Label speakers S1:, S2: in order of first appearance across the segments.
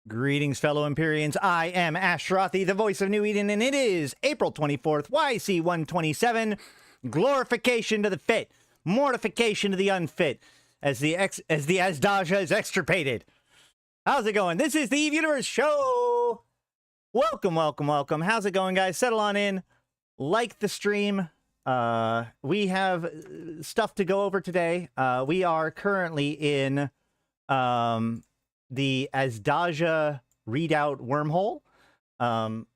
S1: Greetings, fellow Empyreans. I am Ashrothi, the voice of New Eden, and it is April 24th, YC127. Glorification to the fit, mortification to the unfit, as the Azdaja is extirpated. How's it going? This is the Eve Universe Show. Welcome, welcome, welcome. How's it going, guys? Settle on in. Like the stream. We have stuff to go over today. We are currently in the Azdaja readout wormhole,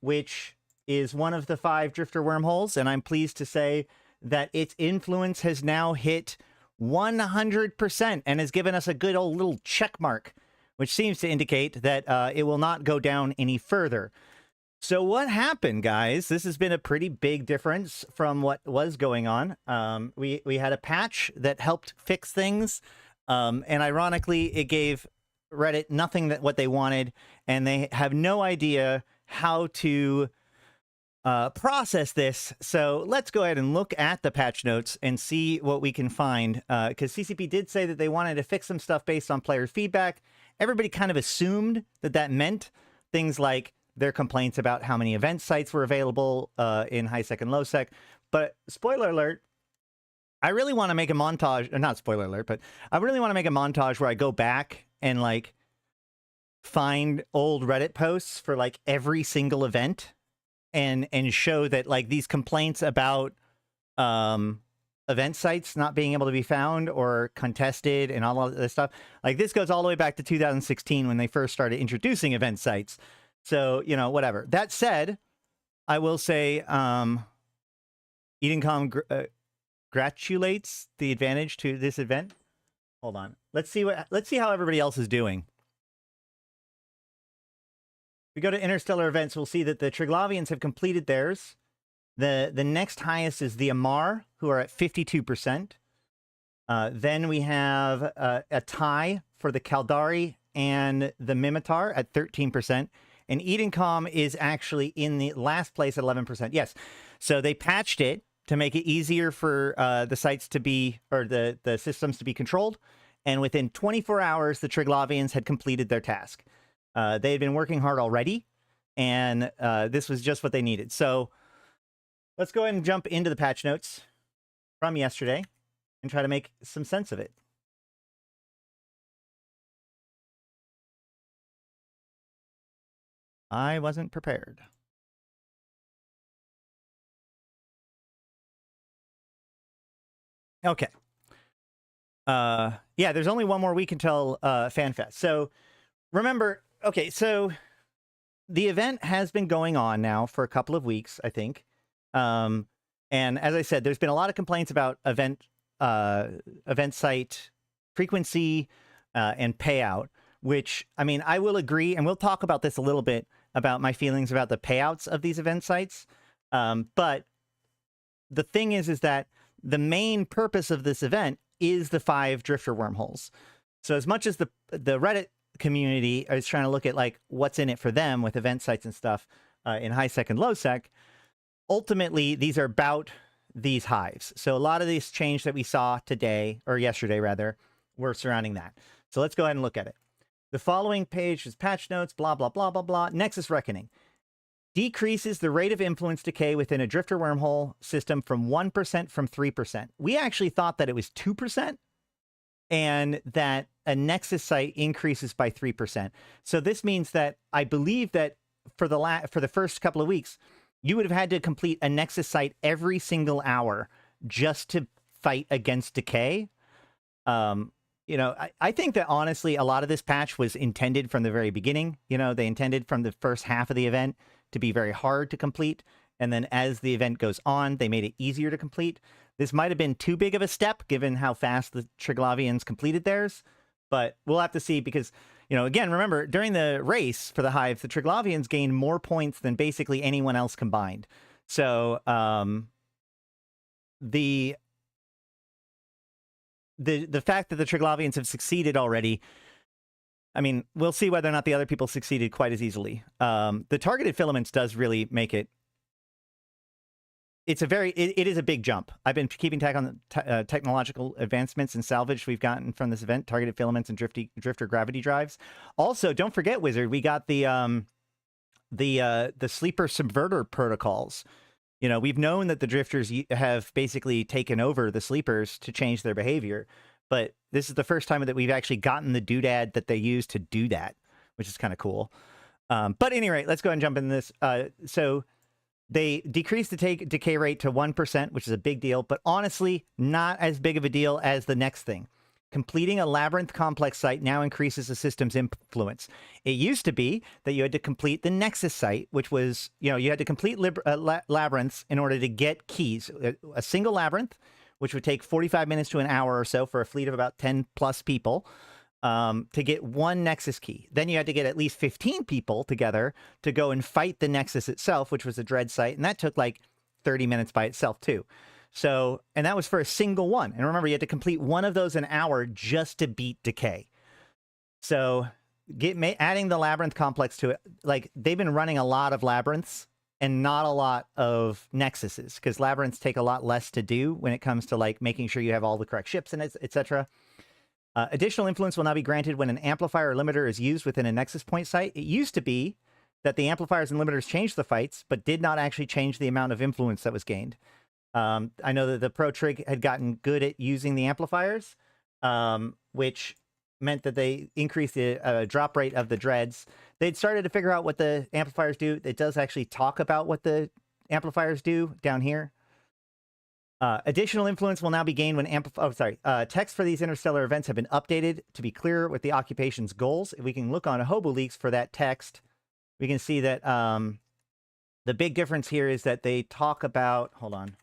S1: which is one of the 5 drifter wormholes, and I'm pleased to say that its influence has now hit 100% and has given us a good old little check mark, which seems to indicate that it will not go down any further. So what happened, guys? This has been a pretty big difference from what was going on. We had a patch that helped fix things, and ironically, it gave Reddit nothing that what they wanted, and they have no idea how to process this. So let's go ahead and look at the patch notes and see what we can find, because CCP did say that they wanted to fix some stuff based on player feedback. Everybody kind of assumed that that meant things like their complaints about how many event sites were available in high sec and low sec. But spoiler alert, I really want to make a montage, or not spoiler alert, but I really want to make a montage where I go back and like find old Reddit posts for like every single event and show that like these complaints about event sites not being able to be found or contested and all of this stuff, like this goes all the way back to 2016 when they first started introducing event sites. So, you know, whatever. That said, I will say EdenCom gratulates the advantage to this event. Hold on. Let's see how everybody else is doing. If we go to interstellar events, we'll see that the Triglavians have completed theirs. The next highest is the Amar, who are at 52%. Then we have a tie for the Kaldari and the Mimitar at 13%. And EdenCom is actually in the last place at 11%. Yes. So they patched it to make it easier for the sites to be, or the systems to be controlled. And within 24 hours, the Triglavians had completed their task. They had been working hard already, and this was just what they needed. So let's go ahead and jump into the patch notes from yesterday and try to make some sense of it. I wasn't prepared. Okay. Yeah, there's only one more week until FanFest. So remember, okay, so the event has been going on now for a couple of weeks, I think. And as I said, there's been a lot of complaints about event site frequency and payout, which, I mean, I will agree, and we'll talk about this a little bit, about my feelings about the payouts of these event sites. But the thing is that the main purpose of this event is the 5 drifter wormholes. So as much as the Reddit community is trying to look at like what's in it for them with event sites and stuff in high sec and low sec, ultimately these are about these hives. So a lot of these change that we saw today, or yesterday rather, were surrounding that. So let's go ahead and look at it. The following page is patch notes, blah, blah, blah, blah, blah. Nexus Reckoning. Decreases the rate of influence decay within a drifter wormhole system from 1% from 3%. We actually thought that it was 2%, and that a Nexus site increases by 3%. So this means that I believe that for the first couple of weeks, you would have had to complete a Nexus site every single hour just to fight against decay. You know, I think that honestly, a lot of this patch was intended from the very beginning. You know, they intended from the first half of the event to be very hard to complete. And then as the event goes on, they made it easier to complete. This might have been too big of a step given how fast the Triglavians completed theirs. But we'll have to see because, you know, again, remember, during the race for the Hive, the Triglavians gained more points than basically anyone else combined. So the fact that the Triglavians have succeeded already, I mean, we'll see whether or not the other people succeeded quite as easily. The targeted filaments does really make it it is a big jump. I've been keeping track on the technological advancements and salvage we've gotten from this event, targeted filaments and drifter gravity drives. Also, don't forget, Wizard, we got the sleeper subverter protocols. You know, we've known that the drifters have basically taken over the sleepers to change their behavior, but this is the first time that we've actually gotten the doodad that they use to do that, which is kind of cool. But at any rate, let's go ahead and jump into this. So they decreased the decay rate to 1%, which is a big deal, but honestly, not as big of a deal as the next thing. Completing a labyrinth complex site now increases the system's influence. It used to be that you had to complete the nexus site, which was, you know, you had to complete labyrinths in order to get keys. A single labyrinth, which would take 45 minutes to an hour or so for a fleet of about 10 plus people, to get one nexus key. Then you had to get at least 15 people together to go and fight the nexus itself, which was a dread site. And that took like 30 minutes by itself too. So, and that was for a single one. And remember, you had to complete one of those an hour just to beat decay. So adding the labyrinth complex to it, like they've been running a lot of labyrinths and not a lot of nexuses, because labyrinths take a lot less to do when it comes to like making sure you have all the correct ships in it, etc. Additional influence will now be granted when an amplifier or limiter is used within a nexus point site. It used to be that the amplifiers and limiters changed the fights, but did not actually change the amount of influence that was gained. I know that the Pro Trig had gotten good at using the amplifiers, which meant that they increased the drop rate of the dreads. They'd started to figure out what the amplifiers do. It does actually talk about what the amplifiers do down here. Additional influence will now be gained when text for these interstellar events have been updated to be clearer with the occupation's goals. If we can look on Hobo Leaks for that text, we can see that the big difference here is that they talk about, hold on.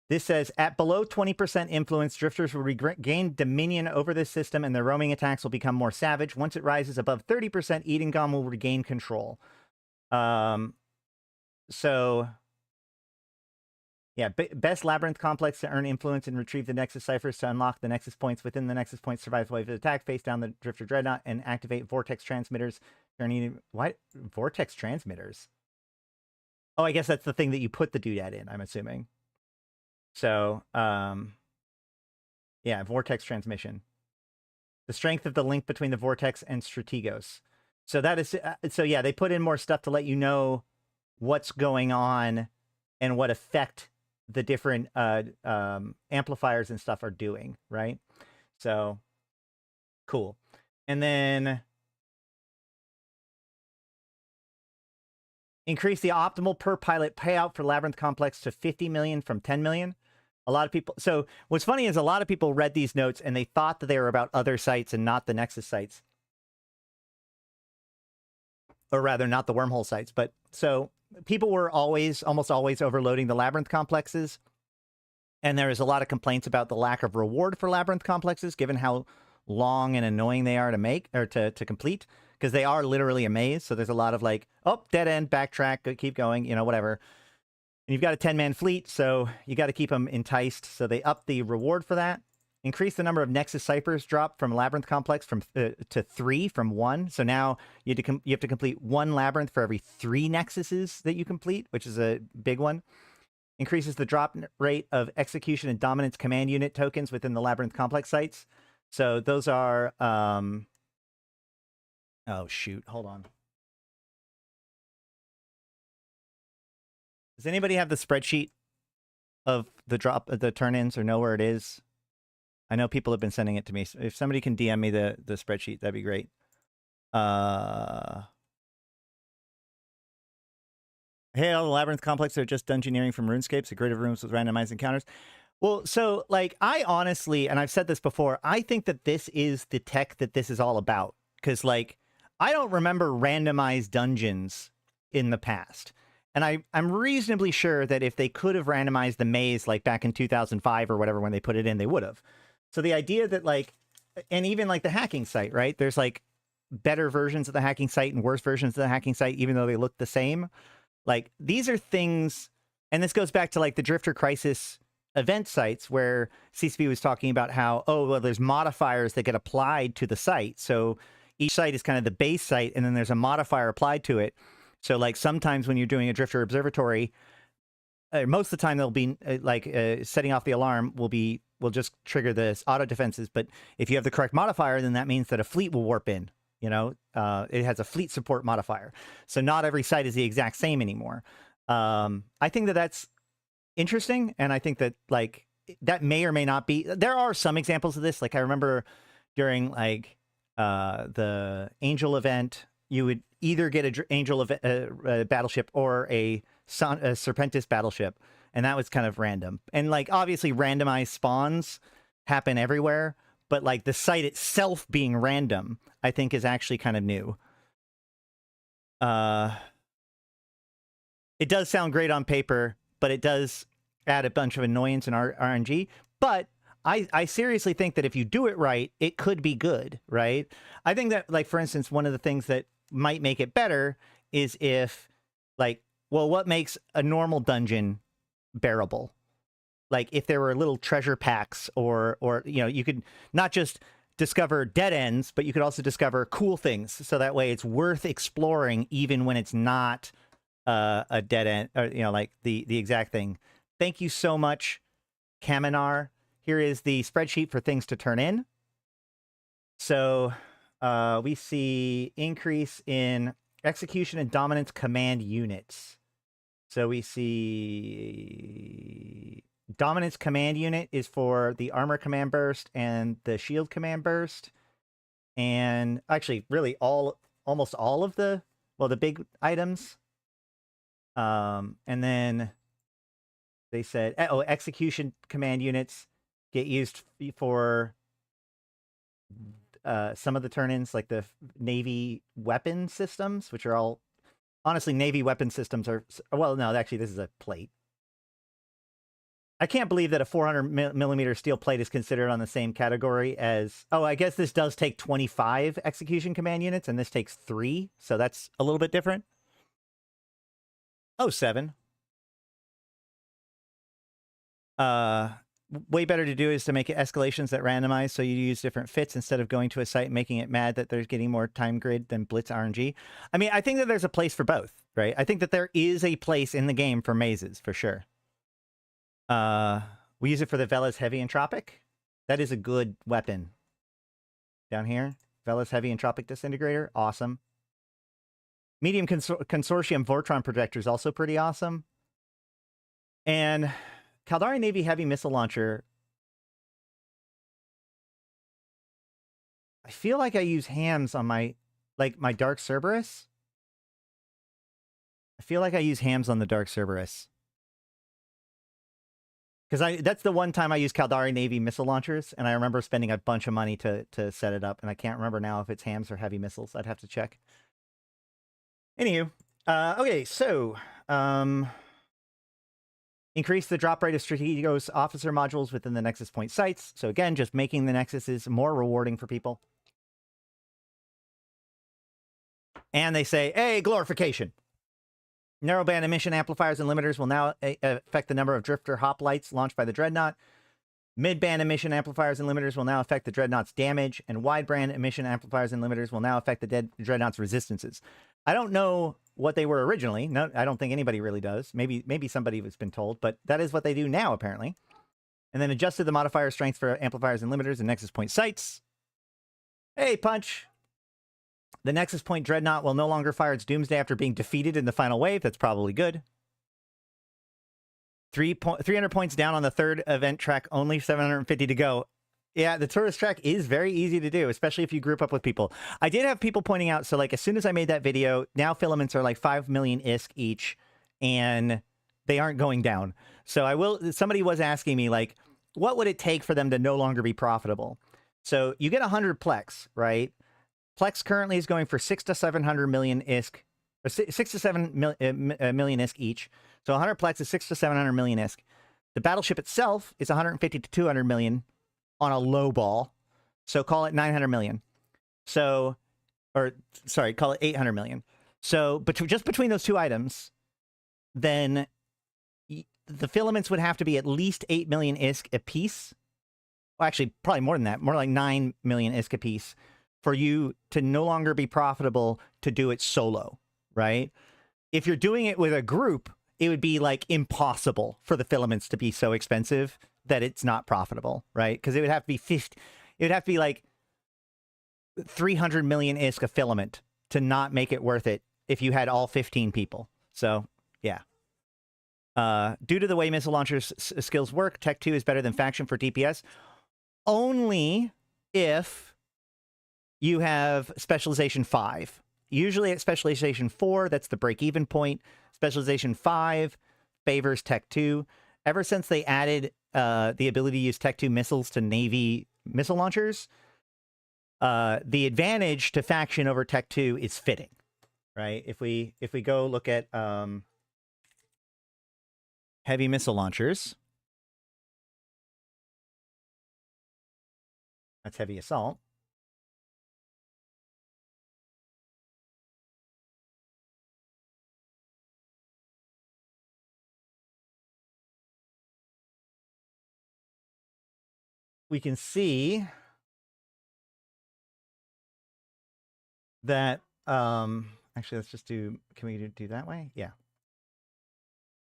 S1: This says, at below 20% influence, drifters will regain dominion over this system and their roaming attacks will become more savage. Once it rises above 30%, Edengom will regain control. So, yeah, best labyrinth complex to earn influence and retrieve the Nexus ciphers to unlock the Nexus points within the Nexus points, survive wave of attack, face down the Drifter Dreadnought, and activate Vortex transmitters. What? Vortex transmitters? Oh, I guess that's the thing that you put the doodad in, I'm assuming. So, yeah, Vortex transmission. The strength of the link between the Vortex and Strategos. So that is, so yeah, they put in more stuff to let you know what's going on and what effect the different amplifiers and stuff are doing, right? So, cool. And then increase the optimal per pilot payout for Labyrinth Complex to 50 million from 10 million. A lot of people, so what's funny is a lot of people read these notes and they thought that they were about other sites and not the Nexus sites. Or rather, not the wormhole sites. But so people were almost always overloading the Labyrinth complexes. And there is a lot of complaints about the lack of reward for Labyrinth complexes, given how long and annoying they are to make, or to complete, because they are literally a maze. So there's a lot of like, oh, dead end, backtrack, keep going, you know, whatever. And you've got a 10-man fleet, so you got to keep them enticed. So they up the reward for that. Increase the number of Nexus ciphers drop from Labyrinth Complex from to 3 from 1. So now you have to complete 1 Labyrinth for every 3 Nexuses that you complete, which is a big one. Increases the drop rate of Execution and Dominance Command Unit tokens within the Labyrinth Complex sites. So those are... oh, shoot. Hold on. Does anybody have the spreadsheet of the turn-ins or know where it is? I know people have been sending it to me. So if somebody can DM me the spreadsheet, that'd be great. Hey, all the Labyrinth Complex are just dungeoneering from RuneScapes, a grid of rooms with randomized encounters. Well, so, like, I honestly, and I've said this before, I think that this is the tech that this is all about. Because, like, I don't remember randomized dungeons in the past. And I'm reasonably sure that if they could have randomized the maze, like, back in 2005 or whatever, when they put it in, they would have. So the idea that, like, and even, like, the hacking site, right? There's, like, better versions of the hacking site and worse versions of the hacking site, even though they look the same. Like, these are things, and this goes back to, like, the Drifter Crisis event sites where CCP was talking about how, oh, well, there's modifiers that get applied to the site. So, each site is kind of the base site, and then there's a modifier applied to it. So like sometimes when you're doing a drifter observatory, most of the time they'll be setting off the alarm will just trigger this auto defenses. But if you have the correct modifier, then that means that a fleet will warp in. You know, it has a fleet support modifier. So not every site is the exact same anymore. I think that that's interesting. And I think that like that may or may not be. There are some examples of this. Like I remember during like the Angel event, you would either get a Angel battleship or a Serpentis battleship. And that was kind of random. And like obviously randomized spawns happen everywhere. But like the site itself being random, I think is actually kind of new. It does sound great on paper, but it does add a bunch of annoyance in RNG. But I seriously think that if you do it right, it could be good, right? I think that, like, for instance, one of the things that might make it better is if, like, well, what makes a normal dungeon bearable? Like if there were little treasure packs or you know, you could not just discover dead ends, but you could also discover cool things. So that way it's worth exploring even when it's not a dead end or, you know, like the exact thing. Thank you so much, Kaminar. Here is the spreadsheet for things to turn in. So we see increase in execution and dominance command units. So we see dominance command unit is for the armor command burst and the shield command burst. And actually really almost all of the big items. And then they said, execution command units get used for some of the turn-ins, like the Navy weapon systems, which are all, honestly, Navy weapon systems are, well, no, actually, this is a plate. I can't believe that a 400 millimeter steel plate is considered on the same category as, oh, I guess this does take 25 execution command units, and this takes 3, so that's a little bit different. Oh, 7. Way better to do is to make it escalations that randomize, so you use different fits instead of going to a site and making it mad that they're getting more time grid than Blitz RNG. I mean, I think that there's a place for both, right? I think that there is a place in the game for mazes, for sure. We use it for the Vela's Heavy Entropic. That is a good weapon. Down here, Vela's Heavy Entropic Disintegrator, awesome. Medium Consortium Vortron Projector is also pretty awesome. And Caldari Navy Heavy Missile Launcher. I feel like I use hams on my Dark Cerberus. I feel like I use hams on the Dark Cerberus. Because that's the one time I use Caldari Navy missile launchers, and I remember spending a bunch of money to set it up, and I can't remember now if it's hams or heavy missiles. I'd have to check. Anywho, okay, so increase the drop rate of Strategos officer modules within the Nexus Point sites. So again, just making the Nexuses more rewarding for people. And they say, hey, glorification. Narrowband emission amplifiers and limiters will now affect the number of drifter hoplites launched by the Dreadnought. Midband emission amplifiers and limiters will now affect the Dreadnought's damage, and wideband emission amplifiers and limiters will now affect the Dreadnought's resistances. I don't know what they were originally. No, I don't think anybody really does. Maybe somebody has been told, but that is what they do now, apparently. And then adjusted the modifier strength for amplifiers and limiters in Nexus Point sites. Hey, Punch! The Nexus Point Dreadnought will no longer fire its Doomsday after being defeated in the final wave. That's probably good. 300 points down on the third event track, only 750 to go. Yeah, the tourist track is very easy to do, especially if you group up with people. I did have people pointing out, so like as soon as I made that video, now filaments are like 5 million ISK each, and they aren't going down. So somebody was asking me, like, what would it take for them to no longer be profitable? So you get 100 Plex, right? Plex currently is going for 600 to 700 million ISK, or 6 to 7 million ISK each. So 100 Plex is 6 to 700 million ISK. The battleship itself is 150 to 200 million on a low ball. So call it 900 million. So, or sorry, call it 800 million. So just between those two items, then the filaments would have to be at least 8 million ISK a piece. Well, actually, probably more than that, more like 9 million ISK a piece, for you to no longer be profitable to do it solo, right? If you're doing it with a group, it would be like impossible for the filaments to be so expensive that it's not profitable, right? Because it would have to be 50, it would have to be like 300 million ISK a filament to not make it worth it if you had all 15 people. So, yeah. Due to the way missile launchers skills work, Tech 2 is better than Faction for DPS. Only if you have Specialization 5. Usually at Specialization 4, that's the break-even point. Specialization 5 favors Tech 2. Ever since they added the ability to use Tech 2 missiles to Navy missile launchers, the advantage to Faction over Tech 2 is fitting, right? If we go look at heavy missile launchers, that's heavy assault. We can see that, actually, let's just do, can we do that way? Yeah.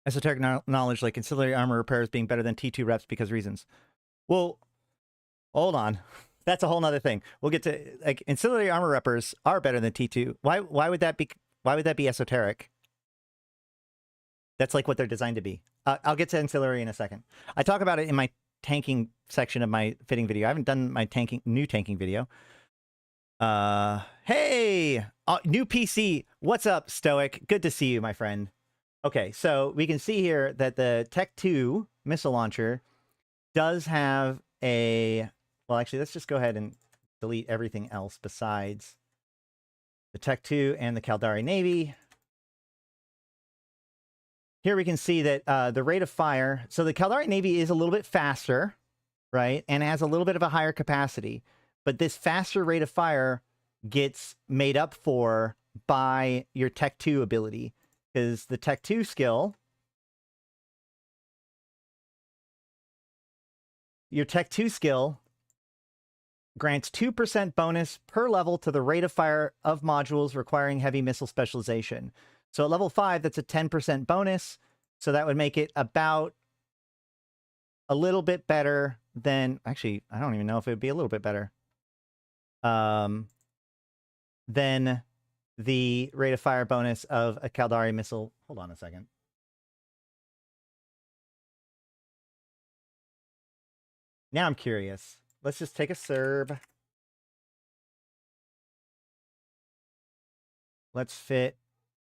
S1: Esoteric knowledge like ancillary armor repairs being better than T2 reps because reasons. Well, hold on. That's a whole nother thing. We'll get to, like, ancillary armor reppers are better than T2. Why would that be esoteric? That's like what they're designed to be. I'll get to ancillary in a second. I talk about it in my tanking section of my fitting video. I haven't done my new tanking video. Hey, new PC. What's up, Stoic? Good to see you, my friend. Okay, so we can see here that the Tech 2 missile launcher does have a... Well, actually, let's just go ahead and delete everything else besides the Tech 2 and the Caldari Navy. Here we can see that the rate of fire... So the Caldari Navy is a little bit faster, right? And has a little bit of a higher capacity. But this faster rate of fire gets made up for by your Tech 2 ability. Because the Tech 2 skill... Your Tech 2 skill grants 2% bonus per level to the rate of fire of modules requiring heavy missile specialization. So at level 5, that's a 10% bonus. So that would make it about a little bit better than... Actually, I don't even know if it would be a little bit better. Than the rate of fire bonus of a Caldari missile. Hold on a second. Now I'm curious. Let's just take a Serb. Let's fit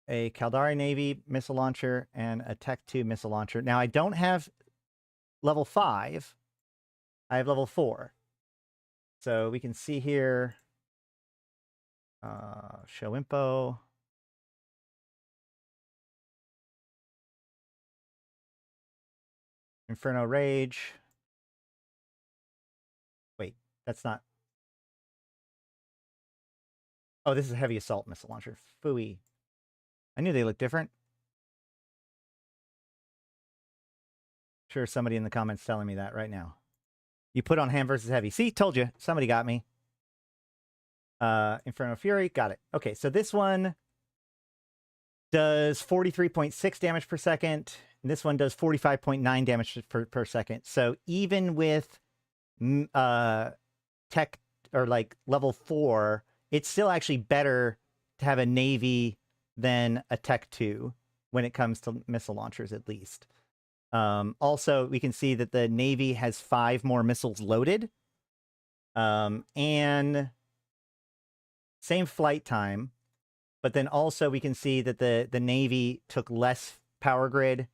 S1: a Caldari Navy missile launcher and a Tech 2 missile launcher. Now, I don't have level 5. I have level 4. So we can see here, show info. Inferno Rage. Wait, that's not... Oh, this is a heavy assault missile launcher. Phooey. I knew they looked different. Sure, somebody in the comments telling me that right now. You put on ham versus heavy. See, told you. Somebody got me. Inferno Fury. Got it. Okay, so this one does 43.6 damage per second. And this one does 45.9 damage per second. So even with tech or like level 4, it's still actually better to have a Navy than a Tech 2 when it comes to missile launchers, at least. Also, we can see that the Navy has 5 more missiles loaded. And same flight time. But then also we can see that the Navy took less power grid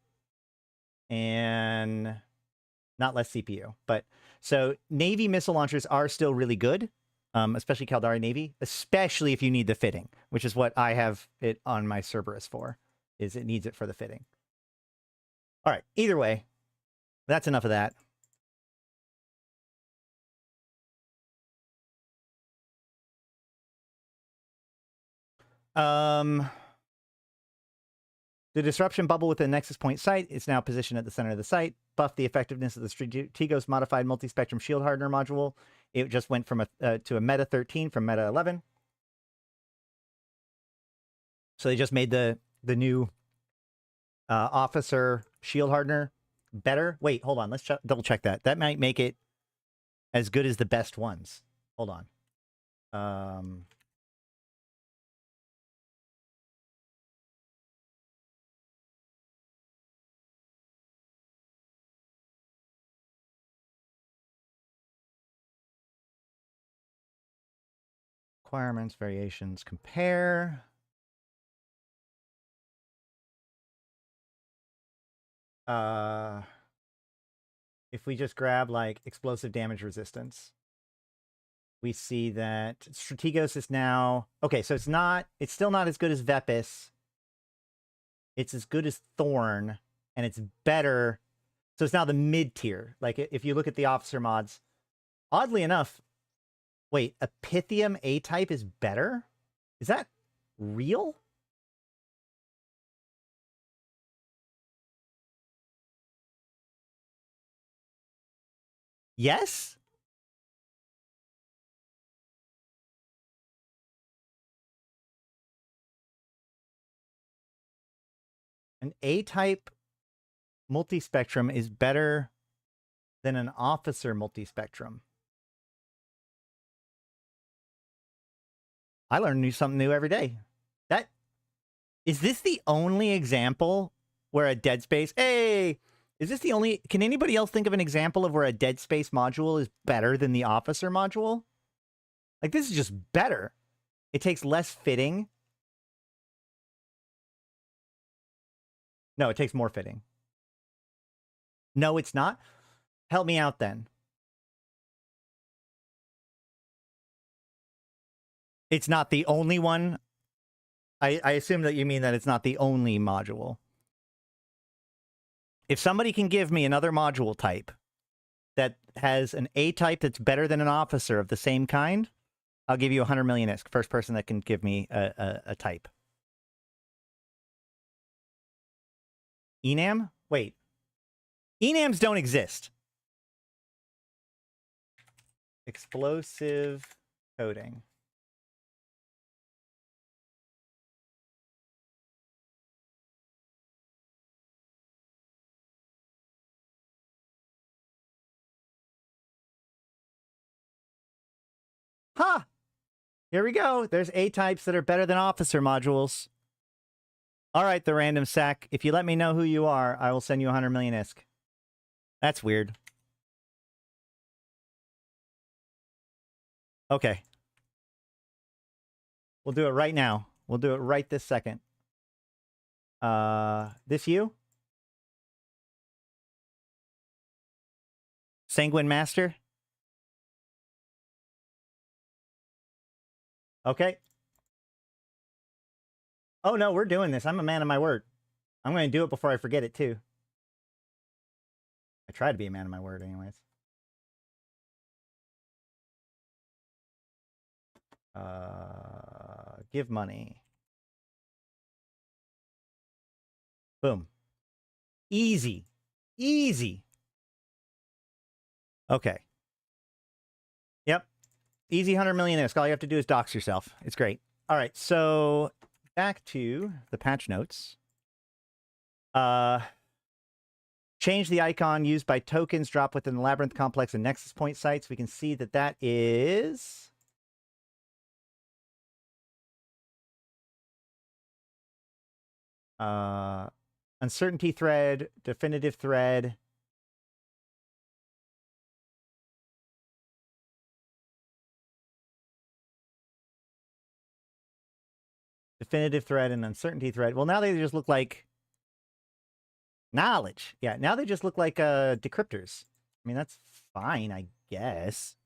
S1: and not less CPU. But so Navy missile launchers are still really good. Especially Caldari Navy, especially if you need the fitting, which is what I have it on my Cerberus for, is it needs it for the fitting. All right, either way, that's enough of that. The disruption bubble with the Nexus Point site is now positioned at the center of the site. Buff the effectiveness of the Strategos modified multi-spectrum shield hardener module It just went from to a meta 13 from meta 11. So they just made the new officer shield hardener better. Wait, hold on. Let's double check that. That might make it as good as the best ones. Hold on. Requirements, variations, compare. If we just grab like explosive damage resistance, we see that Strategos is now okay. So it's still not as good as Vepis. It's as good as Thorn, and it's better. So it's now the mid tier. Like if you look at the officer mods, oddly enough, wait, a Pythium A type is better? Is that real? Yes? An A-type multispectrum is better than an officer multispectrum. I learn something new every day. Is this the only example where a Dead Space... Hey! Is this the only... Can anybody else think of an example of where a Dead Space module is better than the officer module? Like, this is just better. It takes less fitting. No, it takes more fitting. No, it's not. Help me out then. It's not the only one. I assume that you mean that it's not the only module. If somebody can give me another module type that has an A type that's better than an officer of the same kind, I'll give you 100 million ISK. First person that can give me a type. Enam? Wait. Enams don't exist. Explosive coding. Huh! Here we go. There's A types that are better than officer modules. All right, the random sack. If you let me know who you are, I will send you 100 million ISK. That's weird. Okay. We'll do it right now. We'll do it right this second. This you? Sanguine Master? Okay. Oh, no, we're doing this. I'm a man of my word. I'm going to do it before I forget it, too. I try to be a man of my word, anyways. Give money. Boom. Easy. Easy. Okay. Yep. Easy 100 million ISK. All you have to do is dox yourself. It's great. All right, so back to the patch notes. Change the icon used by tokens drop within the Labyrinth Complex and Nexus Point sites. We can see that that is... Uncertainty thread, definitive thread. Definitive thread and uncertainty thread. Well, now they just look like knowledge. Yeah, now they just look like decryptors. I mean, that's fine, I guess.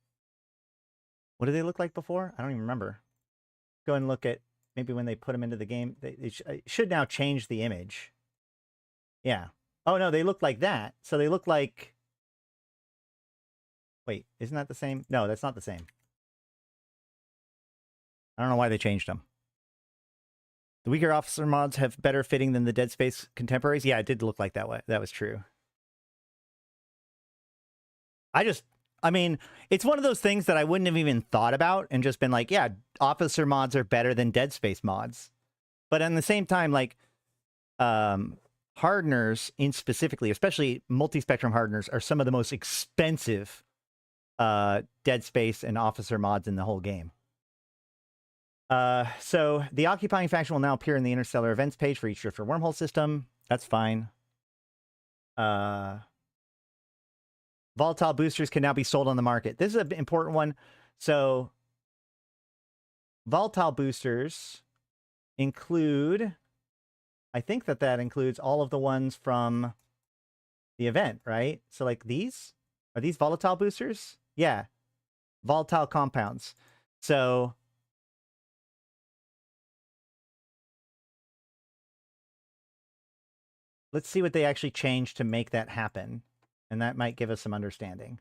S1: What did they look like before? I don't even remember. Go and look at maybe when they put them into the game. They should now change the image. Yeah. Oh, no, they look like that. So they look like... Wait, isn't that the same? No, that's not the same. I don't know why they changed them. The weaker officer mods have better fitting than the Dead Space contemporaries. Yeah, it did look like that way. That was true. I mean, it's one of those things that I wouldn't have even thought about and just been like, yeah, officer mods are better than Dead Space mods. But at the same time, like, hardeners in specifically, especially multi-spectrum hardeners, are some of the most expensive Dead Space and officer mods in the whole game. So the occupying faction will now appear in the Interstellar events page for each Drifter wormhole system. That's fine. Volatile boosters can now be sold on the market. This is an important one. So volatile boosters include, I think that includes all of the ones from the event, right? So like these, are these volatile boosters? Yeah. Volatile compounds. So let's see what they actually changed to make that happen. And that might give us some understanding.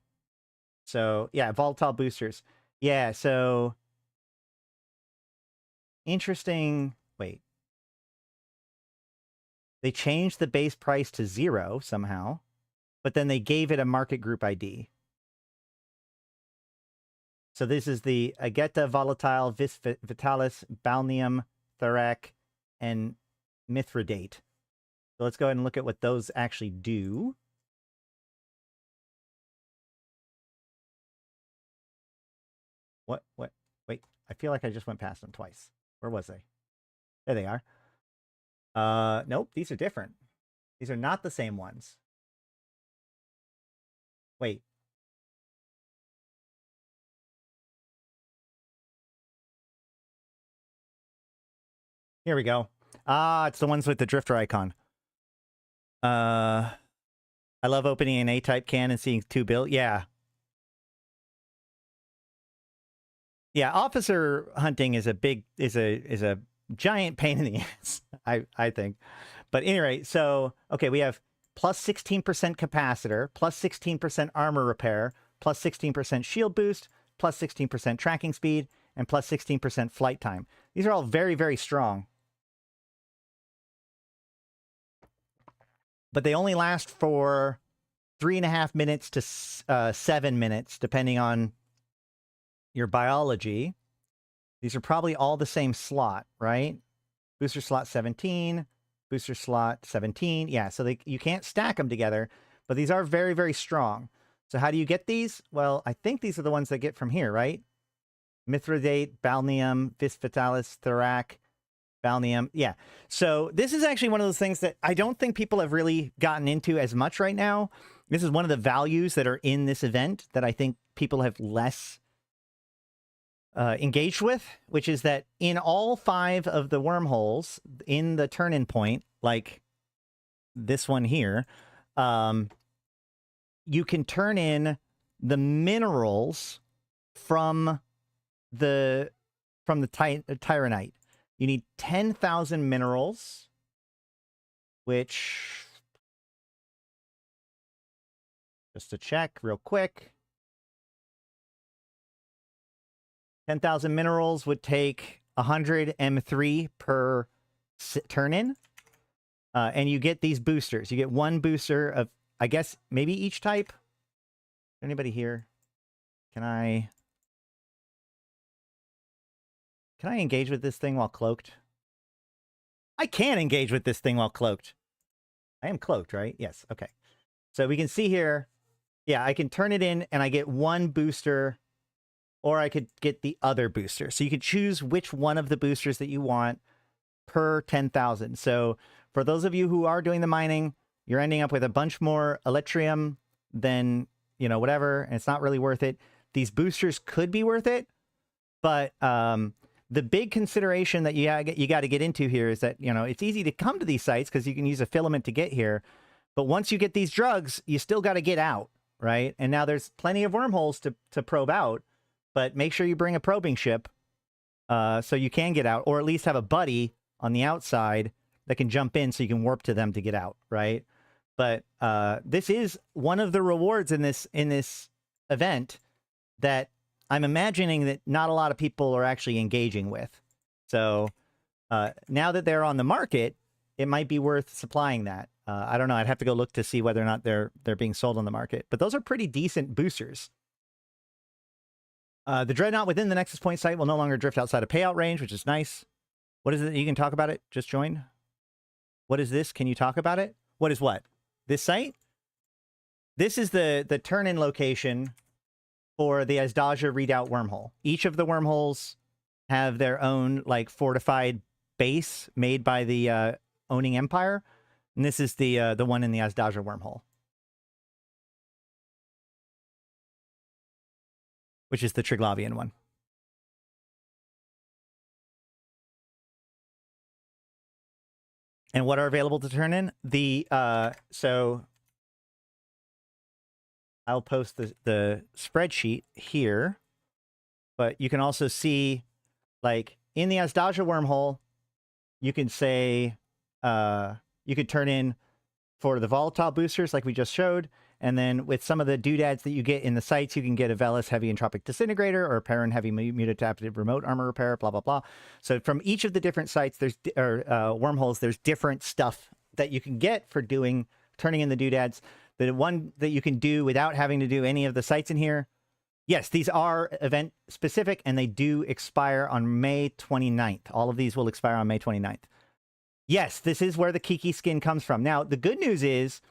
S1: So yeah, volatile boosters. Yeah, so interesting. Wait. They changed the base price to 0 somehow, but then they gave it a market group ID. So this is the Ageta, Volatile, Vitalis, Balneum, Thorac, and Mithridate. So let's go ahead and look at what those actually do. What? Wait, I feel like I just went past them twice. Where was they? There they are. Nope, these are different. These are not the same ones. Wait. Here we go. Ah, it's the ones with the drifter icon. I love opening an A-type can and seeing 2 built. Yeah. Yeah, officer hunting is a giant pain in the ass, I think. But anyway, so okay, we have plus 16% capacitor, plus 16% armor repair, plus 16% shield boost, plus 16% tracking speed, and plus 16% flight time. These are all very, very strong. But they only last for 3.5 minutes to 7 minutes, depending on your biology. These are probably all the same slot, right? Booster slot 17, booster slot 17. Yeah, so you can't stack them together, but these are very, very strong. So how do you get these? Well, I think these are the ones that get from here, right? Mithridate, Balneum, Vis Vitalis, Thorac, Balneum. Yeah. So this is actually one of those things that I don't think people have really gotten into as much right now. This is one of the values that are in this event that I think people have less engaged with, which is that in all 5 of the wormholes in the turn-in point, like this one here, you can turn in the minerals from the Tyranite. You need 10,000 minerals, which, just to check real quick, 10,000 minerals would take 100 M3 per turn-in. And you get these boosters. You get 1 booster of, I guess, maybe each type. Anybody here? Can I engage with this thing while cloaked? I can engage with this thing while cloaked. I am cloaked, right? Yes. Okay. So we can see here, yeah, I can turn it in and I get 1 booster, or I could get the other booster. So you could choose which one of the boosters that you want per 10,000. So for those of you who are doing the mining, you're ending up with a bunch more Elytrium than, you know, whatever, and it's not really worth it. These boosters could be worth it, but the big consideration that you got to get into here is that, you know, it's easy to come to these sites because you can use a filament to get here, but once you get these drugs, you still got to get out, right? And now there's plenty of wormholes to probe out, but make sure you bring a probing ship so you can get out, or at least have a buddy on the outside that can jump in so you can warp to them to get out, right? But this is one of the rewards in this event that I'm imagining that not a lot of people are actually engaging with. So now that they're on the market, it might be worth supplying that. I don't know. I'd have to go look to see whether or not they're being sold on the market. But those are pretty decent boosters. The Dreadnought within the Nexus Point site will no longer drift outside of payout range, which is nice. What is it? You can talk about it? Just join. What is this? Can you talk about it? What is what? This site? This is the turn-in location for the Azdaja readout wormhole. Each of the wormholes have their own like fortified base made by the owning empire, and this is the one in the Azdaja wormhole, which is the Triglavian one. And what are available to turn in? The so I'll post the spreadsheet here, but you can also see, like, in the Azdaja wormhole, you can say, you could turn in for the volatile boosters like we just showed, and then with some of the doodads that you get in the sites, you can get a Velis heavy entropic disintegrator or a Perrin heavy mutadaptive remote armor repair, blah, blah, blah. So from each of the different sites, there's wormholes, there's different stuff that you can get for turning in the doodads. The one that you can do without having to do any of the sites in here. Yes, these are event specific and they do expire on May 29th. All of these will expire on May 29th. Yes, this is where the Kiki skin comes from. Now, the good news is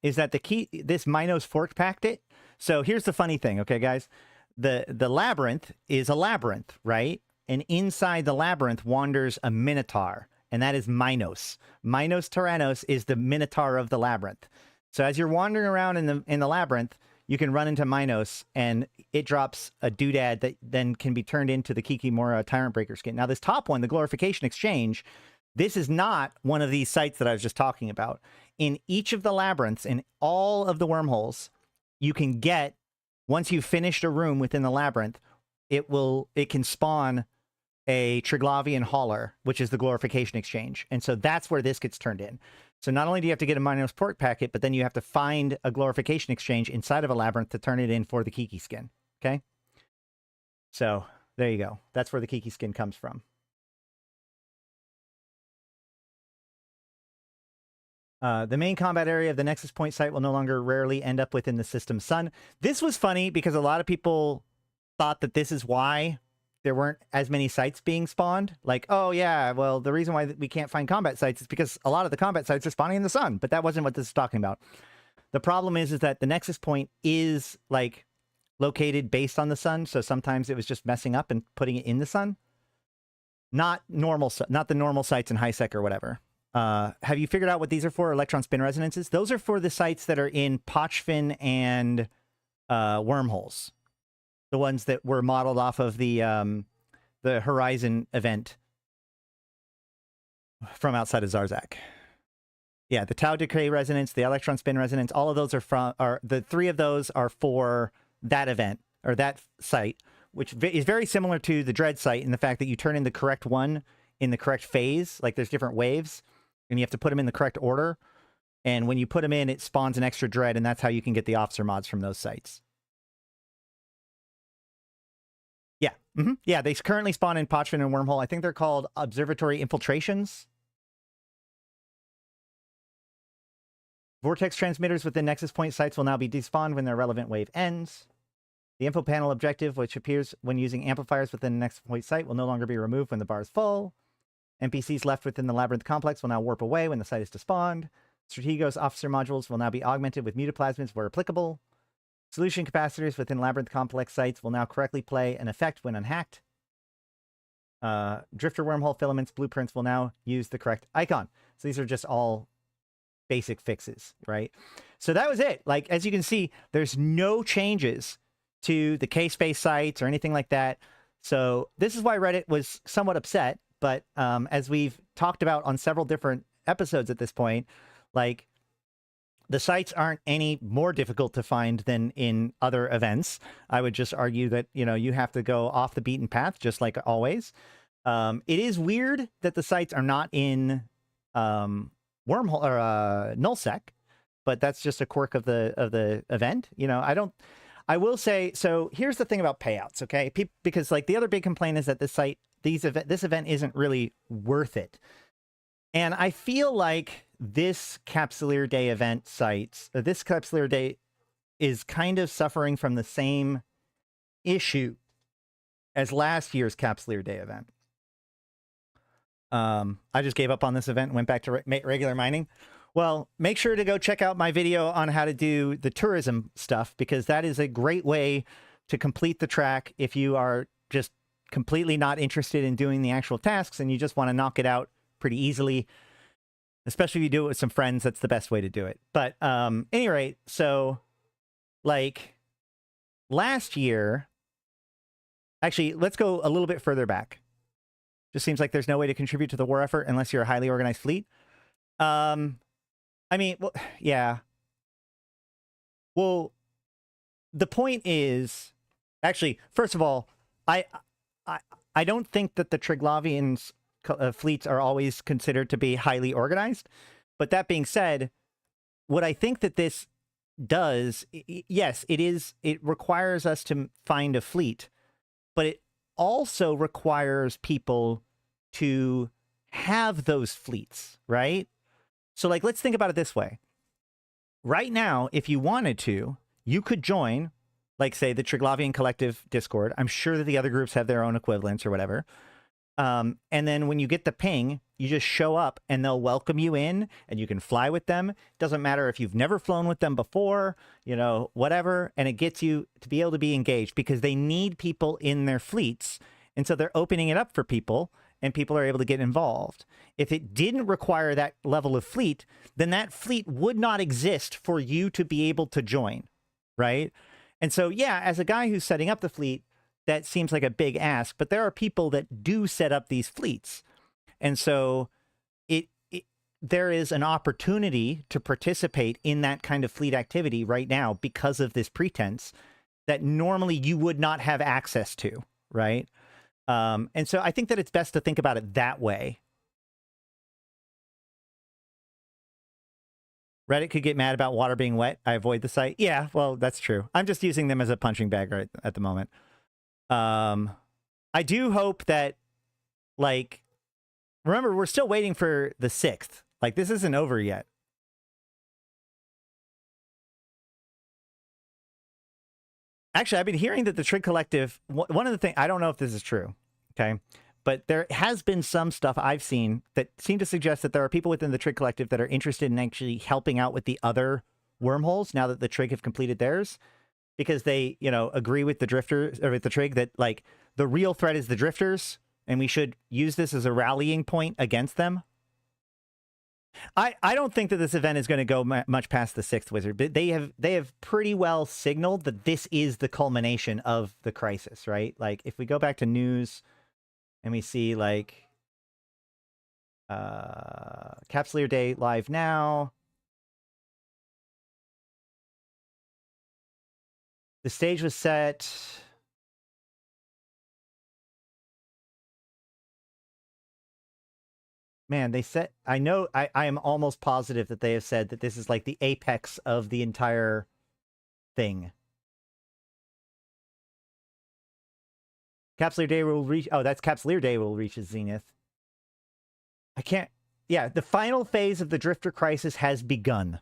S1: that this Minos fork packed it. So here's the funny thing, okay, guys? The labyrinth is a labyrinth, right? And inside the labyrinth wanders a minotaur, and that is Minos. Minos Tyrannos is the minotaur of the labyrinth. So as you're wandering around in the labyrinth, you can run into Minos, and it drops a doodad that then can be turned into the Kikimora Tyrant Breaker skin. Now, this top one, the Glorification Exchange, this is not one of these sites that I was just talking about. In each of the labyrinths, in all of the wormholes, you can get, once you've finished a room within the labyrinth, it can spawn a Triglavian Hauler, which is the Glorification Exchange. And so that's where this gets turned in. So not only do you have to get a Minos Pork packet, but then you have to find a Glorification Exchange inside of a labyrinth to turn it in for the Kiki skin. Okay? So there you go. That's where the Kiki skin comes from. The main combat area of the Nexus Point site will no longer rarely end up within the system sun. This was funny because a lot of people thought that this is why there weren't as many sites being spawned. Like, oh yeah, well, the reason why we can't find combat sites is because a lot of the combat sites are spawning in the sun, but that wasn't what this is talking about. The problem is that the Nexus Point is like located based on the sun, so sometimes it was just messing up and putting it in the sun. Not the normal sites in HiSec or whatever. Have you figured out what these are for? Electron spin resonances? Those are for the sites that are in Pochfin and wormholes. The ones that were modeled off of the Horizon event from outside of Zarzak. Yeah, the Tau Decay resonance, the electron spin resonance, all of those are the three of those are for that event or that site, which is very similar to the Dread site in the fact that you turn in the correct one in the correct phase. Like there's different waves, and you have to put them in the correct order. And when you put them in, it spawns an extra Dread, and that's how you can get the officer mods from those sites. Yeah. Yeah, they currently spawn in Pochfin and Wormhole. I think they're called Observatory Infiltrations. Vortex transmitters within Nexus Point sites will now be despawned when their relevant wave ends. The info panel objective, which appears when using amplifiers within the Nexus Point site, will no longer be removed when the bar is full. NPCs left within the Labyrinth complex will now warp away when the site is despawned. Strategos officer modules will now be augmented with mutaplasmids where applicable. Solution capacitors within Labyrinth complex sites will now correctly play an effect when unhacked. Drifter wormhole filaments blueprints will now use the correct icon. So these are just all basic fixes, right? So that was it. Like, as you can see, there's no changes to the K-Space sites or anything like that. So this is why Reddit was somewhat upset. But as we've talked about on several different episodes at this point, like, the sites aren't any more difficult to find than in other events. I would just argue that, you know, you have to go off the beaten path, just like always. It is weird that the sites are not in Wormhole or Nullsec, but that's just a quirk of the event. You know, I will say, so here's the thing about payouts, okay? Because like the other big complaint is that this event isn't really worth it. And I feel like this Capsuleer Day event sites, this Capsuleer Day is kind of suffering from the same issue as last year's Capsuleer Day event. I just gave up on this event and went back to regular mining. Well, make sure to go check out my video on how to do the tourism stuff, because that is a great way to complete the track if you are just completely not interested in doing the actual tasks and you just want to knock it out pretty easily. Especially if you do it with some friends, that's the best way to do it. But any rate, so like last year, actually, let's go a little bit further back. Just seems like there's no way to contribute to the war effort unless you're a highly organized fleet. I mean, well, yeah. Well, the point is, actually, first of all, I don't think that the Triglavians' fleets are always considered to be highly organized. But that being said, what I think that this does, yes, it requires us to find a fleet, but it also requires people to have those fleets, right? So, like, let's think about it this way. Right now, if you wanted to, you could join, like, say, the Triglavian Collective Discord. I'm sure that the other groups have their own equivalents or whatever. And then when you get the ping, you just show up and they'll welcome you in and you can fly with them. Doesn't matter if you've never flown with them before, you know, whatever. And it gets you to be able to be engaged because they need people in their fleets. And so they're opening it up for people and people are able to get involved. If it didn't require that level of fleet, then that fleet would not exist for you to be able to join, right? And so, yeah, as a guy who's setting up the fleet, that seems like a big ask, but there are people that do set up these fleets. And so there is an opportunity to participate in that kind of fleet activity right now because of this pretense that normally you would not have access to, right? And so I think that it's best to think about it that way. Reddit could get mad about water being wet. I avoid the site. Yeah, well, that's true. I'm just using them as a punching bag right at the moment. I do hope that, like, remember, we're still waiting for the 6th. Like, this isn't over yet. Actually, I've been hearing that the Trig Collective, one of the things, I don't know if this is true, okay? But there has been some stuff I've seen that seem to suggest that there are people within the Trig Collective that are interested in actually helping out with the other wormholes now that the Trig have completed theirs. Because they, you know, agree with the drifters or with the Trig that, like, the real threat is the drifters, and we should use this as a rallying point against them. I don't think that this event is going to go much past the 6th wizard, but they have pretty well signaled that this is the culmination of the crisis, right? Like, if we go back to news and we see, like, Capsuleer Day live now. The stage was set. Man, they said, I know, I am almost positive that they have said that this is like the apex of the entire thing. Capsuleer Day will reach, oh, that's Capsuleer Day will reach its zenith. I can't, yeah, the final phase of the Drifter crisis has begun.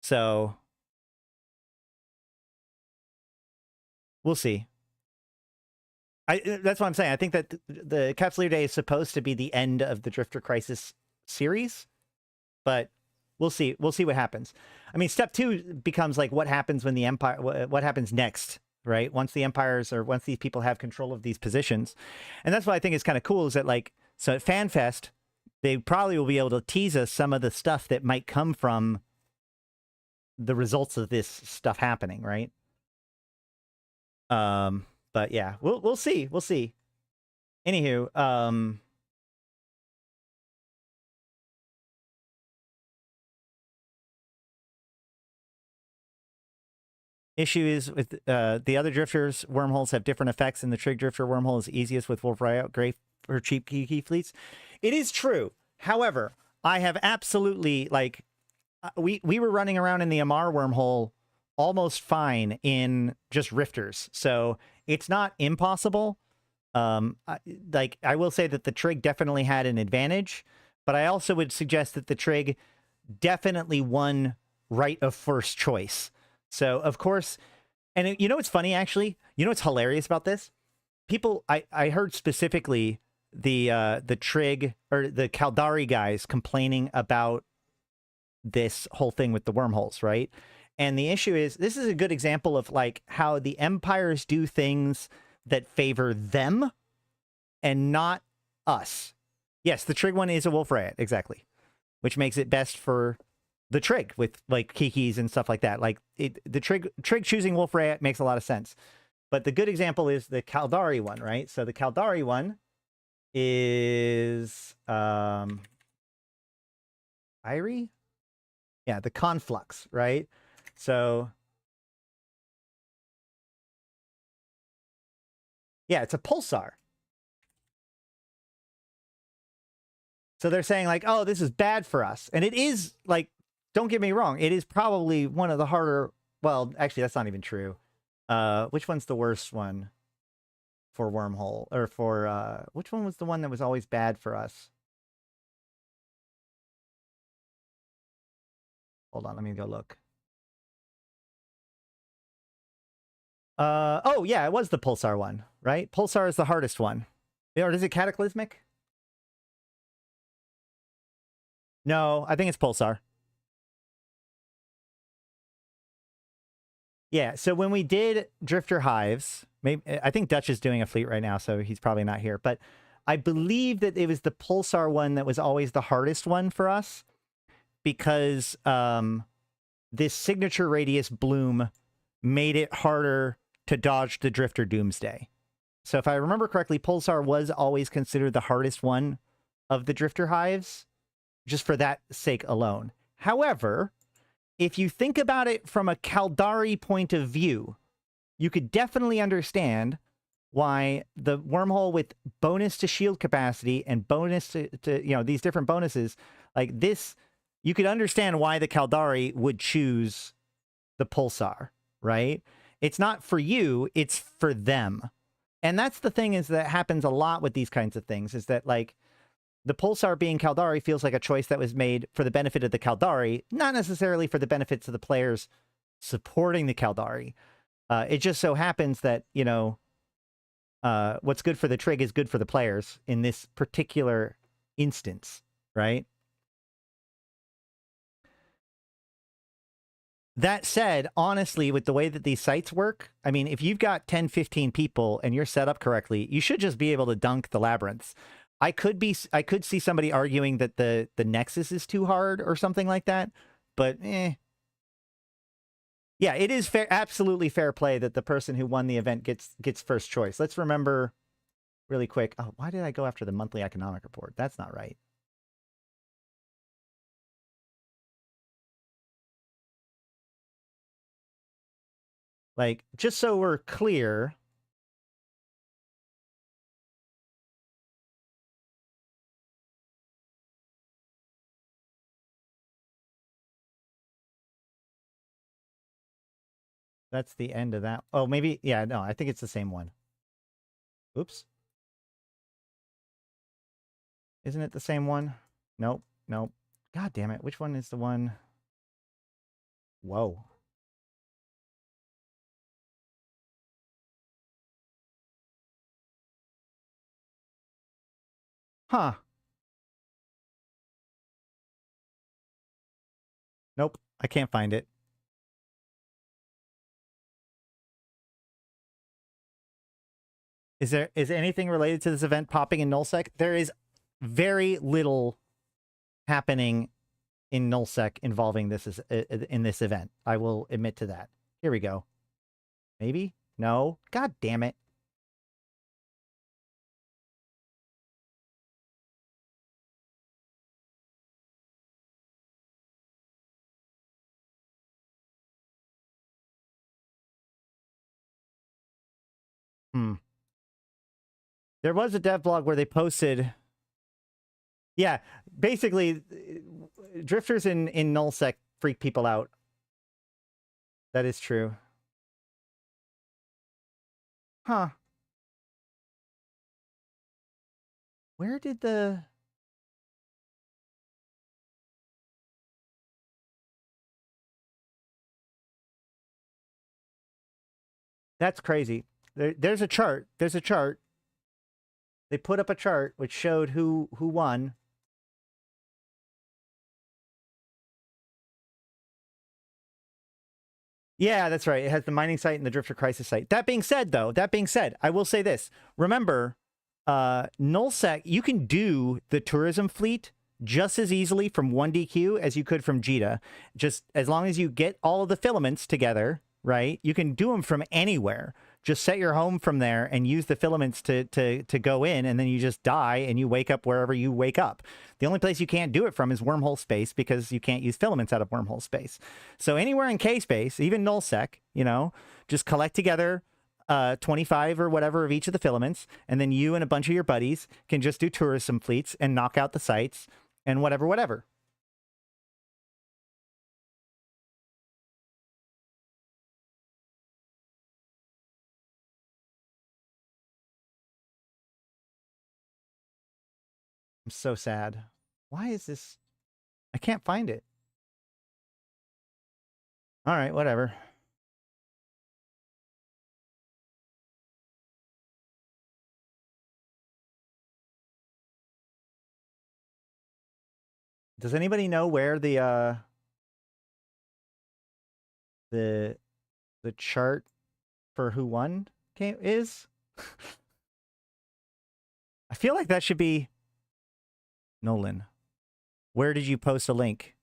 S1: So we'll see. That's what I'm saying. I think that the Capsuleer Day is supposed to be the end of the Drifter Crisis series, but we'll see. We'll see what happens. I mean, step 2 becomes like what happens when the Empire, what happens next, right? Once the Empires or once these people have control of these positions. And that's what I think is kind of cool is that, like, so at FanFest, they probably will be able to tease us some of the stuff that might come from the results of this stuff happening, right? But yeah, we'll see. We'll see. Anywho, issue is with the other drifters wormholes have different effects, and the Trig Drifter wormhole is easiest with Wolf Riot, great for cheap key fleets. It is true. However, I have absolutely, like, we were running around in the Amar wormhole almost fine in just rifters, so it's not impossible. Like, I will say that the Trig definitely had an advantage, but I also would suggest that the Trig definitely won right of first choice. So, of course, And you know what's funny, actually? You know what's hilarious about this? People, I heard specifically the Trig or the Caldari guys complaining about this whole thing with the wormholes, right? And the issue is, this is a good example of like how the empires do things that favor them and not us. Yes, the Trig one is a Wolf Riot, exactly, which makes it best for the Trig with like Kikis and stuff like that. Like the Trig choosing Wolf Riot makes a lot of sense. But the good example is the Caldari one, right? So the Caldari one is Irie? Yeah, the Conflux, right? So yeah, it's a pulsar. So they're saying like, oh, this is bad for us. And it is, like, don't get me wrong, it is probably one of the harder, well, actually that's not even true. Which one's the worst one for wormhole? Or for which one was the one that was always bad for us? Hold on, let me go look. Oh yeah, it was the pulsar one, right? Pulsar is the hardest one. Or is it cataclysmic? No, I think it's pulsar. Yeah, so when we did Drifter Hives, maybe I think Dutch is doing a fleet right now, so he's probably not here. But I believe that it was the Pulsar one that was always the hardest one for us because this signature radius bloom made it harder to dodge the Drifter Doomsday. So if I remember correctly, Pulsar was always considered the hardest one of the Drifter Hives, just for that sake alone. However, if you think about it from a Caldari point of view, you could definitely understand why the wormhole with bonus to shield capacity and bonus to you know, these different bonuses, like this, you could understand why the Caldari would choose the Pulsar, right? It's not for you, it's for them. And that's the thing, is that happens a lot with these kinds of things, is that like the Pulsar being Caldari feels like a choice that was made for the benefit of the Caldari, not necessarily for the benefits of the players supporting the Caldari. It just so happens that, you know, what's good for the Trig is good for the players in this particular instance, right? That said, honestly, with the way that these sites work, I mean, if you've got 10, 15 people and you're set up correctly, you should just be able to dunk the labyrinths. I could see somebody arguing that the Nexus is too hard or something like that, but yeah, it is fair, absolutely fair play that the person who won the event gets first choice. Let's remember really quick. Oh, why did I go after the monthly economic report? That's not right. Like, just so we're clear, that's the end of that. Oh, maybe, yeah, no, I think it's the same one. Oops. Isn't it the same one? Nope, nope. God damn it. Which one is the one? Whoa. Huh. Nope, I can't find it. Is anything related to this event popping in nullsec? There is very little happening in nullsec involving this in this event. I will admit to that. Here we go. Maybe? No. God damn it. There was a dev blog where they posted. Yeah, basically, drifters in nullsec freak people out. That is true. Huh. Where did the... That's crazy. There's a chart. There's a chart. They put up a chart which showed who won. Yeah, that's right. It has the mining site and the Drifter Crisis site. That being said, though, I will say this. Remember, nullsec, you can do the tourism fleet just as easily from 1DQ as you could from JITA. Just as long as you get all of the filaments together, right? You can do them from anywhere. Just set your home from there and use the filaments to go in, and then you just die and you wake up wherever you wake up. The only place you can't do it from is wormhole space because you can't use filaments out of wormhole space. So anywhere in K space, even nullsec, you know, just collect together 25 or whatever of each of the filaments, and then you and a bunch of your buddies can just do tourism fleets and knock out the sites and whatever. I'm so sad. Why is this? I can't find it. All right, whatever. Does anybody know where the chart for who won is? I feel like that should be Nolan. Where did you post a link?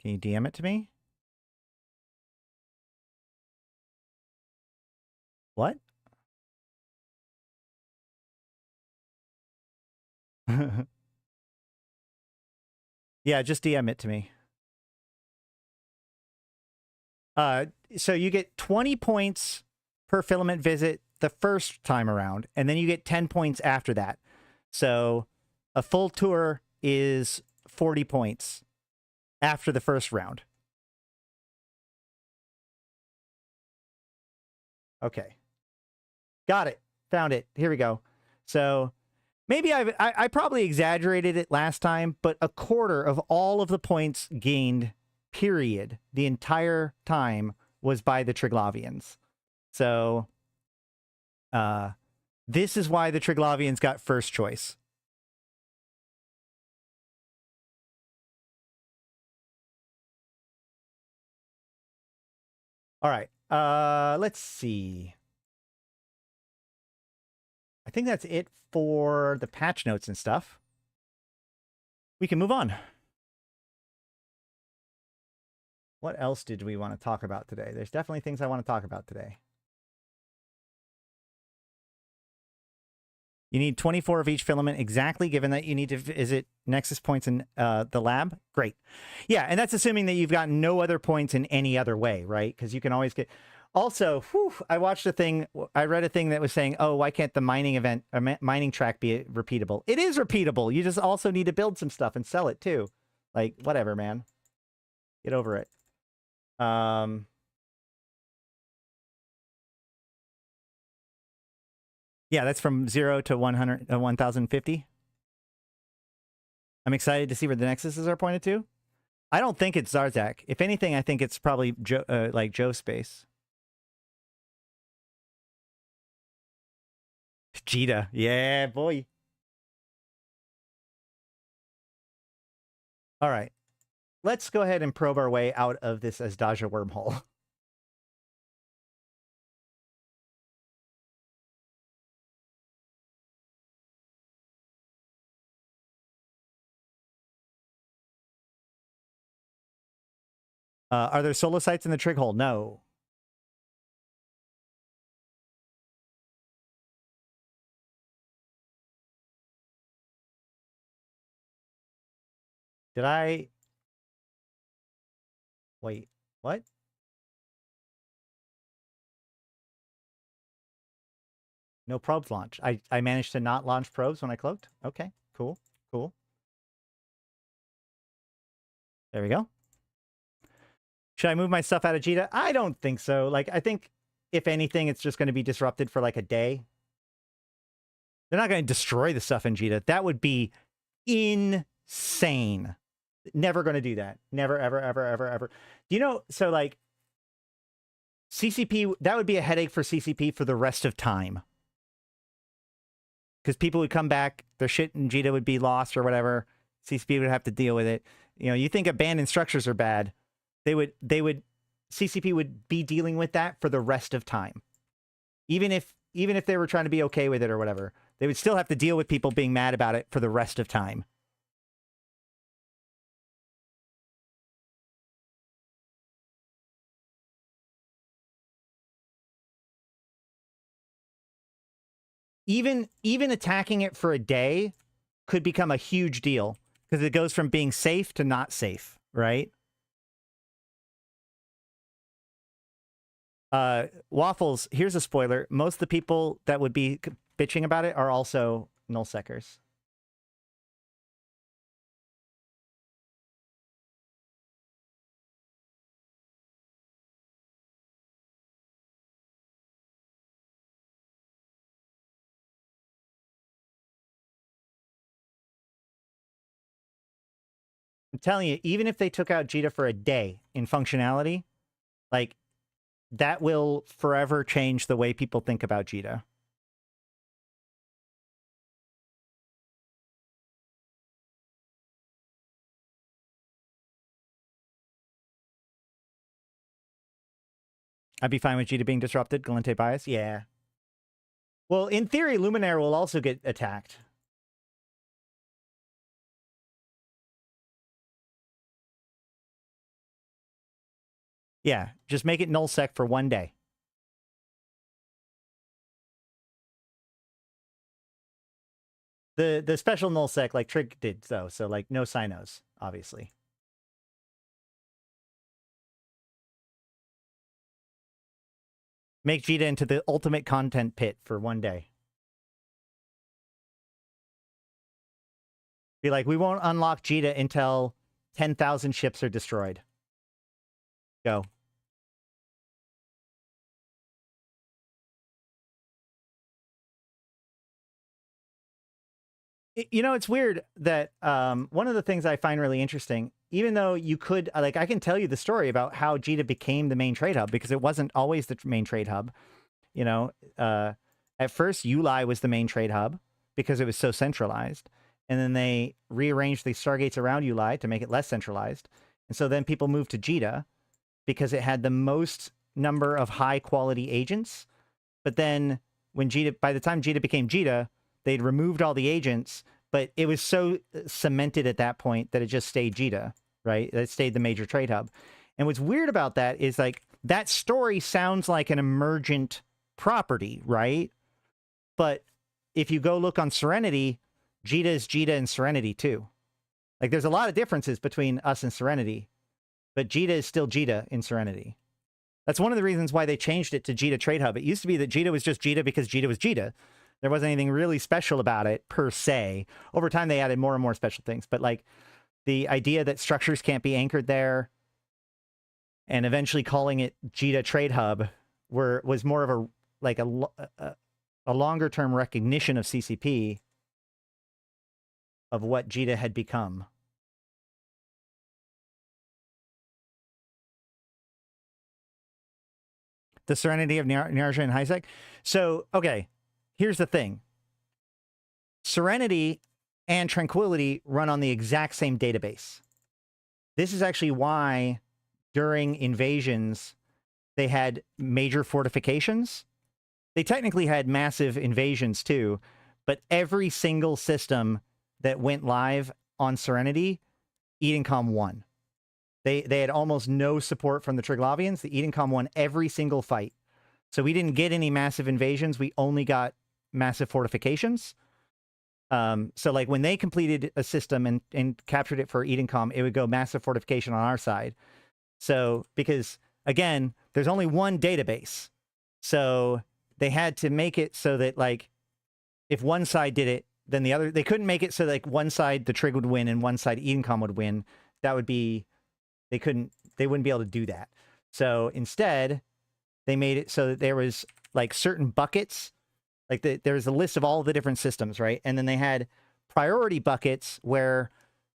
S1: Can you DM it to me? What? Yeah, just DM it to me. So you get 20 points per filament visit the first time around, and then you get 10 points after that. So a full tour is 40 points after the first round. Okay. Got it. Found it. Here we go. So maybe I probably exaggerated it last time, but a quarter of all of the points gained, period, the entire time was by the Triglavians. So this is why the Triglavians got first choice. All right. Let's see. I think that's it for the patch notes and stuff. We can move on. What else did we want to talk about today? There's definitely things I want to talk about today. You need 24 of each filament exactly, given that you need to visit Nexus points in the lab. Great. Yeah, and that's assuming that you've got no other points in any other way, right? Because you can always get... Also, I watched a thing, I read a thing that was saying, oh, why can't the mining event, or mining track be repeatable? It is repeatable. You just also need to build some stuff and sell it too. Like, whatever, man. Get over it. Yeah, that's from 0 to 100, 1050. I'm excited to see where the nexuses are pointed to. I don't think it's Zarzak. If anything, I think it's probably like Joe Space. Jita. Yeah, boy. All right. Let's go ahead and probe our way out of this Azdaja wormhole. Are there solo sites in the trig hole? No. Did I... Wait, what? No probes launch. I managed to not launch probes when I cloaked? Okay, cool, cool. There we go. Should I move my stuff out of Jita? I don't think so. Like, I think, if anything, it's just going to be disrupted for like a day. They're not going to destroy the stuff in JITA. That would be insane. Never going to do that. Never, ever, ever, ever, ever. Do you know? So like CCP, that would be a headache for CCP for the rest of time. Because people would come back, their shit in JITA would be lost or whatever. CCP would have to deal with it. You know, you think abandoned structures are bad. CCP would be dealing with that for the rest of time. Even if they were trying to be okay with it or whatever, they would still have to deal with people being mad about it for the rest of time. Even attacking it for a day could become a huge deal because it goes from being safe to not safe, right? Waffles, here's a spoiler. Most of the people that would be bitching about it are also nullsecers. I'm telling you, even if they took out JITA for a day in functionality, like, that will forever change the way people think about JITA. I'd be fine with JITA being disrupted. Galente bias? Yeah. Well, in theory, Luminaire will also get attacked. Yeah, just make it nullsec for one day. The special nullsec, like Trig did, though, so like no Sinos, obviously. Make JITA into the ultimate content pit for one day. Be like, we won't unlock JITA until 10,000 ships are destroyed. Go. You know, it's weird that one of the things I find really interesting, even though you could, like, I can tell you the story about how JITA became the main trade hub, because it wasn't always the main trade hub. You know, at first, ULI was the main trade hub because it was so centralized. And then they rearranged the Stargates around ULI to make it less centralized. And so then people moved to JITA because it had the most number of high-quality agents. But then when JITA, by the time JITA became JITA, they'd removed all the agents, but it was so cemented at that point that it just stayed JITA, right? It stayed the major trade hub. And what's weird about that is, like, that story sounds like an emergent property, right? But if you go look on Serenity, JITA is JITA and Serenity too. Like, there's a lot of differences between us and Serenity, but JITA is still JITA in Serenity. That's one of the reasons why they changed it to JITA Trade Hub. It used to be that JITA was just JITA because JITA was JITA. There wasn't anything really special about it, per se. Over time, they added more and more special things. But, like, the idea that structures can't be anchored there and eventually calling it JITA Trade Hub was more of a longer-term recognition of CCP of what JITA had become. The Serenity of Nyarja and Hisek. So, okay, here's the thing. Serenity and Tranquility run on the exact same database. This is actually why during invasions, they had major fortifications. They technically had massive invasions too, but every single system that went live on Serenity, Edencom won. They had almost no support from the Triglavians. The Edencom won every single fight. So we didn't get any massive invasions. We only got massive fortifications. So, like, when they completed a system and captured it for Edencom, it would go massive fortification on our side. So, because, again, there's only one database. So they had to make it so that, like, if one side did it, then the other... They couldn't make it so, like, one side the Trig would win and one side Edencom would win. That would be... They wouldn't be able to do that. So instead, they made it so that there was, like, certain buckets Like there's a list of all the different systems, right? And then they had priority buckets where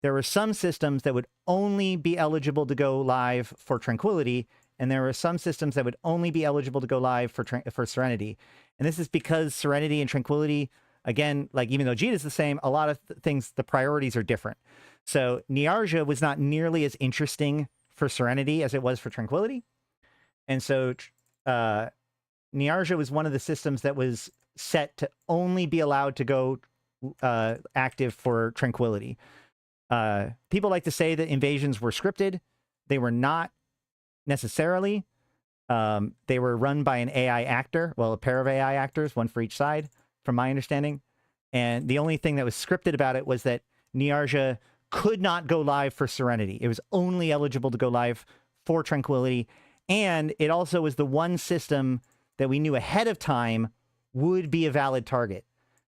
S1: there were some systems that would only be eligible to go live for Tranquility, and there were some systems that would only be eligible to go live for Serenity. And this is because Serenity and Tranquility, again, like even though JITA is the same, a lot of things, the priorities are different. So Niarja was not nearly as interesting for Serenity as it was for Tranquility. And so Niarja was one of the systems that was set to only be allowed to go active for Tranquility. People like to say that invasions were scripted. They were not necessarily. They were run by an AI actor, well, a pair of AI actors, one for each side, from my understanding. And the only thing that was scripted about it was that Niarja could not go live for Serenity. It was only eligible to go live for Tranquility. And it also was the one system that we knew ahead of time would be a valid target,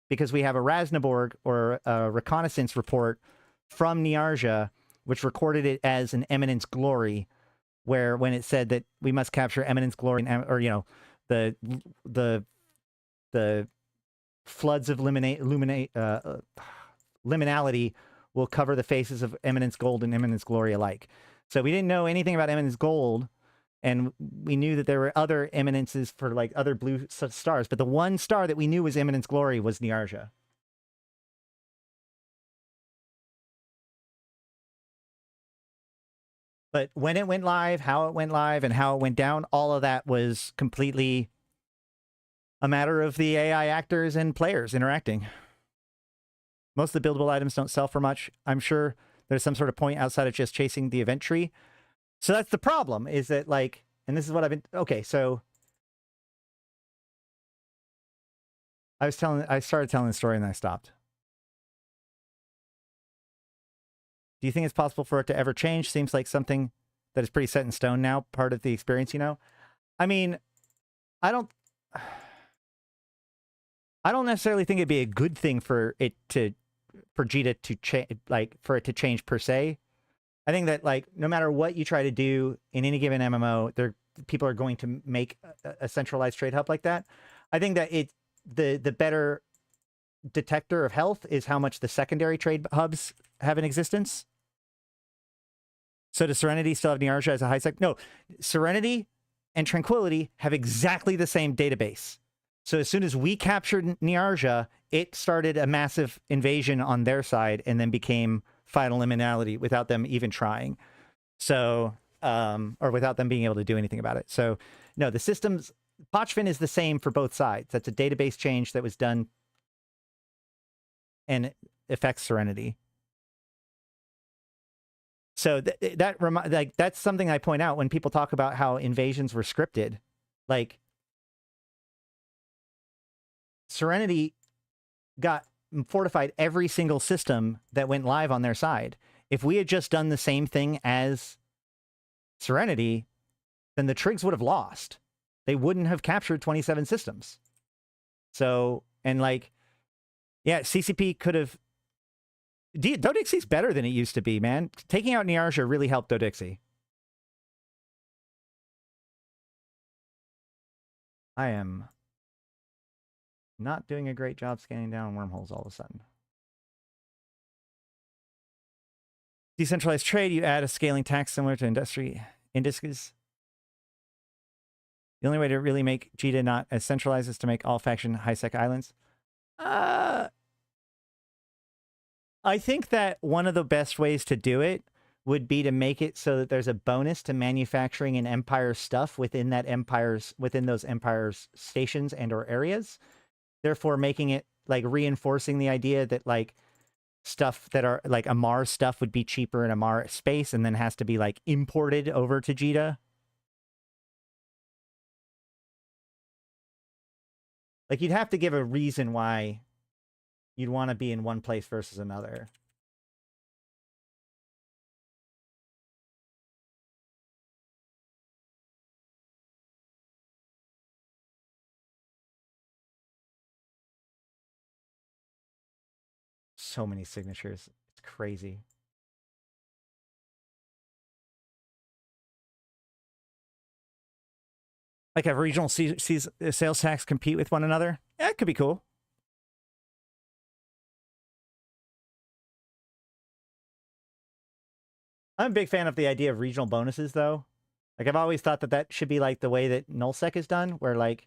S1: because we have a Rasnaborg, or a reconnaissance report from Niarja, which recorded it as an Eminence Glory, where when it said that we must capture Eminence Glory, or, you know, the floods of liminality will cover the faces of Eminence Gold and Eminence Glory alike. So we didn't know anything about Eminence Gold, and we knew that there were other eminences for like other blue stars, but the one star that we knew was Eminence Glory was Niarja. But when it went live, how it went live, and how it went down, all of that was completely a matter of the AI actors and players interacting. Most of the buildable items don't sell for much. I'm sure there's some sort of point outside of just chasing the event tree. So that's the problem, is that, like, and this is what I've been, okay, so I started telling the story and then I stopped. Do you think it's possible for it to ever change? Seems like something that is pretty set in stone now, part of the experience, you know? I mean, I don't necessarily think it'd be a good thing for JITA to change, like, for it to change per se. I think that, like, no matter what you try to do in any given MMO, people are going to make a centralized trade hub like that. I think that the better detector of health is how much the secondary trade hubs have in existence. So does Serenity still have Niarja as a high sec? No, Serenity and Tranquility have exactly the same database. So as soon as we captured Niarja, it started a massive invasion on their side and then became final liminality without them even trying. So, or without them being able to do anything about it. So no, the systems, Potchfin is the same for both sides. That's a database change that was done and affects Serenity. So that's something I point out when people talk about how invasions were scripted. Like, Serenity got fortified every single system that went live on their side. If we had just done the same thing as Serenity, then the Trigs would have lost. They wouldn't have captured 27 systems. So, and like, yeah, CCP could have... Dodixie's better than it used to be, man. Taking out Niarja really helped Dodixie. I am not doing a great job scanning down wormholes all of a sudden. Decentralized trade, you add a scaling tax similar to industry indices. The only way to really make JITA not as centralized is to make all faction high-sec islands. I think that one of the best ways to do it would be to make it so that there's a bonus to manufacturing an Empire stuff within those Empire's stations and or areas. Therefore, making it, like, reinforcing the idea that, like, stuff that are, like, Amar stuff would be cheaper in Amar space and then has to be, like, imported over to JITA. Like, you'd have to give a reason why you'd want to be in one place versus another. So many signatures. It's crazy. Like, have regional sales tax compete with one another? Yeah, it could be cool. I'm a big fan of the idea of regional bonuses, though. Like, I've always thought that that should be like the way that nullsec is done, where like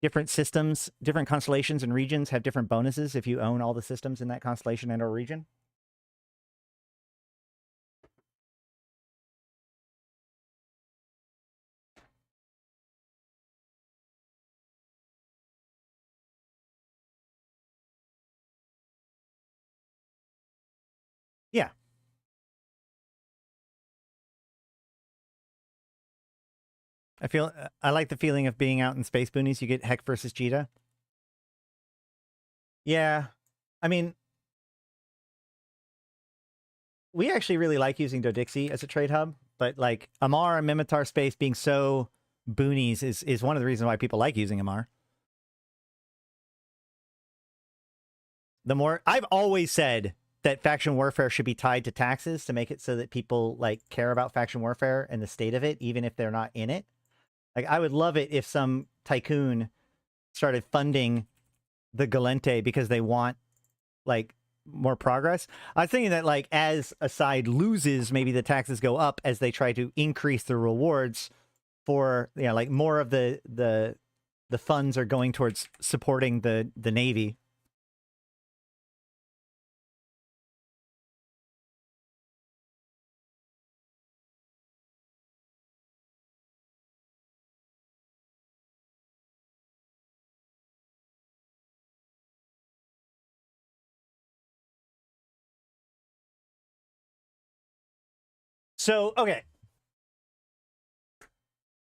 S1: different systems, different constellations and regions have different bonuses if you own all the systems in that constellation and or region. Yeah. I like the feeling of being out in Space Boonies. You get Heck versus Cheetah. Yeah. I mean, we actually really like using Dodixie as a trade hub, but like Amar and Mimitar space being so boonies is one of the reasons why people like using Amar. The more I've always said that faction warfare should be tied to taxes to make it so that people like care about faction warfare and the state of it, even if they're not in it. Like, I would love it if some tycoon started funding the Galente because they want like more progress. I was thinking that like as a side loses, maybe the taxes go up as they try to increase the rewards for, you know, like more of the funds are going towards supporting the Navy. So, okay.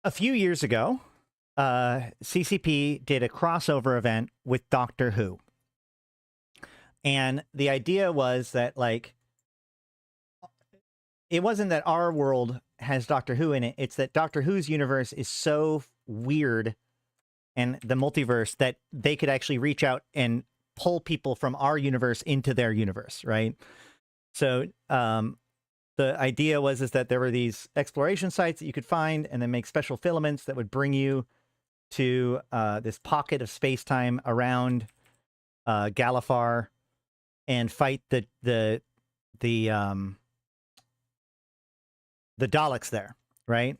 S1: A few years ago, CCP did a crossover event with Doctor Who. And the idea was that, like, it wasn't that our world has Doctor Who in it. It's that Doctor Who's universe is so weird and the multiverse that they could actually reach out and pull people from our universe into their universe, right? So, the idea was that there were these exploration sites that you could find and then make special filaments that would bring you to this pocket of space-time around Galifar and fight the Daleks there, right?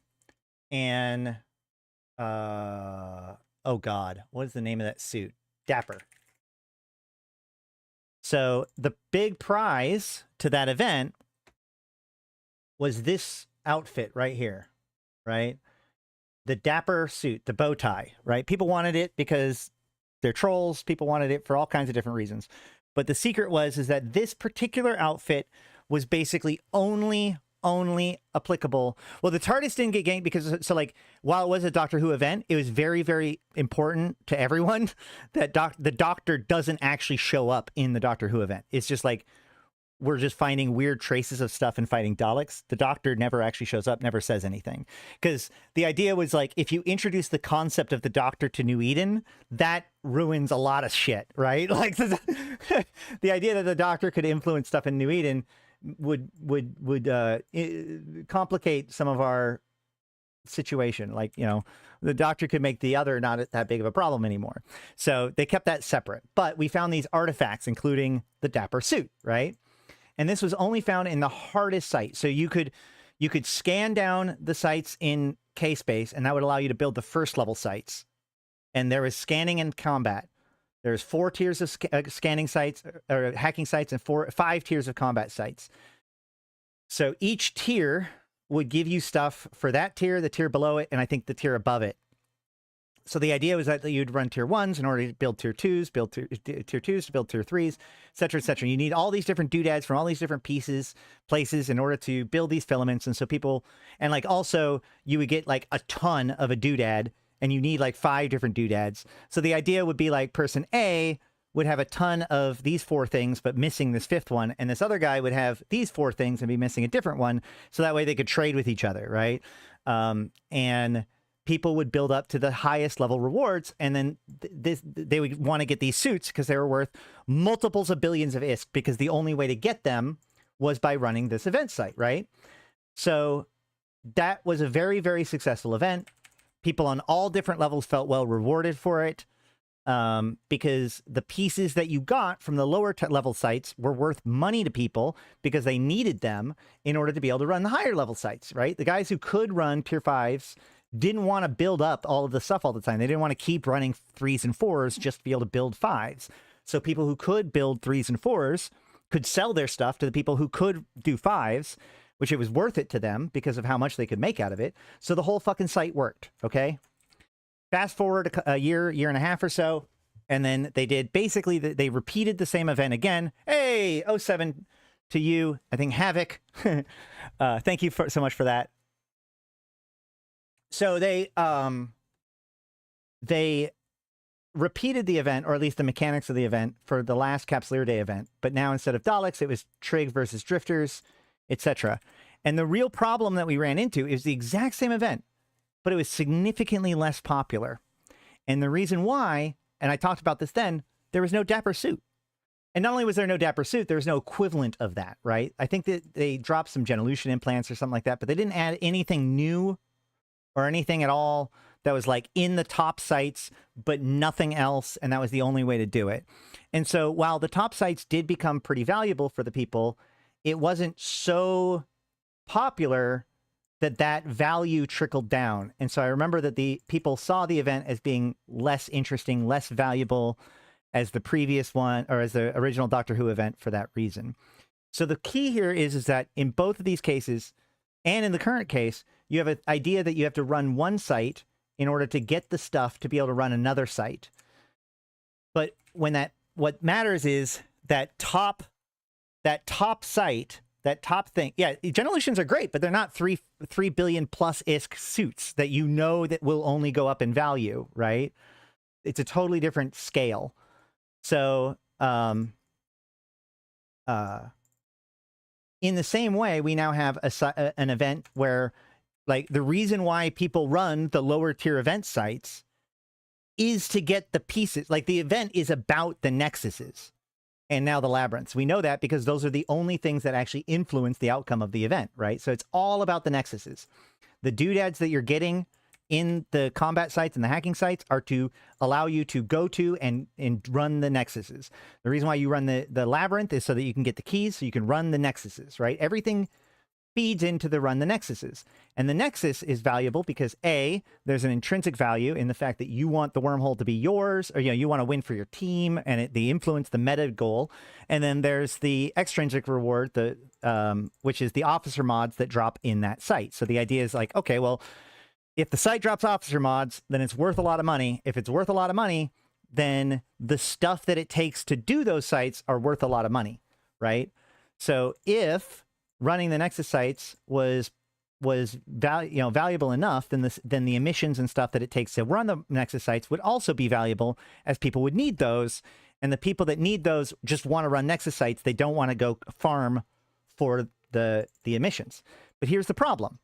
S1: And oh god, what is the name of that suit? Dapper. So the big prize to that event was this outfit right here, right? The Dapper suit, the bow tie, right? People wanted it because they're trolls. People wanted it for all kinds of different reasons. But the secret is that this particular outfit was basically only applicable. Well, the TARDIS didn't get ganked because, so like, while it was a Doctor Who event, it was very, very important to everyone that the Doctor doesn't actually show up in the Doctor Who event. It's just like, we're just finding weird traces of stuff and fighting Daleks. The Doctor never actually shows up, never says anything. Because the idea was like, if you introduce the concept of the Doctor to New Eden, that ruins a lot of shit, right? Like the idea that the Doctor could influence stuff in New Eden would complicate some of our situation. Like, you know, the Doctor could make the other not that big of a problem anymore. So they kept that separate. But we found these artifacts, including the Dapper suit, right? And this was only found in the hardest site. So you could scan down the sites in K-Space, and that would allow you to build the first level sites. And there was scanning and combat. There's 4 tiers of scanning sites or hacking sites and 5 tiers of combat sites. So each tier would give you stuff for that tier, the tier below it, and I think the tier above it. So the idea was that you'd run tier 1s in order to build tier 2s, build tier 2s to build tier 3s, et cetera, et cetera. You need all these different doodads from all these different places in order to build these filaments. And so people, and like also you would get like a ton of a doodad and you need like 5 different doodads. So the idea would be like person A would have a ton of these 4 things, but missing this 5th one. And this other guy would have these 4 things and be missing a different one. So that way they could trade with each other, right? And people would build up to the highest level rewards, and then they would want to get these suits because they were worth multiples of billions of ISK, because the only way to get them was by running this event site, right? So that was a very, very successful event. People on all different levels felt well rewarded for it. because the pieces that you got from the lower level sites were worth money to people because they needed them in order to be able to run the higher level sites, right? The guys who could run tier 5s didn't want to build up all of the stuff all the time. They didn't want to keep running 3s and 4s just to be able to build 5s. So people who could build 3s and 4s could sell their stuff to the people who could do 5s, which it was worth it to them because of how much they could make out of it. So the whole fucking site worked, okay? Fast forward a year and a half or so, and then they did basically, they repeated the same event again. Hey, 07 to you, I think Havoc. Thank you so much for that. So they repeated the event, or at least the mechanics of the event, for the last Capsuleer Day event. But now instead of Daleks, it was Trig versus Drifters, etc. And the real problem that we ran into is the exact same event, but it was significantly less popular. And the reason why, and I talked about this then, there was no Dapper Suit. And not only was there no Dapper Suit, there was no equivalent of that, right? I think that they dropped some Genolution implants or something like that, but they didn't add anything new or anything at all that was like in the top sites, but nothing else. And that was the only way to do it. And so while the top sites did become pretty valuable for the people, it wasn't so popular that value trickled down. And so I remember that the people saw the event as being less interesting, less valuable as the previous one, or as the original Doctor Who event for that reason. So the key here is that in both of these cases, and in the current case, you have an idea that you have to run one site in order to get the stuff to be able to run another site. But what matters is that top site, that top thing. Yeah, Genolutions are great, but they're not 3 billion plus isk suits that you know that will only go up in value, right? It's a totally different scale. So, in the same way, we now have an event where, like, the reason why people run the lower tier event sites is to get the pieces. Like, the event is about the nexuses and now the labyrinths. We know that because those are the only things that actually influence the outcome of the event, right? So it's all about the nexuses. The doodads that you're getting in the combat sites and the hacking sites are to allow you to go to and run the nexuses. The reason why you run the labyrinth is so that you can get the keys, so you can run the nexuses, right? Everything feeds into the run the nexuses. And the nexus is valuable because A, there's an intrinsic value in the fact that you want the wormhole to be yours, or you want to win for your team, and the influence, the meta goal. And then there's the extrinsic reward, which is the officer mods that drop in that site. So the idea is like, okay, well, if the site drops officer mods, then it's worth a lot of money. If it's worth a lot of money, then the stuff that it takes to do those sites are worth a lot of money, right? So if running the Nexus sites was valuable enough, then the emissions and stuff that it takes to run the Nexus sites would also be valuable, as people would need those. And the people that need those just want to run Nexus sites. They don't want to go farm for the emissions. But here's the problem.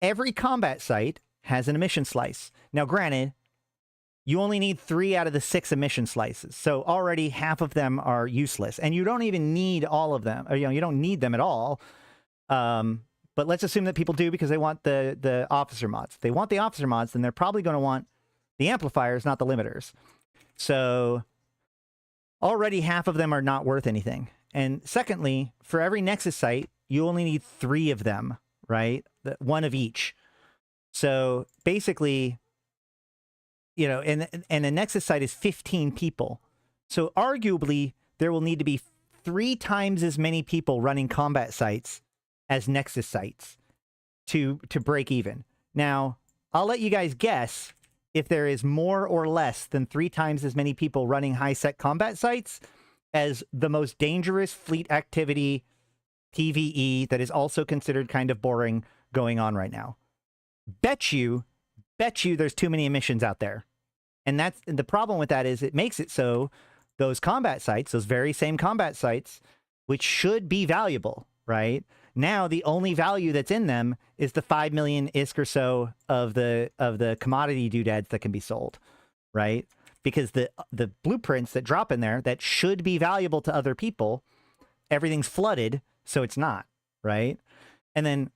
S1: Every combat site has an emission slice. Now, granted, you only need 3 out of the 6 emission slices. So already half of them are useless. And you don't even need all of them. Or, you don't need them at all. But let's assume that people do because they want the officer mods. If they want the officer mods, then they're probably going to want the amplifiers, not the limiters. So already half of them are not worth anything. And secondly, for every Nexus site, you only need 3 of them, right? One of each. So basically, and a Nexus site is 15 people. So arguably, there will need to be 3 times as many people running combat sites as Nexus sites to break even. Now, I'll let you guys guess if there is more or less than 3 times as many people running high-sec combat sites as the most dangerous fleet activity PvE that is also considered kind of boring going on right now. Bet you there's too many emissions out there. And the problem with that is it makes it so those combat sites, those very same combat sites, which should be valuable, right? Now the only value that's in them is the 5 million ISK or so of the commodity doodads that can be sold, right? Because the blueprints that drop in there that should be valuable to other people, everything's flooded, so it's not, right? And then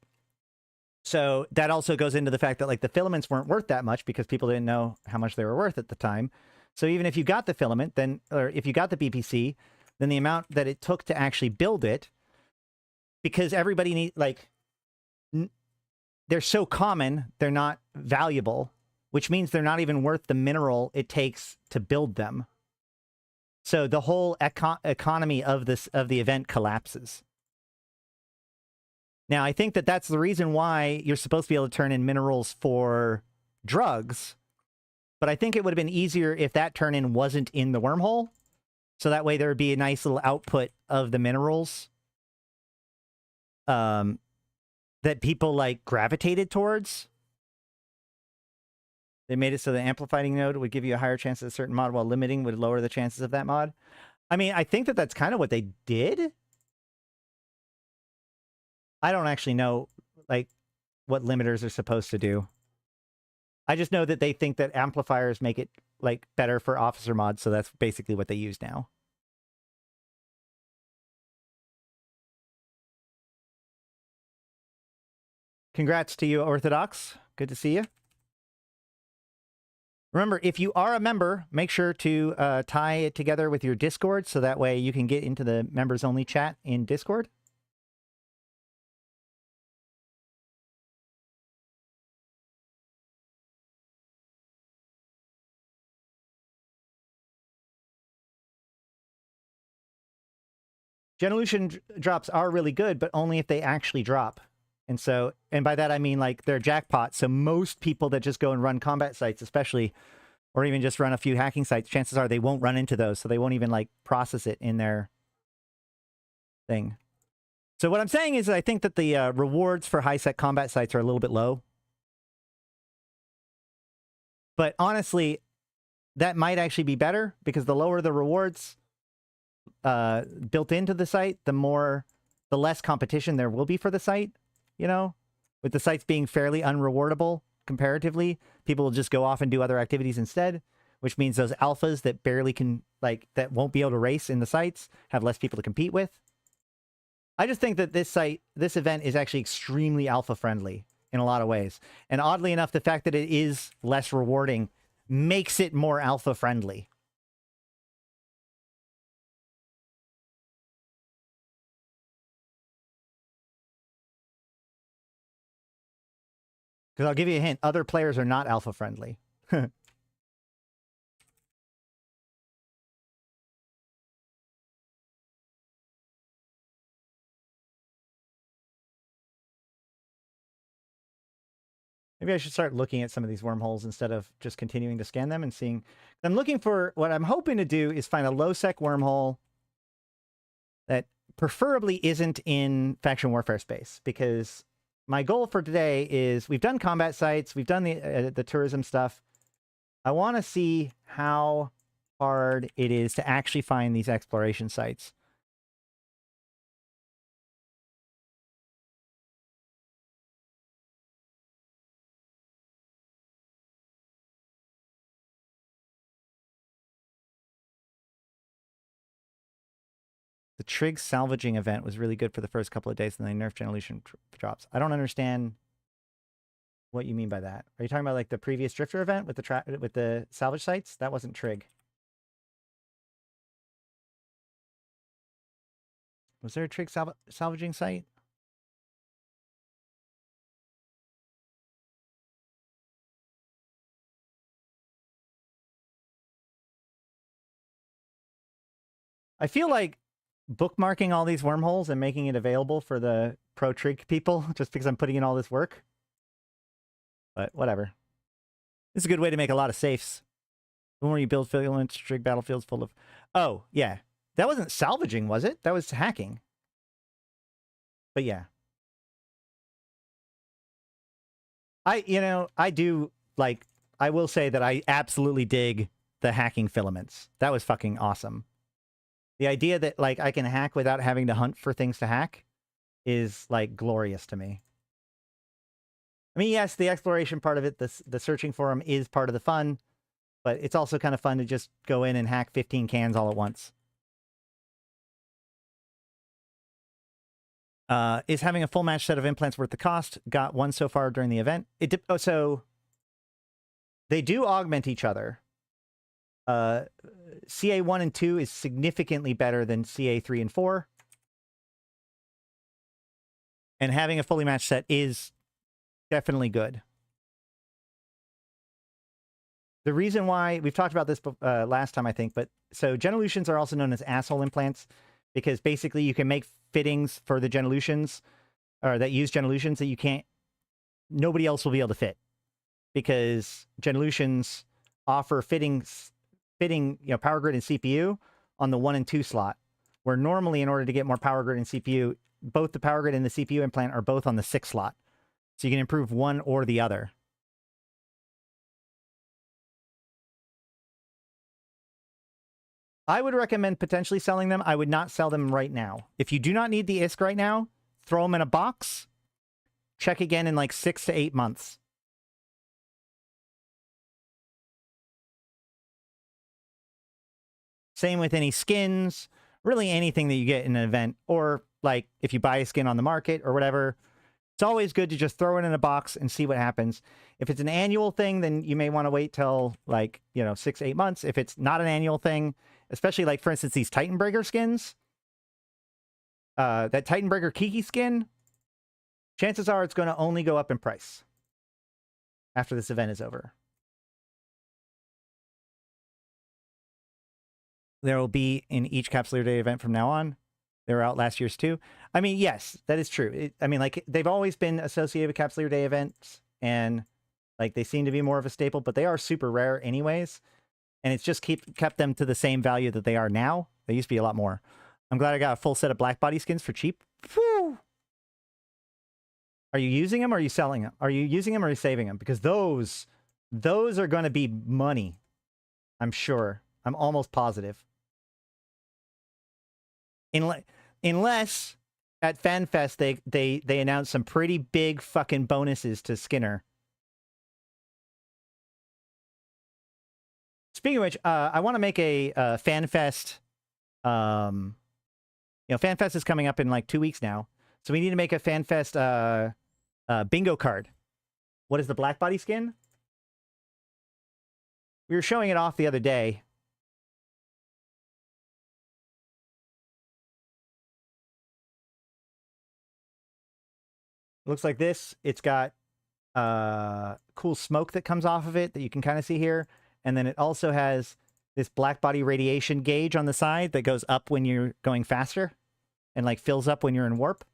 S1: so that also goes into the fact that, like, the filaments weren't worth that much because people didn't know how much they were worth at the time. So even if you got the filament, then, or if you got the BPC, then the amount that it took to actually build it, because everybody need, like, they're so common, they're not valuable, which means they're not even worth the mineral it takes to build them. So the whole economy of the event collapses. Now, I think that that's the reason why you're supposed to be able to turn in minerals for drugs, but I think it would have been easier if that turn-in wasn't in the wormhole, so that way there would be a nice little output of the minerals that people, like, gravitated towards. They made it so the amplifying node would give you a higher chance of a certain mod, while limiting would lower the chances of that mod. I mean, I think that that's kind of what they did. I don't actually know, like, what limiters are supposed to do. I just know that they think that amplifiers make it, like, better for officer mods, so that's basically what they use now. Congrats to you, Orthodox. Good to see you. Remember, if you are a member, make sure to tie it together with your Discord, so that way you can get into the members-only chat in Discord. Genolution drops are really good, but only if they actually drop. And so, and by that I mean, like, they're jackpot. So most people that just go and run combat sites, especially, or even just run a few hacking sites, chances are they won't run into those. So they won't even, like, process it in their thing. So what I'm saying is that I think that the rewards for high-sec combat sites are a little bit low. But honestly, that might actually be better, because the lower the rewards built into the site, the less competition there will be for the site, you know? With the sites being fairly unrewardable comparatively, people will just go off and do other activities instead, which means those alphas that barely can, like, that won't be able to race in the sites have less people to compete with. I just think that this event is actually extremely alpha friendly in a lot of ways. And oddly enough, the fact that it is less rewarding makes it more alpha friendly. Because I'll give you a hint, other players are not alpha friendly. Maybe I should start looking at some of these wormholes instead of just continuing to scan them and seeing. I'm looking for, what I'm hoping to do is find a low-sec wormhole that preferably isn't in faction warfare space, because my goal for today is, we've done combat sites, we've done the tourism stuff. I want to see how hard it is to actually find these exploration sites. The Trig salvaging event was really good for the first couple of days, and then they nerfed Genolution drops. I don't understand what you mean by that. Are you talking about, like, the previous Drifter event with the salvage sites? That wasn't Trig. Was there a Trig salvaging site? I feel like bookmarking all these wormholes and making it available for the pro Trig people, just because I'm putting in all this work. But whatever. This is a good way to make a lot of safes. The more you build filament, Trig battlefields full of... Oh, yeah. That wasn't salvaging, was it? That was hacking. But yeah. I do, like, I will say that I absolutely dig the hacking filaments. That was fucking awesome. The idea that, like, I can hack without having to hunt for things to hack is, like, glorious to me. I mean, yes, the exploration part of it, the searching for them is part of the fun, but it's also kind of fun to just go in and hack 15 cans all at once. Is having a full match set of implants worth the cost? Got one so far during the event. So they do augment each other. CA 1 and 2 is significantly better than CA 3 and 4. And having a fully matched set is definitely good. The reason why, we've talked about this last time, I think, but so genolutions are also known as asshole implants because basically you can make fittings for the genolutions or that use genolutions that nobody else will be able to fit because genolutions offer fitting, power grid and CPU on the 1 and 2 slot, where normally in order to get more power grid and CPU, both the power grid and the CPU implant are both on the 6 slot. So you can improve one or the other. I would recommend potentially selling them. I would not sell them right now. If you do not need the ISK right now, throw them in a box. Check again in like 6 to 8 months. Same with any skins, really anything that you get in an event, or like if you buy a skin on the market or whatever. It's always good to just throw it in a box and see what happens. If it's an annual thing, then you may want to wait till like, 6 to 8 months. If it's not an annual thing, especially like, for instance, these Titanbreaker skins, that Titanbreaker Kiki skin, chances are it's going to only go up in price after this event is over. There will be in each Capsuleer Day event from now on. They were out last year's too. I mean, yes, that is true. Like they've always been associated with Capsuleer Day events, and like they seem to be more of a staple, but they are super rare anyways. And it's just kept them to the same value that they are now. They used to be a lot more. I'm glad I got a full set of black body skins for cheap. Whew. Are you using them or are you selling them? Are you using them or are you saving them? Because those are going to be money. I'm sure. I'm almost positive. Unless at FanFest they announced some pretty big fucking bonuses to Skinner. Speaking of which, I want to make a FanFest. FanFest is coming up in like 2 weeks now, so we need to make a FanFest bingo card. What is the black body skin? We were showing it off the other day. It looks like this. It's got cool smoke that comes off of it that you can kind of see here. And then it also has this black body radiation gauge on the side that goes up when you're going faster and like fills up when you're in warp.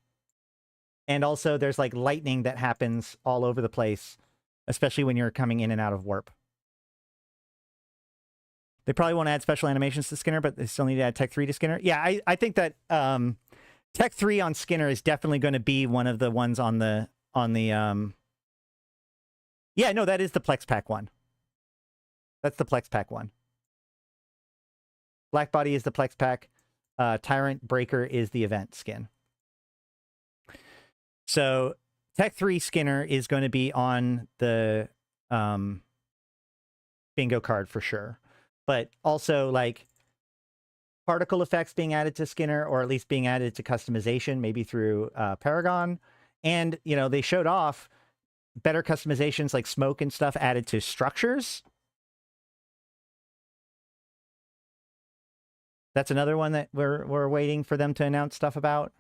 S1: And also there's like lightning that happens all over the place, especially when you're coming in and out of warp. They probably won't add special animations to Skinner, but they still need to add Tech 3 to Skinner. Yeah, I think that Tech 3 on Skinner is definitely going to be one of the ones on the yeah, no, that is the Plex Pack one. That's the Plex Pack one. Black Body is the Plex Pack. Tyrant Breaker is the event skin. So Tech 3 Skinner is going to be on the bingo card for sure. But also like particle effects being added to Skinner, or at least being added to customization, maybe through Paragon. And, they showed off better customizations like smoke and stuff added to structures. That's another one that we're waiting for them to announce stuff about.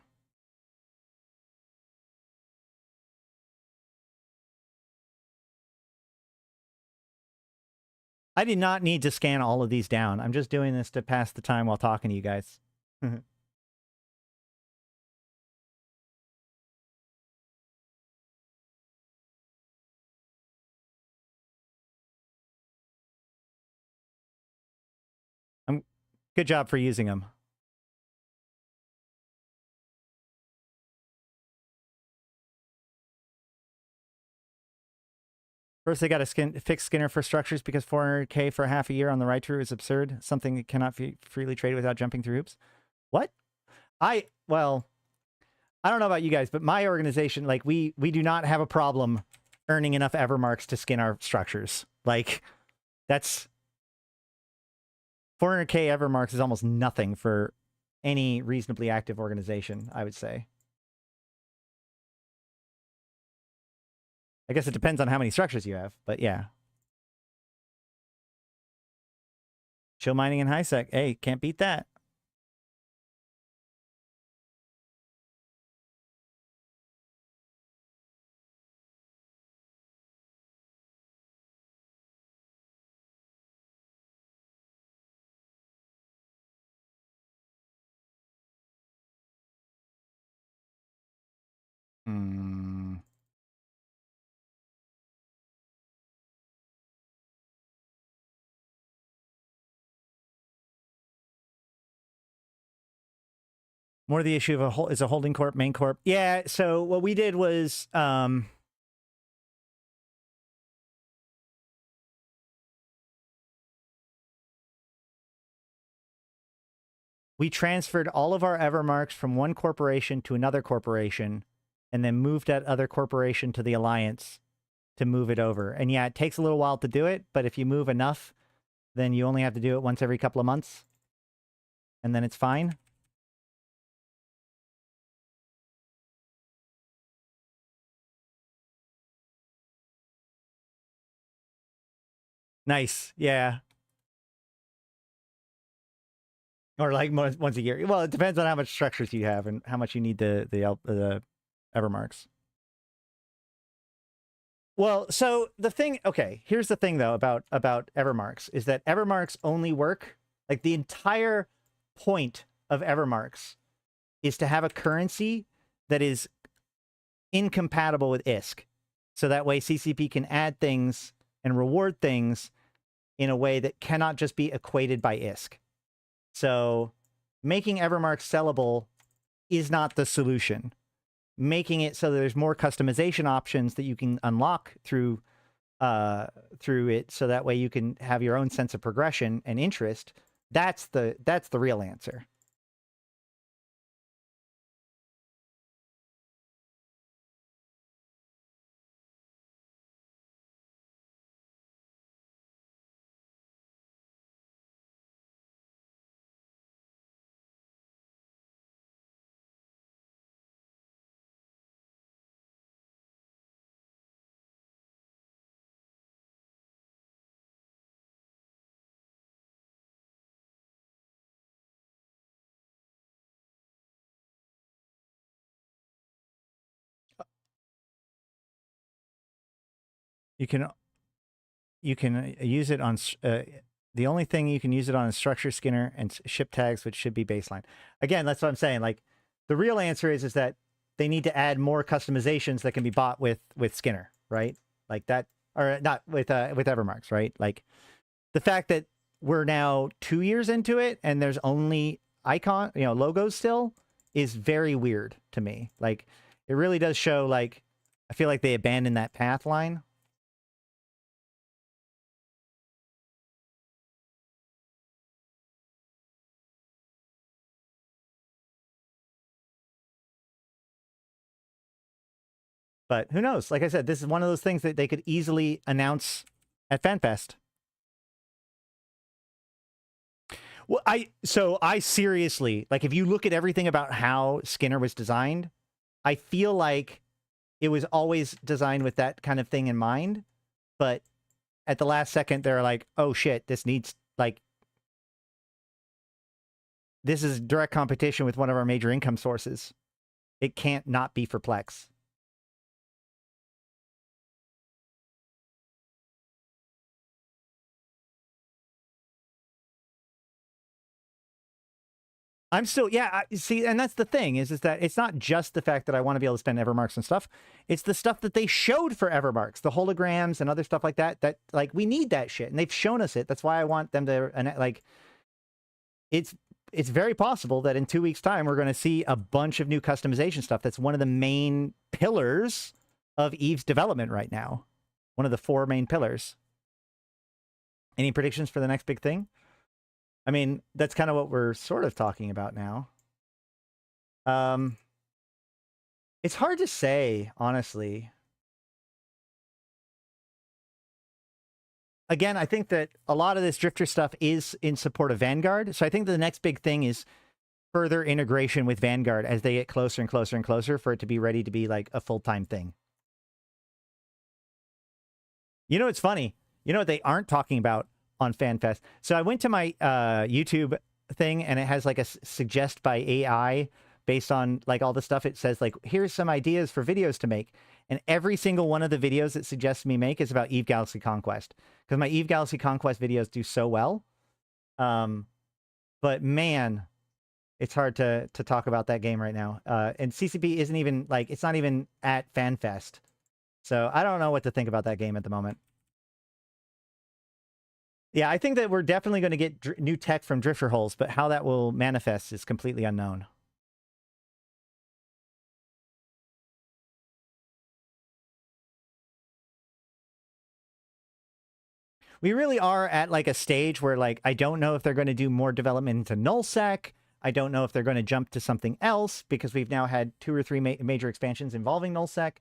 S1: I did not need to scan all of these down. I'm just doing this to pass the time while talking to you guys. Good job for using them. First, they got to fix Skinner for structures because 400K for half a year on the right true is absurd. Something that cannot be freely traded without jumping through hoops. What? Well, I don't know about you guys, but my organization, like, we do not have a problem earning enough Evermarks to skin our structures. Like, that's 400K Evermarks is almost nothing for any reasonably active organization, I would say. I guess it depends on how many structures you have, but yeah. Chill mining and high sec. Hey, can't beat that. Hmm. More the issue of is a holding corp, main corp. Yeah, so what we did was we transferred all of our Evermarks from one corporation to another corporation and then moved that other corporation to the alliance to move it over. And yeah, it takes a little while to do it, but if you move enough, then you only have to do it once every couple of months. And then it's fine. Nice. Yeah. Or like once a year. Well, it depends on how much structures you have and how much you need the Evermarks. Well, so the thing, okay, here's the thing though about Evermarks is that Evermarks only work, like the entire point of Evermarks is to have a currency that is incompatible with ISK. So that way CCP can add things and reward things in a way that cannot just be equated by ISK. So making Evermarks sellable is not the solution. Making it so that there's more customization options that you can unlock through it, so that way you can have your own sense of progression and interest. That's the real answer. You can use it on the only thing you can use it on is structure skinner and ship tags, which should be baseline. Again, that's what I'm saying. Like the real answer is that they need to add more customizations that can be bought with Skinner, right? Like that, or not with Evermarks, right? Like the fact that we're now 2 years into it and there's only logos still is very weird to me. Like it really does show, like, I feel like they abandoned that path line. But who knows? Like I said, this is one of those things that they could easily announce at FanFest. Well, I seriously, like, if you look at everything about how Skinner was designed, I feel like it was always designed with that kind of thing in mind. But at the last second, they're like, oh shit, this needs, like, this is direct competition with one of our major income sources. It can't not be for Plex. I'm still, yeah, see, and that's the thing is that it's not just the fact that I want to be able to spend Evermarks and stuff. It's the stuff that they showed for Evermarks, the holograms and other stuff like that, that, like, we need that shit. And they've shown us it. That's why I want them to, like, it's very possible that in 2 weeks' time, we're going to see a bunch of new customization stuff. That's one of the main pillars of EVE's development right now. One of the 4 main pillars. Any predictions for the next big thing? I mean, that's kind of what we're sort of talking about now. It's hard to say, honestly. Again, I think that a lot of this Drifter stuff is in support of Vanguard. So I think the next big thing is further integration with Vanguard as they get closer and closer and closer for it to be ready to be like a full-time thing. You know, it's funny. You know what they aren't talking about on FanFest. So I went to my YouTube thing, and it has like a suggest by AI based on like all the stuff. It says like, here's some ideas for videos to make. And every single one of the videos it suggests me make is about Eve Galaxy Conquest, because my Eve Galaxy Conquest videos do so well. But man, it's hard to talk about that game right now. And CCP isn't even like, it's not even at FanFest. So I don't know what to think about that game at the moment. Yeah, I think that we're definitely going to get new tech from drifter holes, but how that will manifest is completely unknown. We really are at like a stage where like, I don't know if they're going to do more development into nullsec. I don't know if they're going to jump to something else, because we've now had 2 or 3 major expansions involving nullsec.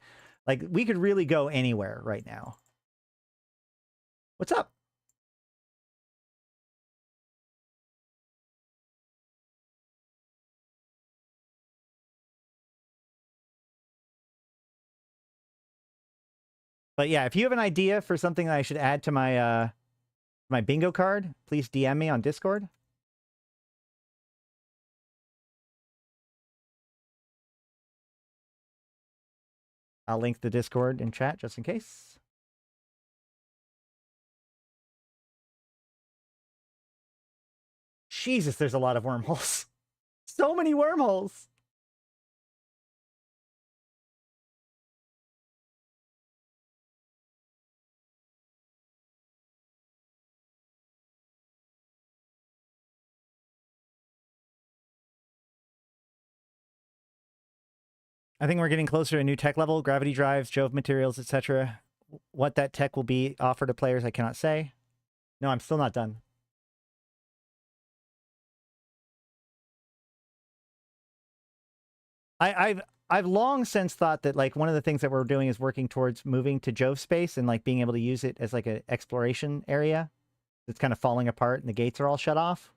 S1: Like, we could really go anywhere right now. What's up? But yeah, if you have an idea for something that I should add to my my bingo card, please DM me on Discord. I'll link the Discord in chat just in case. Jesus, there's a lot of wormholes. So many wormholes. I think we're getting closer to a new tech level, gravity drives, Jove materials, etc. What that tech will be offered to players, I cannot say. No, I'm still not done. I've long since thought that like one of the things that we're doing is working towards moving to Jove space and like being able to use it as like an exploration area. It's kind of falling apart and the gates are all shut off.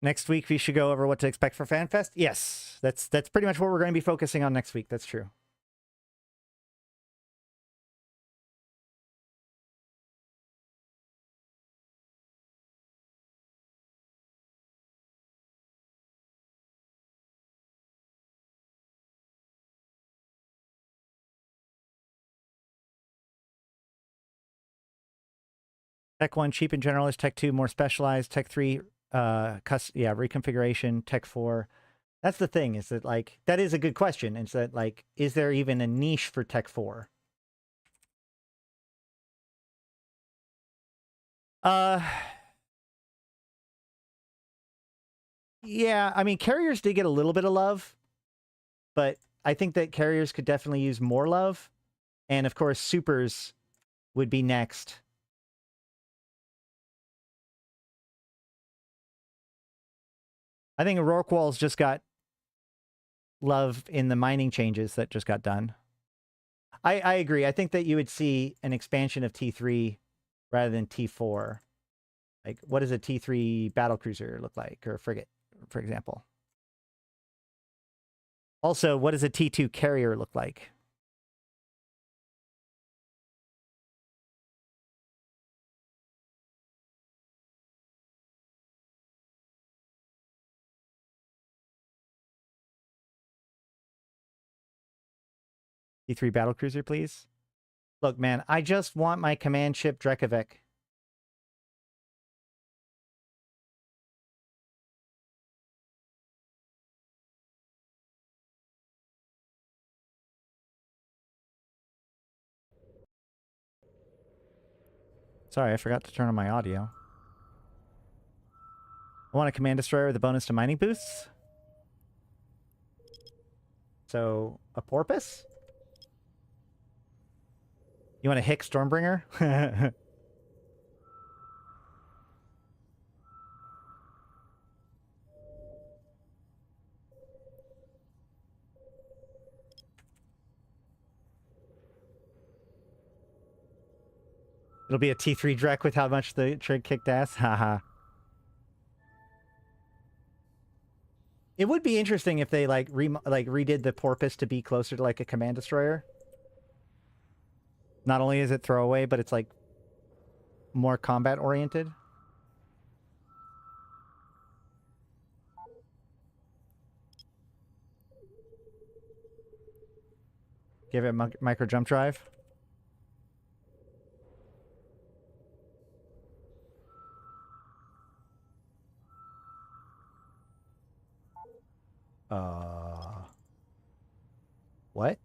S1: Next week we should go over what to expect for FanFest. Yes, that's pretty much what we're going to be focusing on next week. That's true. Tech 1, cheap and generalist. Tech 2, more specialized. Tech 3, reconfiguration. Tech 4. That's the thing, is that, like, that is a good question. Is that, like, is there even a niche for Tech 4? Yeah, I mean, carriers did get a little bit of love, but I think that carriers could definitely use more love. And, of course, supers would be next. I think Rorquals just got love in the mining changes that just got done. I agree. I think that you would see an expansion of T3 rather than T4. Like, what does a T3 battlecruiser look like, or frigate, for example? Also, what does a T2 carrier look like? T3 battlecruiser, please. Look, man, I just want my command ship Drekovec. Sorry, I forgot to turn on my audio. I want a command destroyer with a bonus to mining boosts. So, a porpoise? You want a Hick Stormbringer? It'll be a T3 Drek with how much the trig kicked ass. Haha. It would be interesting if they like redid the Porpoise to be closer to like a command destroyer. Not only is it throwaway, but it's like more combat oriented. Give it a micro jump drive. What?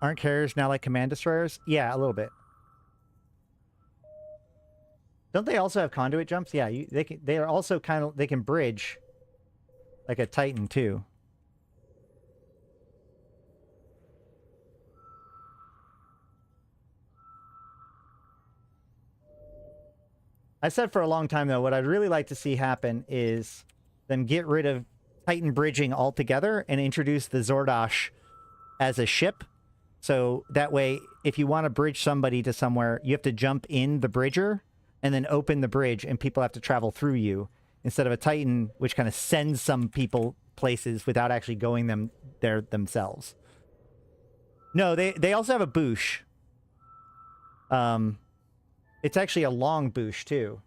S1: Aren't carriers now like command destroyers? Yeah, a little bit. Don't they also have conduit jumps? Yeah, they are also kind of, they can bridge like a Titan too. I said for a long time though, what I'd really like to see happen is them get rid of Titan bridging altogether and introduce the Zordash as a ship. So that way, if you want to bridge somebody to somewhere, you have to jump in the bridger and then open the bridge, and people have to travel through you, instead of a Titan, which kind of sends some people places without actually going there themselves. No, they also have a boosh. It's actually a long boosh too.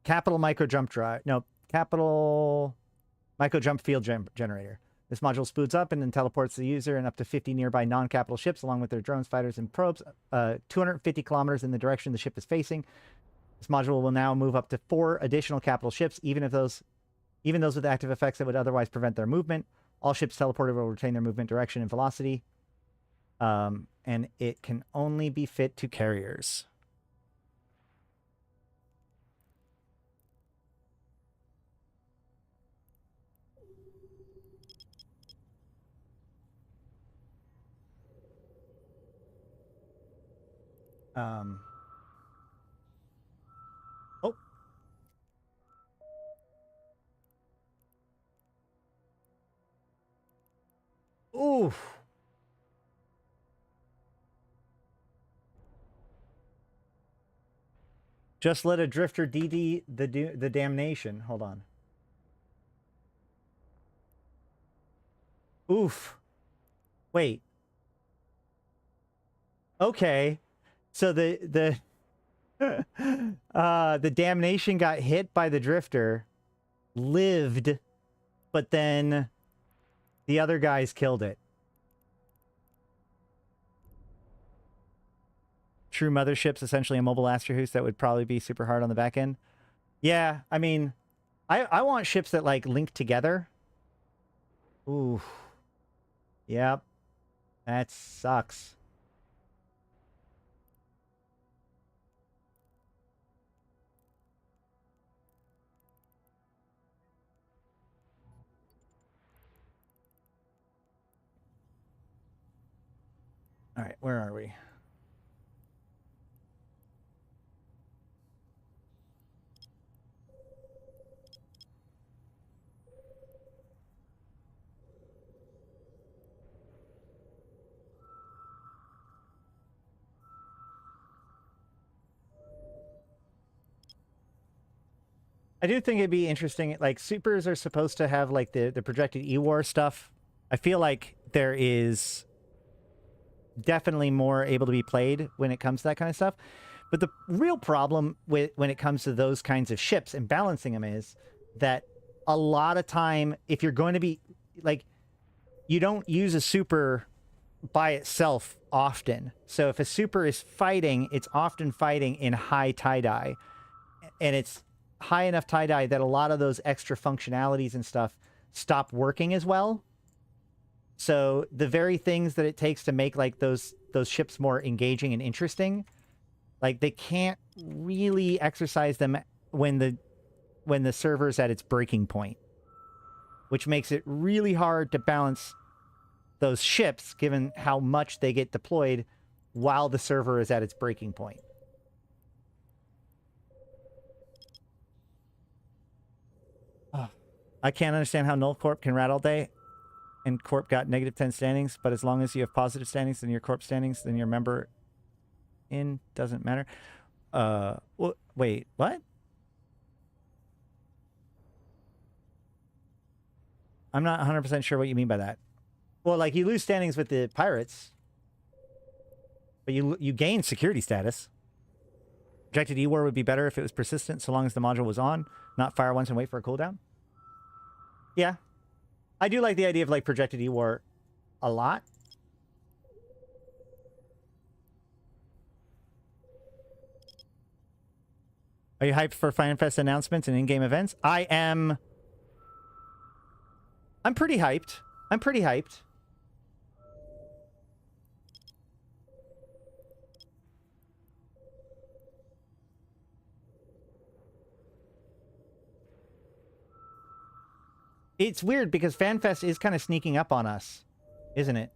S1: Capital micro jump drive. No, capital micro jump field generator. This module spoods up and then teleports the user and up to 50 nearby non-capital ships, along with their drones, fighters, and probes, 250 kilometers in the direction the ship is facing. This module will now move up to 4 additional capital ships, even those with active effects that would otherwise prevent their movement. All ships teleported will retain their movement direction and velocity. And it can only be fit to carriers. Oh. Oof. Just let a drifter DD the damnation. Hold on. Oof. Wait. Okay. So the damnation got hit by the drifter, lived, but then the other guys killed it. True motherships, essentially a mobile Asterhoos that would probably be super hard on the back end. Yeah, I mean, I want ships that like link together. Ooh. Yep. That sucks. All right, where are we? I do think it'd be interesting. Like, supers are supposed to have like the projected E-War stuff. I feel like there is definitely more able to be played when it comes to that kind of stuff. But the real problem when it comes to those kinds of ships and balancing them is that a lot of time, if you're going to be like, you don't use a super by itself often. So if a super is fighting, it's often fighting in high tie-dye, and it's high enough tie-dye that a lot of those extra functionalities and stuff stop working as well. So the very things that it takes to make like those ships more engaging and interesting, like they can't really exercise them when the server's at its breaking point. which makes it really hard to balance those ships given how much they get deployed while the server is at its breaking point. Oh, I can't understand how Null Corp can rat all day and Corp got -10 standings, but as long as you have positive standings and your Corp standings, then your member in doesn't matter. Wait, what? I'm not 100% sure what you mean by that. Well, like, you lose standings with the pirates, but you gain security status. Projected E-War would be better if it was persistent, so long as the module was on, not fire once and wait for a cooldown. Yeah. I do like the idea of, like, projected E-War a lot. Are you hyped for FanFest announcements and in-game events? I'm pretty hyped. I'm pretty hyped. It's weird because FanFest is kind of sneaking up on us, isn't it?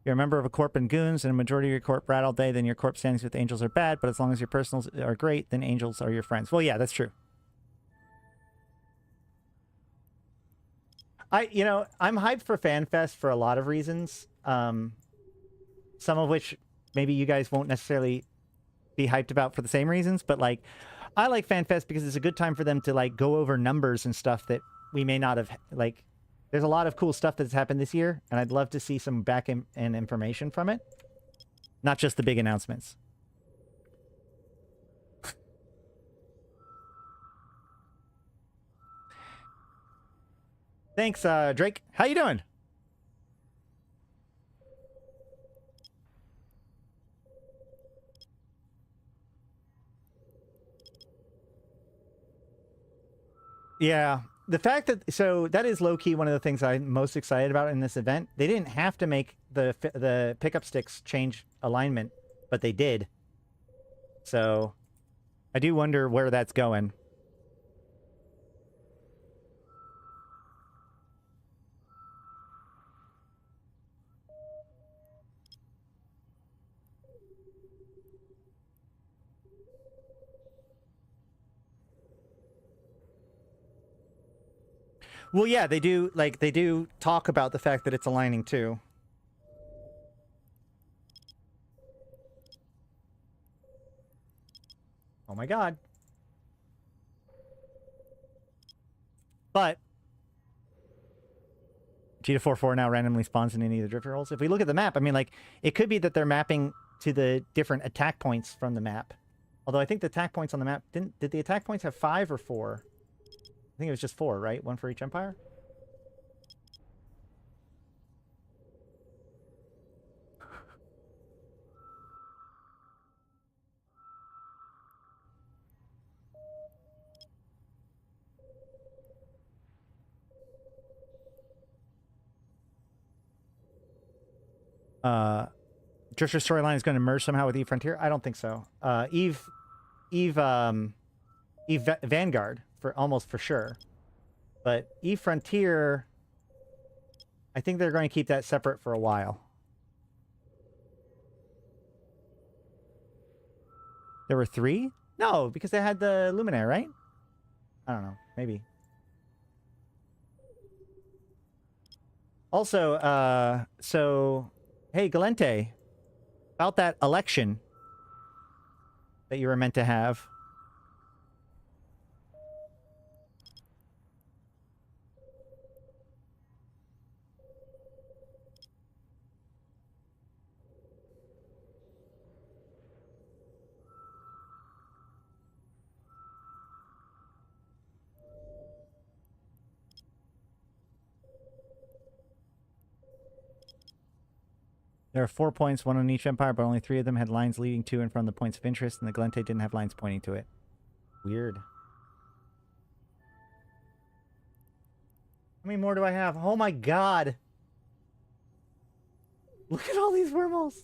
S1: You're a member of a corp and goons, and a majority of your corp rat all day, then your corp standings with angels are bad, but as long as your personals are great, then angels are your friends. Well, yeah, that's true. I'm hyped for FanFest for a lot of reasons. Some of which maybe you guys won't necessarily be hyped about for the same reasons, but, like, I like FanFest because it's a good time for them to, like, go over numbers and stuff that we may not have, like, there's a lot of cool stuff that's happened this year, and I'd love to see some back-end information from it. Not just the big announcements. Thanks, Drake. How you doing? Yeah. The fact that, so that is low-key one of the things I'm most excited about in this event. They didn't have to make the pickup sticks change alignment, but they did. So I do wonder where that's going. Well, yeah, they do, like, they do talk about the fact that it's aligning too. Oh my god. But G244 now randomly spawns in any of the drifter holes. If we look at the map, I mean, like, it could be that they're mapping to the different attack points from the map. Although I think the attack points on the map did the attack points have 5 or 4? I think it was just 4, right? 1 for each empire? Drifter storyline is going to merge somehow with Eve Frontier? I don't think so. Eve Vanguard for almost for sure. But Eve Frontier, I think they're going to keep that separate for a while. There were 3? No, because they had the Luminaire, right? I don't know. Maybe. Also, so, hey, Galente, about that election that you were meant to have. There are 4 points, 1 on each empire, but only 3 of them had lines leading to and from the points of interest, and the Galente didn't have lines pointing to it. Weird. How many more do I have? Oh my god! Look at all these wormholes!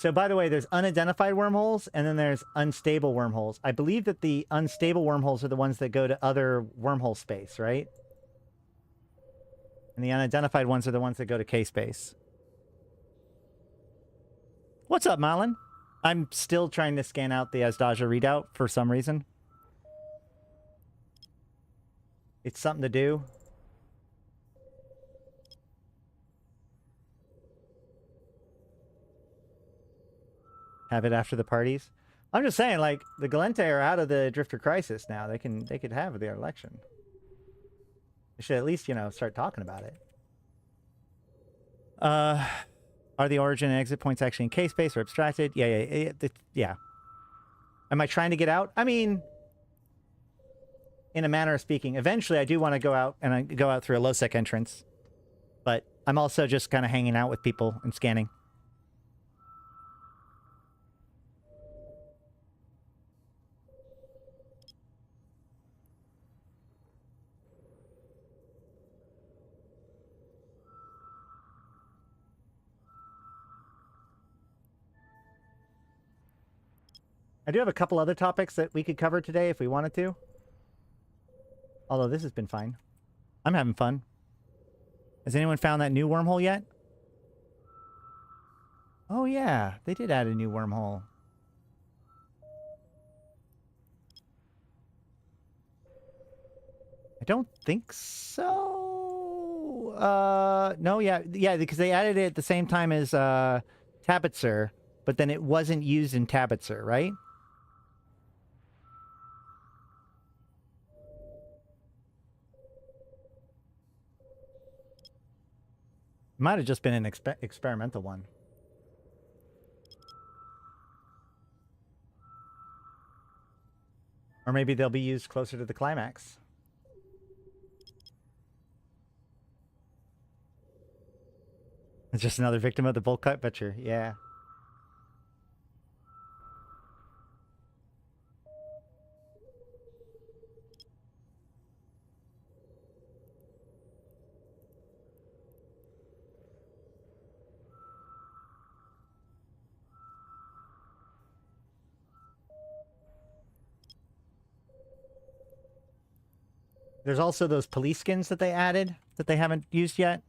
S1: So, by the way, there's unidentified wormholes, and then there's unstable wormholes. I believe that the unstable wormholes are the ones that go to other wormhole space, right? And the unidentified ones are the ones that go to K-space. What's up, Malin? I'm still trying to scan out the Azdaja readout for some reason. It's something to do. Have it after the parties. I'm just saying, like, the Galente are out of the Drifter Crisis now. They could have their election. They should at least, you know, start talking about it. Are the origin and exit points actually in K-space or abstracted? Yeah. Am I trying to get out? I mean, in a manner of speaking, eventually I do want to go out, and I go out through a low-sec entrance. But I'm also just kind of hanging out with people and scanning. I do have a couple other topics that we could cover today if we wanted to. Although this has been fine. I'm having fun. Has anyone found that new wormhole yet? Oh yeah, they did add a new wormhole. I don't think so. No, yeah, because they added it at the same time as Tabitzer, but then it wasn't used in Tabitzer, right? It might have just been an experimental one. Or maybe they'll be used closer to the climax. It's just another victim of the bolt cut butcher. Yeah. There's also those police skins that they added that they haven't used yet.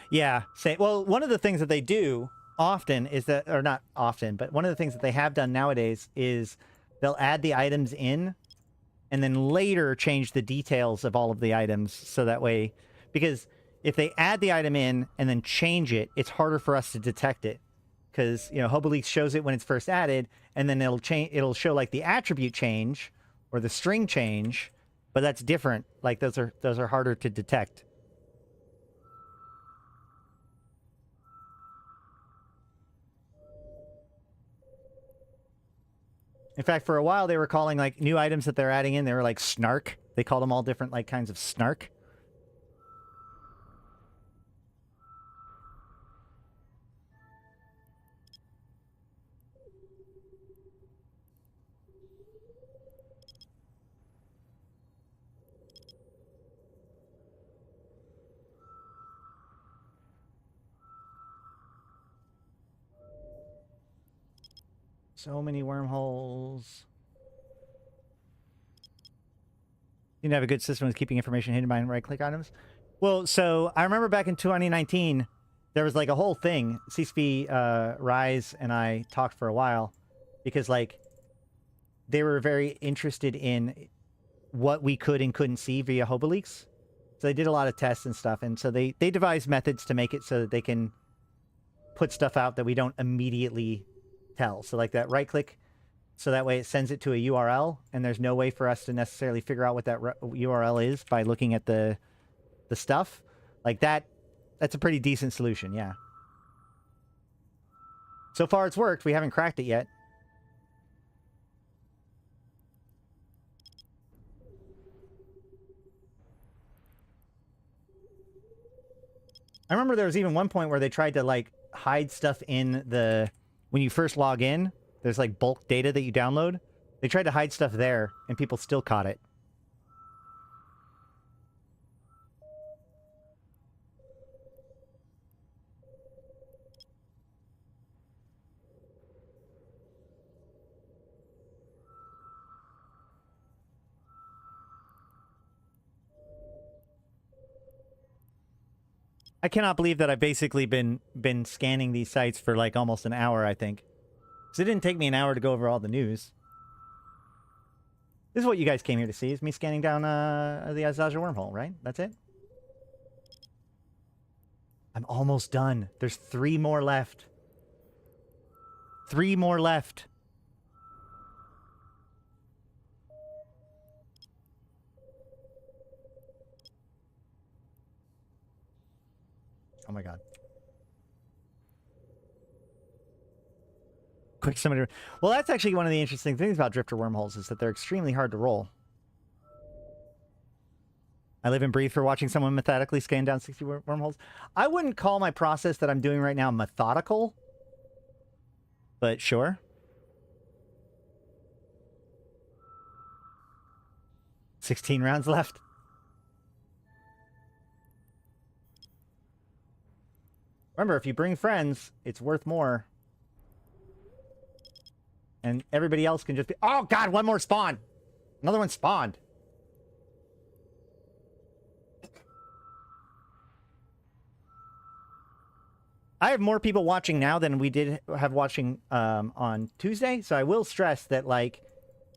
S1: Yeah, well, one of the things that they do often is that, or not often, but one of the things that they have done nowadays is they'll add the items in and then later change the details of all of the items so that way, because if they add the item in and then change it, it's harder for us to detect it. Because, you know, Hobelix shows it when it's first added, and then it'll show like the attribute change or the string change, but that's different. Like those are harder to detect. In fact, for a while they were calling like new items that they're adding in, they were like snark. They called them all different like kinds of snark. So many wormholes. You have a good system with keeping information hidden behind right-click items. Well, so I remember back in 2019, there was like a whole thing. CCP, Rise, and I talked for a while because like they were very interested in what we could and couldn't see via Hobelix. So they did a lot of tests and stuff, and so they devised methods to make it so that they can put stuff out that we don't immediately tell. So like that right-click, so that way it sends it to a URL, and there's no way for us to necessarily figure out what that URL is by looking at the stuff. Like that's a pretty decent solution, yeah. So far it's worked. We haven't cracked it yet. I remember there was even one point where they tried to like hide stuff in the, when you first log in, there's like bulk data that you download. They tried to hide stuff there and people still caught it. I cannot believe that I've basically been scanning these sites for like almost an hour, I think. Because it didn't take me an hour to go over all the news. This is what you guys came here to see, is me scanning down the Azdaja wormhole, right? That's it? I'm almost done. There's 3 more left. 3 more left. Oh my god. Quick summary. Well, that's actually one of the interesting things about drifter wormholes, is that they're extremely hard to roll. I live and breathe for watching someone methodically scan down 60 wormholes. I wouldn't call my process that I'm doing right now methodical, but sure. $16 rounds left. Remember, if you bring friends, it's worth more. And everybody else can just be... Oh, God, one more spawn! Another one spawned. I have more people watching now than we did have watching on Tuesday, so I will stress that, like,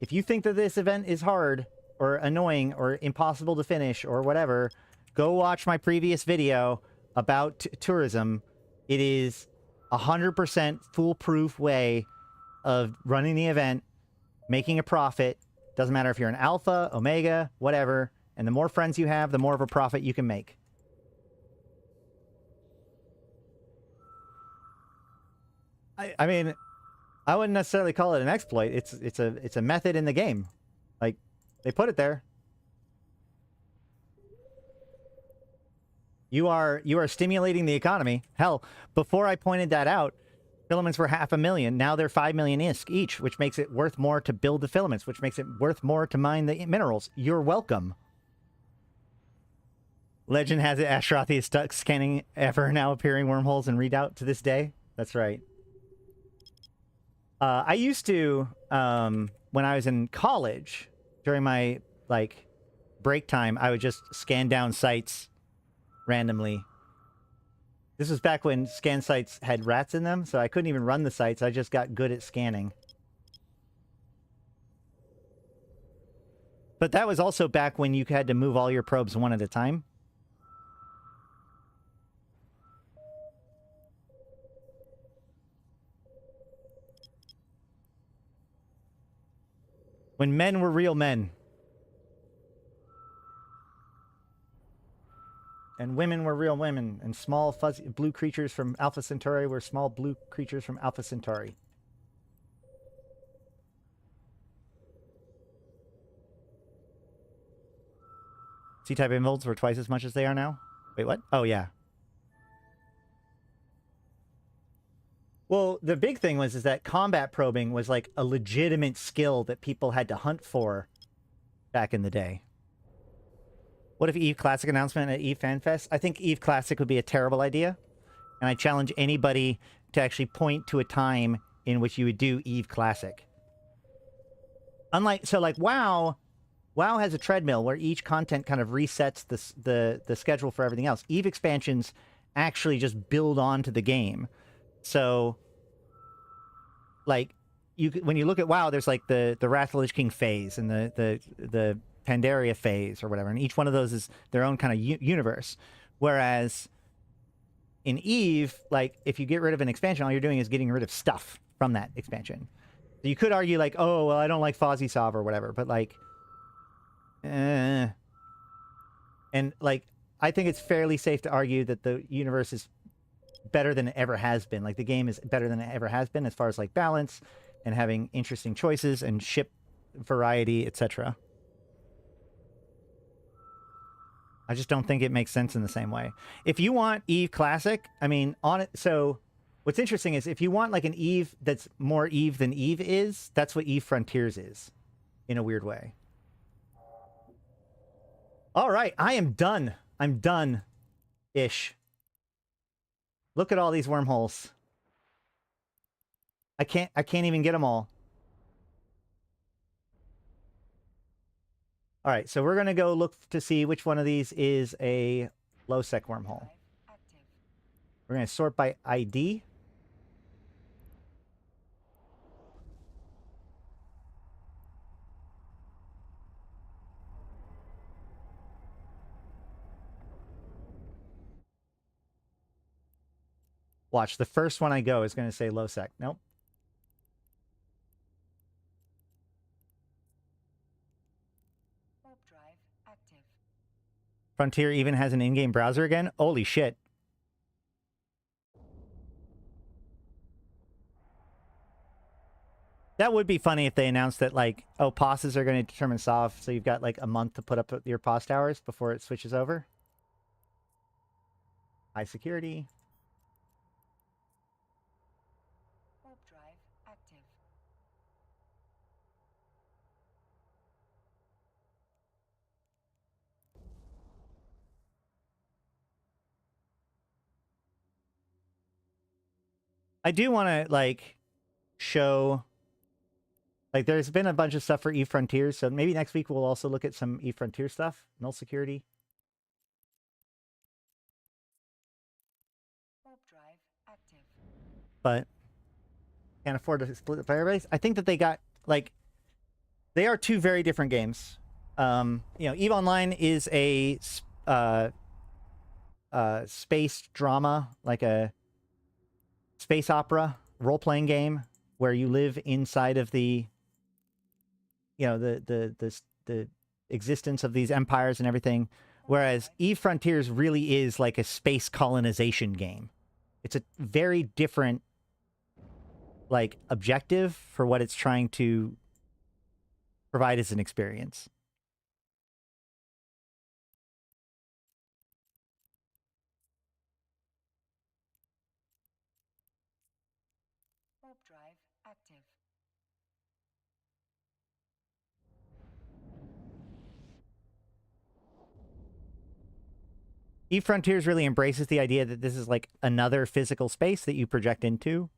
S1: if you think that this event is hard or annoying or impossible to finish or whatever, go watch my previous video about tourism. It is 100% foolproof way of running the event, making a profit. Doesn't matter if you're an alpha, omega, whatever. And the more friends you have, the more of a profit you can make. I mean, I wouldn't necessarily call it an exploit. It's a method in the game. Like, they put it there. You are stimulating the economy. Hell, before I pointed that out, filaments were $500,000. Now they're 5 million each, which makes it worth more to build the filaments, which makes it worth more to mine the minerals. You're welcome. Legend has it Ashrathi is stuck scanning ever now appearing wormholes in Redoubt to this day. That's right. I used to, when I was in college, during my, like, break time, I would just scan down sites randomly. This was back when scan sites had rats in them, so I couldn't even run the sites. I just got good at scanning. But that was also back when you had to move all your probes one at a time. When men were real men. And women were real women. And small fuzzy blue creatures from Alpha Centauri were small blue creatures from Alpha Centauri. C-type involts were twice as much as they are now? Wait, what? Oh, yeah. Well, the big thing was that combat probing was like a legitimate skill that people had to hunt for back in the day. What if EVE Classic announcement at EVE FanFest? I think EVE Classic would be a terrible idea. And I challenge anybody to actually point to a time in which you would do EVE Classic. Unlike, so like WoW has a treadmill where each content kind of resets the schedule for everything else. EVE expansions actually just build onto the game. So, like, when you look at WoW, there's like the Wrath of the Lich King phase and the Pandaria phase or whatever, and each one of those is their own kind of universe. Whereas in EVE, like, if you get rid of an expansion, all you're doing is getting rid of stuff from that expansion. So you could argue like, oh, well, I don't like Fozzie or whatever, but like, and like, I think it's fairly safe to argue that the universe is better than it ever has been. Like, the game is better than it ever has been as far as like balance and having interesting choices and ship variety, etc. I just don't think it makes sense in the same way. If you want EVE Classic, I mean, on it. So what's interesting is if you want like an EVE that's more EVE than EVE is, that's what EVE Frontiers is, in a weird way. All right, I am done. I'm done-ish. Look at all these wormholes. I can't even get them all. All right, so we're going to go look to see which one of these is a low-sec wormhole. We're going to sort by ID. Watch, the first one I go is going to say low sec. Nope. Frontier even has an in-game browser again? Holy shit. That would be funny if they announced that, like, oh, POSs are going to determine soft, so you've got, like, a month to put up your POS towers before it switches over. High security. I do want to, like, show... Like, there's been a bunch of stuff for eFrontiers, so maybe next week we'll also look at some eFrontier stuff. Null security. But can't afford to split the player base. I think that they got, like... They are two very different games. You know, EVE Online is a space drama, like a space opera role-playing game where you live inside of the, you know, the existence of these empires and everything. Whereas EVE Frontiers really is like a space colonization game. It's a very different, like, objective for what it's trying to provide as an experience. EVE Frontiers really embraces the idea that this is like another physical space that you project into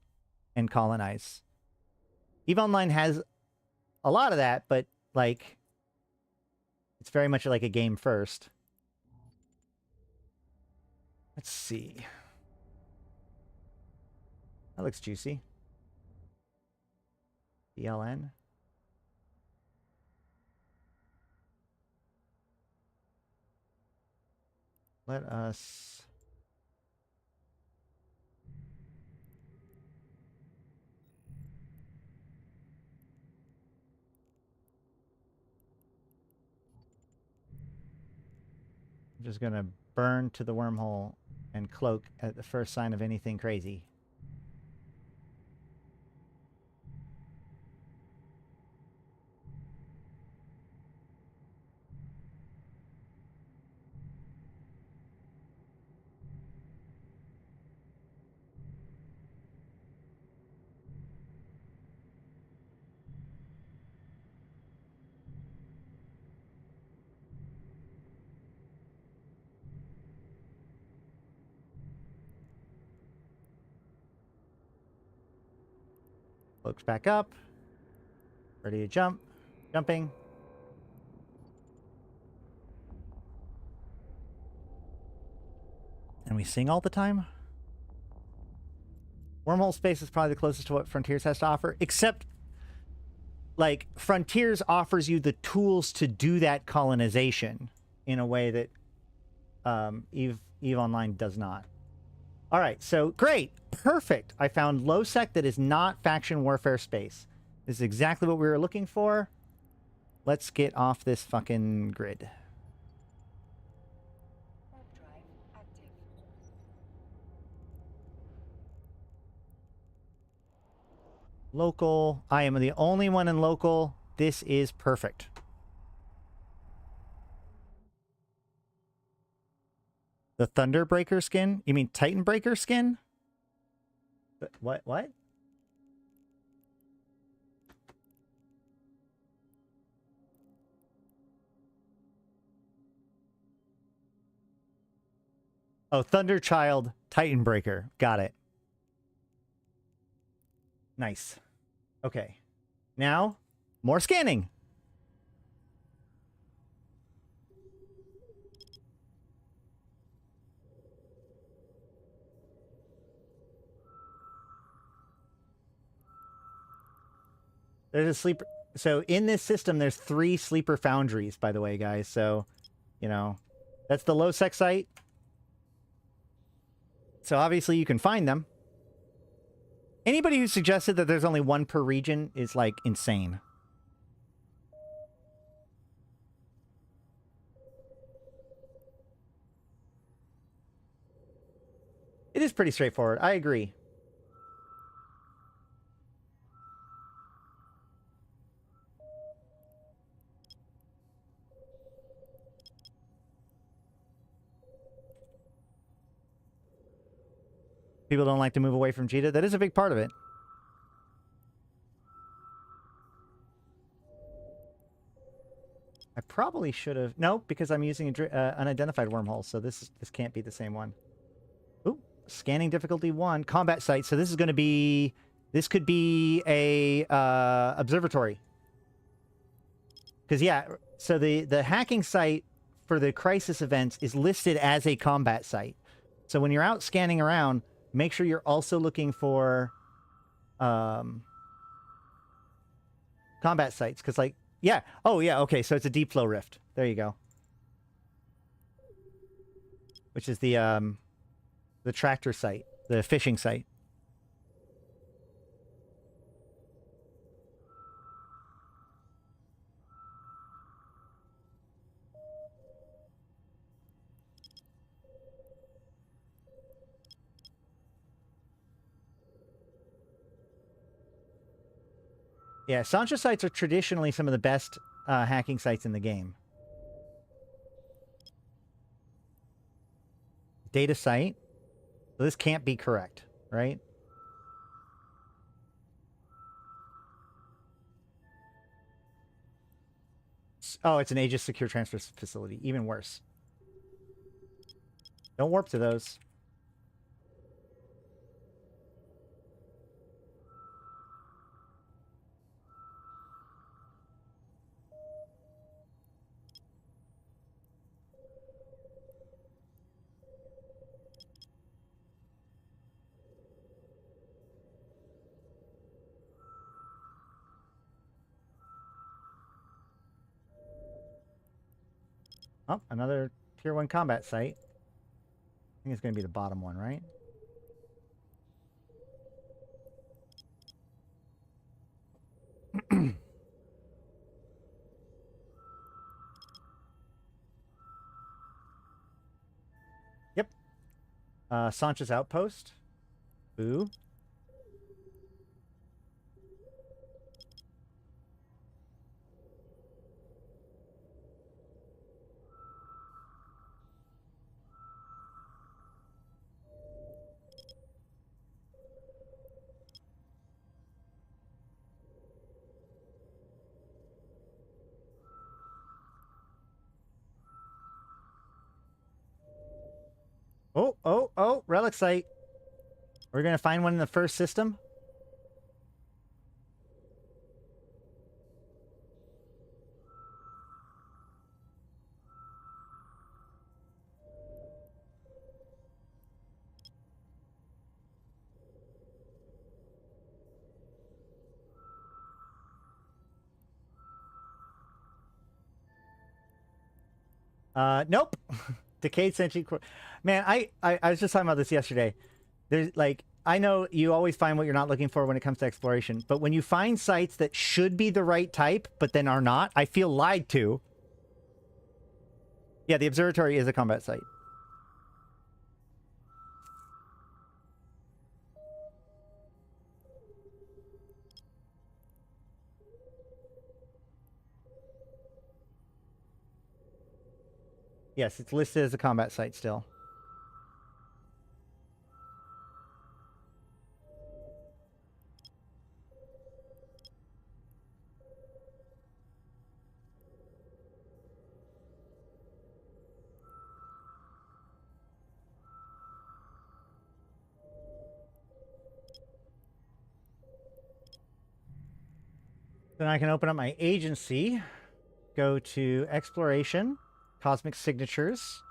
S1: and colonize. EVE Online has a lot of that, but, like, it's very much like a game first. Let's see. That looks juicy. BLN. Let us... I'm just gonna burn to the wormhole and cloak at the first sign of anything crazy. Cloaks back up. Ready to jump. Jumping. And we sing all the time? Wormhole space is probably the closest to what Frontiers has to offer, except, like, Frontiers offers you the tools to do that colonization in a way that EVE Online does not. All right, so great. Perfect. I found low sec that is not faction warfare space. This is exactly what we were looking for. Let's get off this fucking grid. Local. I am the only one in local. This is perfect. The Thunderbreaker skin? You mean Titanbreaker skin? What? Oh, Thunderchild Titanbreaker. Got it. Nice. Okay. Now, more scanning. There's a sleeper. So in this system, there's 3 sleeper foundries, by the way, guys. So, you know, that's the low sec site. So obviously you can find them. Anybody who suggested that there's only 1 per region is like insane. It is pretty straightforward. I agree. People don't like to move away from Jita. That is a big part of it. I probably should have... No, because I'm using an unidentified wormhole, so this can't be the same one. Ooh, scanning difficulty 1. Combat site. So this is going to be... This could be a observatory. Because, yeah, so the hacking site for the crisis events is listed as a combat site. So when you're out scanning around, make sure you're also looking for combat sites. Because, like, yeah. Oh, yeah, okay, so it's a deep flow rift. There you go. Which is the tractor site, the fishing site. Yeah, Sancho sites are traditionally some of the best hacking sites in the game. Data site. So this can't be correct, right? Oh, it's an Aegis secure transfer facility. Even worse. Don't warp to those. Oh, another tier 1 combat site. I think it's going to be the bottom one, right? Yep. Sancho's outpost. Boo. Oh, relic site. We're going to find one in the first system. Nope. Decayed sentient core. Man, I was just talking about this yesterday. There's like, I know you always find what you're not looking for when it comes to exploration, but when you find sites that should be the right type, but then are not, I feel lied to. Yeah, the observatory is a combat site. Yes, it's listed as a combat site still. Then I can open up my agency, go to exploration, cosmic signatures.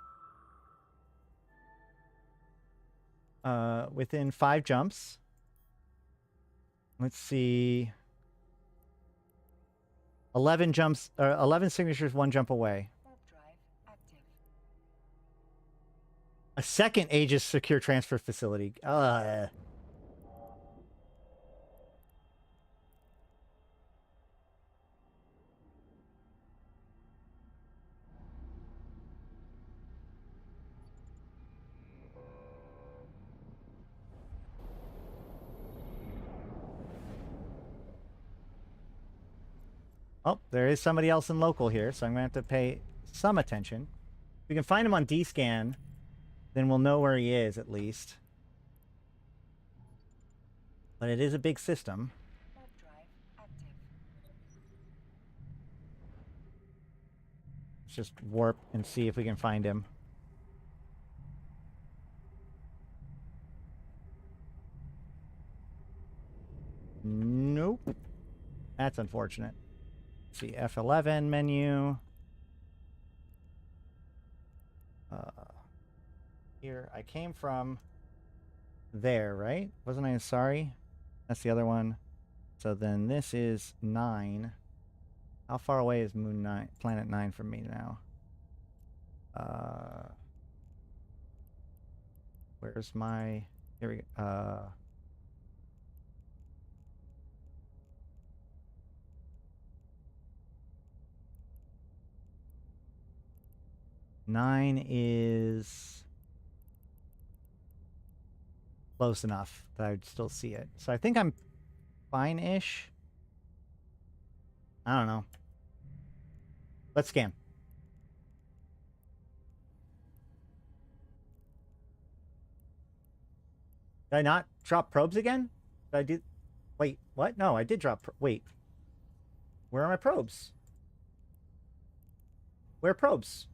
S1: Within 5 jumps. Let's see. 11 jumps, 11 signatures, 1 jump away.
S2: Warp drive active.
S1: A second Aegis secure transfer facility. Oh, there is somebody else in local here, so I'm going to have to pay some attention. If we can find him on D-scan, then we'll know where he is, at least. But it is a big system.
S2: Warp drive active.
S1: Let's just warp and see if we can find him. Nope. That's unfortunate. Let's see, F11 menu. Here, I came from there, right? Wasn't I sorry? That's the other one. So then this is 9. How far away is Moon 9, Planet 9 from me now? Where's my... Here we go. 9 is close enough that I'd still see it. So I think I'm fine-ish. I don't know. Let's scan. Did I not drop probes again? Did I do... Wait, what? No, I did drop... Wait. Where are my probes? Where are probes?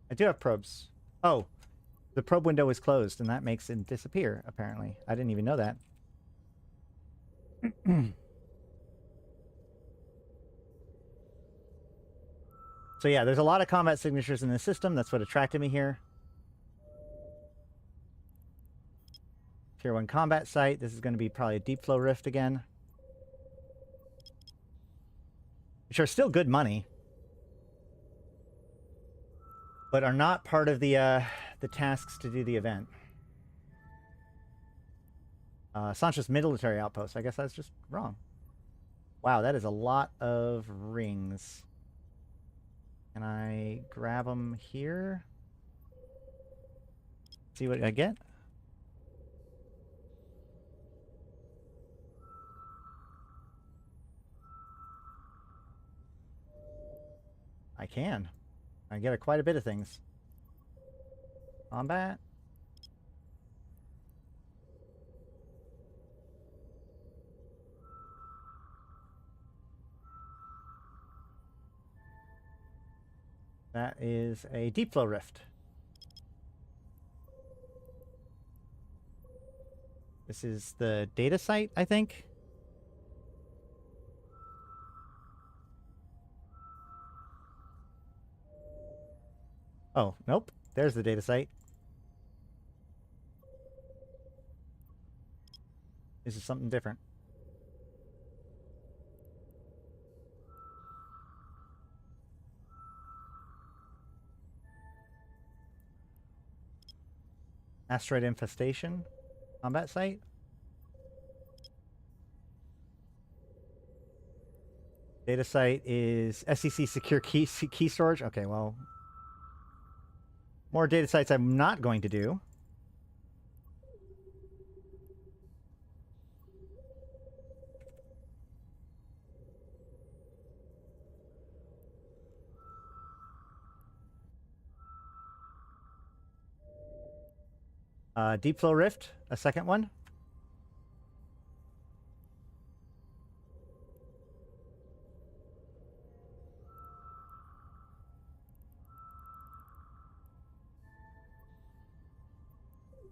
S1: I do have probes. Oh, the probe window is closed, and that makes it disappear, apparently. I didn't even know that. So yeah, there's a lot of combat signatures in the system. That's what attracted me here. Tier 1 combat site. This is going to be probably a deep flow rift again. Which are still good money. But are not part of the tasks to do the event. Sancho's military outpost. I guess that's just wrong. Wow, that is a lot of rings. Can I grab them here? See what I get? I can. I get quite a bit of things. Combat. That is a deep flow rift. This is the data site, I think. Oh, nope. There's the data site. This is something different. Asteroid infestation. Combat site. Data site is SEC secure key storage. Okay, well... More data sites I'm not going to do. Deep flow rift, a second one.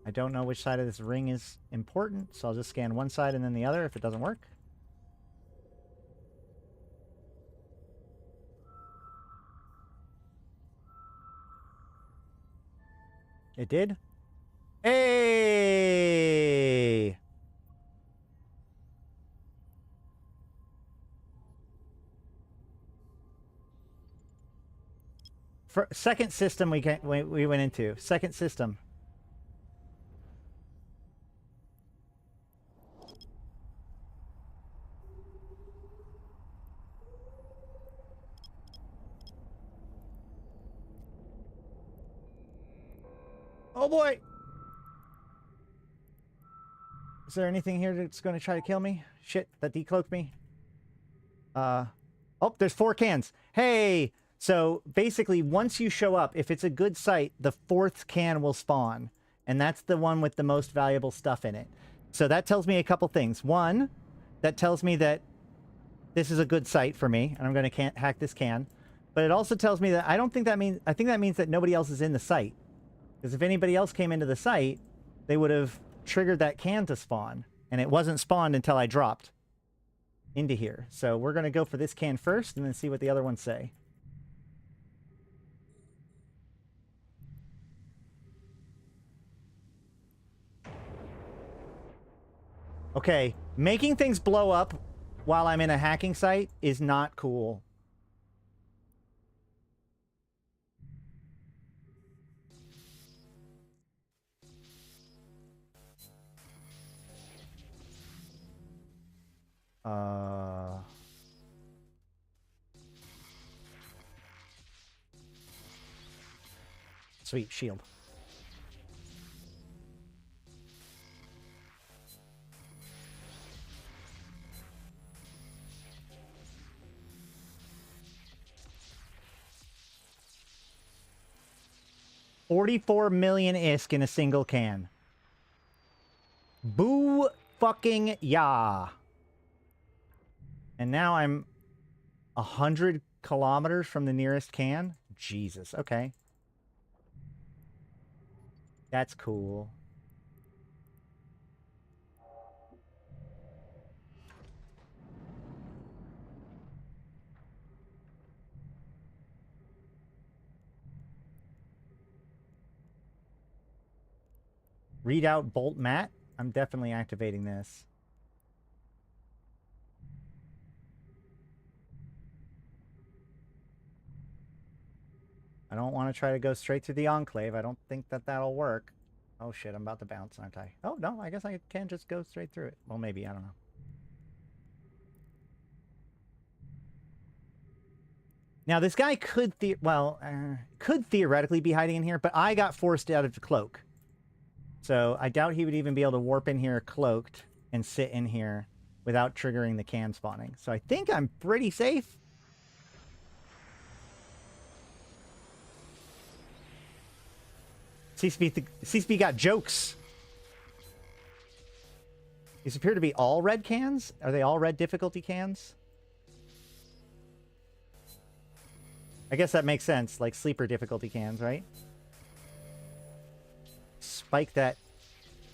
S1: I don't know which side of this ring is important, so I'll just scan one side and then the other if it doesn't work. It did. second system we went into. Second system. Oh boy! Is there anything here that's going to try to kill me? Shit, that decloaked me. Oh, there's 4 cans. Hey! So basically, once you show up, if it's a good site, the 4th can will spawn. And that's the one with the most valuable stuff in it. So that tells me a couple things. One, that tells me that this is a good site for me, and I'm going to hack this can. But it also tells me that I think that means that nobody else is in the site. Because if anybody else came into the site, they would have triggered that can to spawn. And it wasn't spawned until I dropped into here. So we're going to go for this can first and then see what the other ones say. Okay, making things blow up while I'm in a hacking site is not cool. Sweet, shield. $44 million ISK in a single can. Boo fucking yeah. And now I'm 100 kilometers from the nearest can? Jesus, okay. That's cool. Readout bolt mat. I'm definitely activating this. I don't want to try to go straight to the Enclave. I don't think that that'll work. Oh shit, I'm about to bounce, aren't I? Oh no, I guess I can just go straight through it. Well, maybe, I don't know. Now, this guy could theoretically be hiding in here, but I got forced out of the cloak. So I doubt he would even be able to warp in here cloaked and sit in here without triggering the can spawning. So I think I'm pretty safe. CCP got jokes. These appear to be all red cans? Are they all red difficulty cans? I guess that makes sense, like sleeper difficulty cans, right? Spike that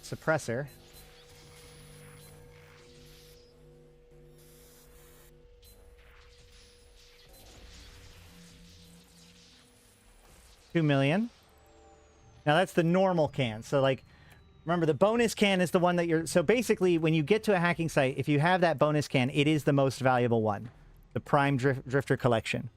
S1: suppressor. $2 million. Now that's the normal can. So like, remember the bonus can is the one that you're... So basically, when you get to a hacking site, if you have that bonus can, it is the most valuable one. The Prime Drifter Collection.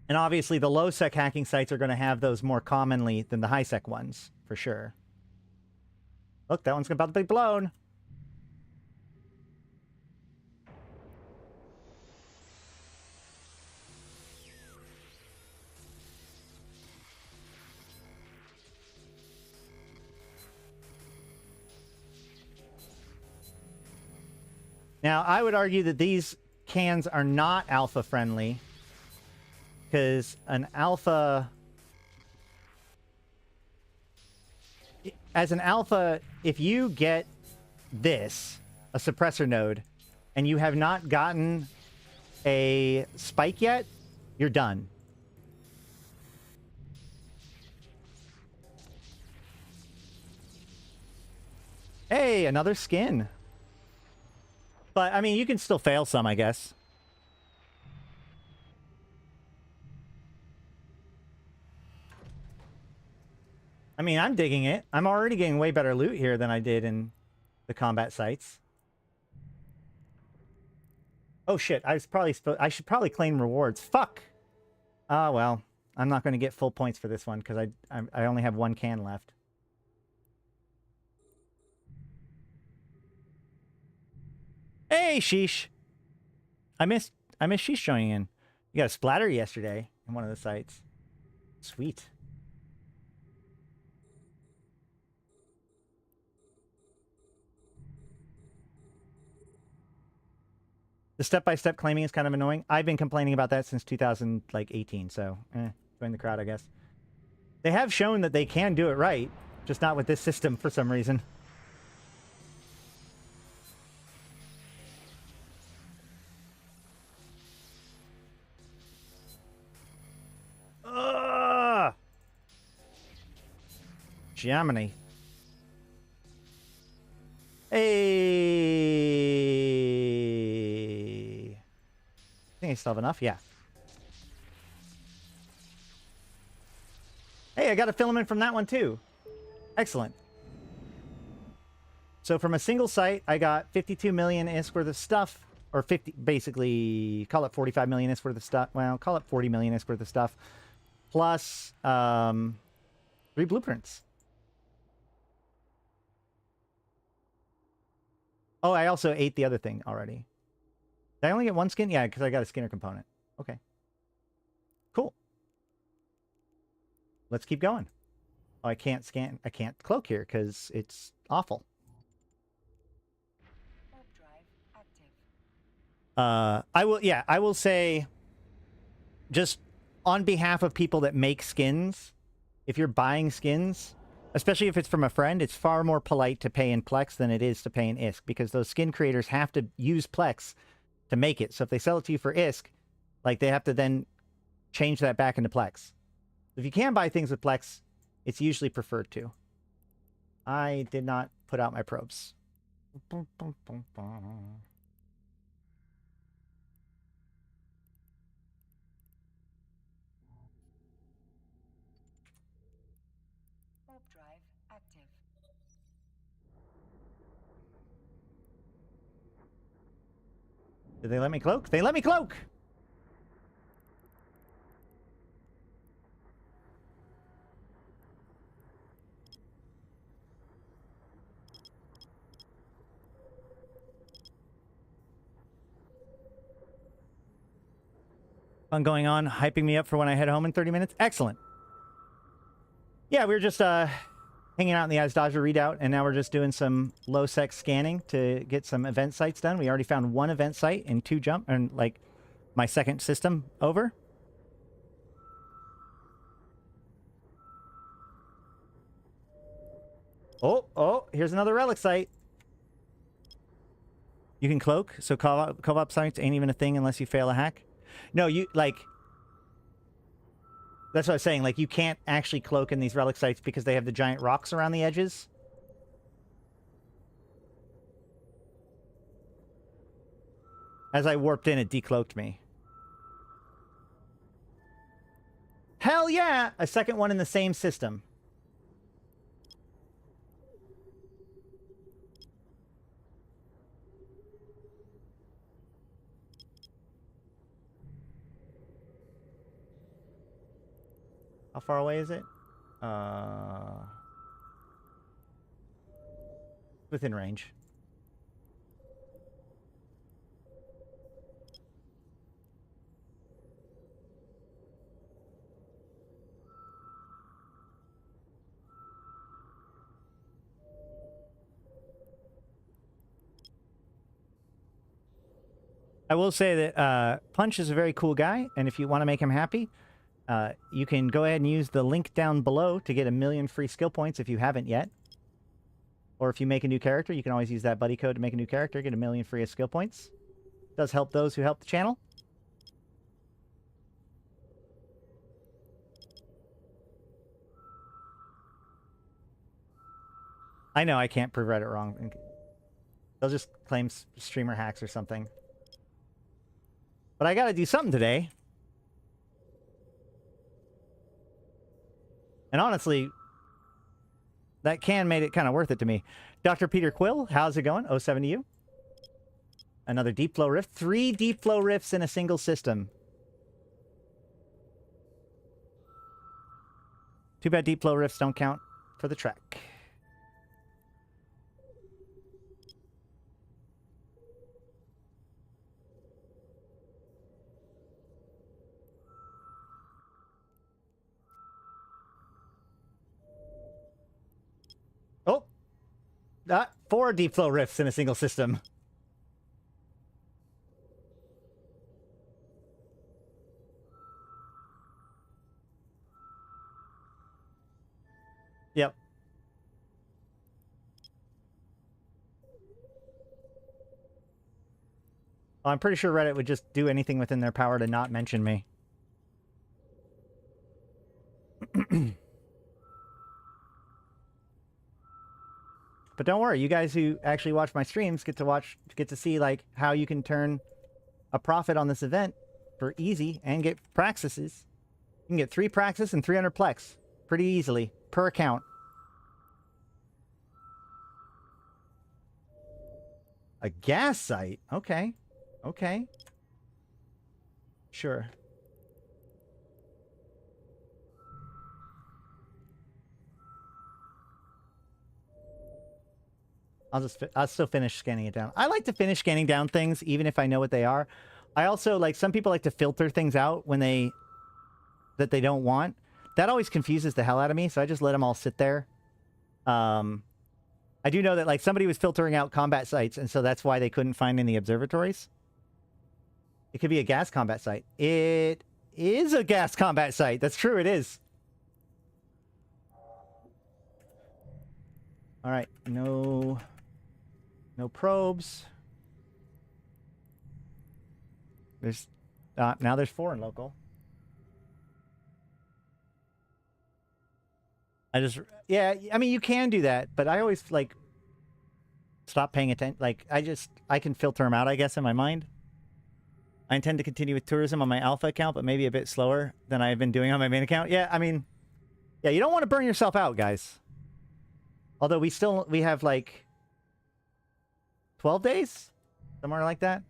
S1: And obviously, the low-sec hacking sites are going to have those more commonly than the high-sec ones, for sure. Look, that one's about to be blown. Now, I would argue that these cans are not alpha-friendly. Because an alpha... As an alpha, if you get this, a suppressor node, and you have not gotten a spike yet, you're done. Hey, another skin. But, I mean, you can still fail some, I guess. I mean, I'm digging it. I'm already getting way better loot here than I did in the combat sites. Oh shit! I should probably claim rewards. Fuck. Ah well, I'm not going to get full points for this one because I only have one can left. Hey, Sheesh. I missed Sheesh joining in. You got a splatter yesterday in one of the sites. Sweet. The step-by-step claiming is kind of annoying. I've been complaining about that since 2018, so join the crowd, I guess. They have shown that they can do it right, just not with this system for some reason. Ugh! Gemini. Hey! I think I still have enough, yeah. Hey, I got a filament from that one too. Excellent. So from a single site, I got 52 million ISK worth of stuff, or 50, basically, call it 45 million ISK worth of stuff. Well, call it 40 million ISK worth of stuff, plus 3 blueprints. Oh, I also ate the other thing already. Did I only get one skin? Yeah, because I got a skinner component. Okay. Cool. Let's keep going. Oh, I can't cloak here because it's awful.
S2: Warp drive active.
S1: I will say, just on behalf of people that make skins, if you're buying skins, especially if it's from a friend, it's far more polite to pay in Plex than it is to pay in ISK, because those skin creators have to use Plex to make it. So if they sell it to you for ISK, like, they have to then change that back into Plex. If you can buy things with Plex, it's usually preferred to. I did not put out my probes.
S2: Warp drive active.
S1: Did they let me cloak? They let me cloak! Fun going on, hyping me up for when I head home in 30 minutes. Excellent. Yeah, we were just hanging out in the Azdaja readout, and now we're just doing some low-sec scanning to get some event sites done. We already found one event site in 2 jump, and like my second system over. Oh, here's another relic site. You can cloak, so co-op sites ain't even a thing unless you fail a hack. No, you, like... That's what I was saying. Like, you can't actually cloak in these relic sites because they have the giant rocks around the edges. As I warped in, it decloaked me. Hell yeah! A second one in the same system. How far away is it? Within range. I will say that Punch is a very cool guy, and if you want to make him happy, you can go ahead and use the link down below to get 1,000,000 free skill points if you haven't yet. Or if you make a new character, you can always use that buddy code to make a new character, get 1,000,000 free skill points. Does help those who help the channel. I know I can't prove Reddit wrong. They'll just claim streamer hacks or something. But I gotta do something today. And honestly, that can made it kind of worth it to me. Dr. Peter Quill, how's it going? 07 to you. Another deep flow rift. 3 deep flow rifts in a single system. Too bad deep flow rifts don't count for the track. Oh! 4 deep flow rifts in a single system. Yep. Well, I'm pretty sure Reddit would just do anything within their power to not mention me. But don't worry, you guys who actually watch my streams get to see like how you can turn a profit on this event for easy and get praxises. You can get 3 praxis and 300 plex pretty easily per account. A gas site? Okay. Okay. Sure. I'll still finish scanning it down. I like to finish scanning down things even if I know what they are. I also like, some people like to filter things out when that they don't want. That always confuses the hell out of me, so I just let them all sit there. I do know that like somebody was filtering out combat sites, and so that's why they couldn't find any observatories. It could be a gas combat site. It is a gas combat site. That's true, it is. All right, no probes. There's now there's 4 in local. Yeah, I mean you can do that, but I always like stop paying attention. Like I can filter them out, I guess, in my mind. I intend to continue with tourism on my alpha account, but maybe a bit slower than I've been doing on my main account. Yeah, I mean, yeah, you don't want to burn yourself out, guys. Although we have like 12 days, somewhere like that.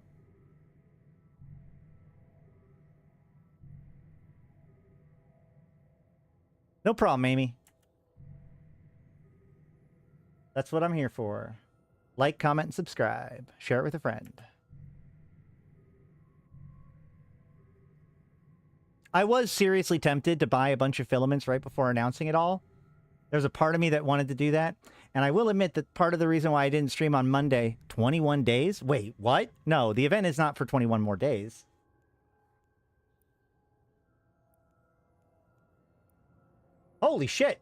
S1: No problem, Amy. That's what I'm here for. Like, comment, and subscribe. Share it with a friend. I was seriously tempted to buy a bunch of filaments right before announcing it all. There's a part of me that wanted to do that. And I will admit that part of the reason why I didn't stream on Monday, 21 days? Wait, what? No, the event is not for 21 more days. Holy shit.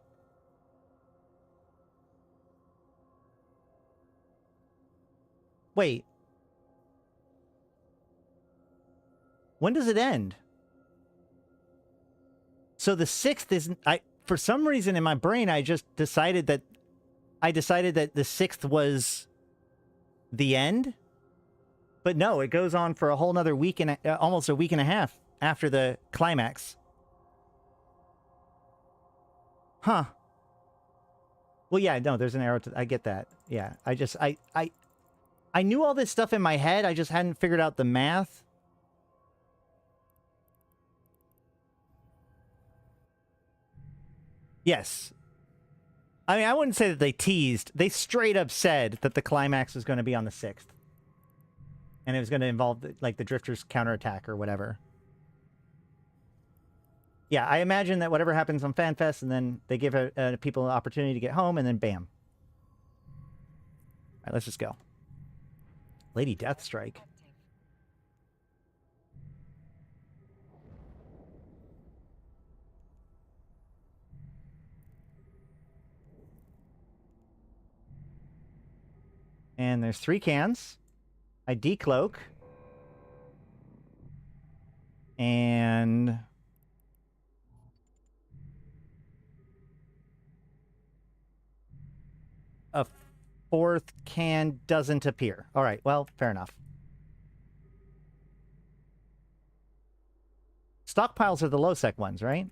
S1: Wait. When does it end? So the 6th is... for some reason in my brain, I just decided that... the 6th was the end. But no, it goes on for a whole nother week and almost a week and a half after the climax. Huh. Well, yeah, no, there's an arrow to... I get that. Yeah, I knew all this stuff in my head. I just hadn't figured out the math. Yes. I mean, I wouldn't say that they teased. They straight up said that the climax was going to be on the 6th. And it was going to involve, like, the Drifters' counterattack or whatever. Yeah, I imagine that whatever happens on FanFest, and then they give people an opportunity to get home, and then bam. All right, let's just go. Lady Deathstrike. And there's 3 cans. I decloak. And... a 4th can doesn't appear. All right, well, fair enough. Stockpiles are the low-sec ones, right?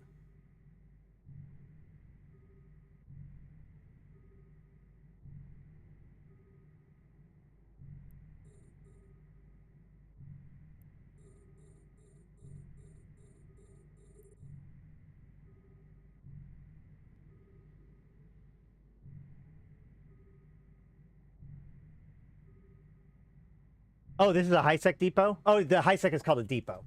S1: Oh, this is a high-sec depot? Oh, the high-sec is called a depot.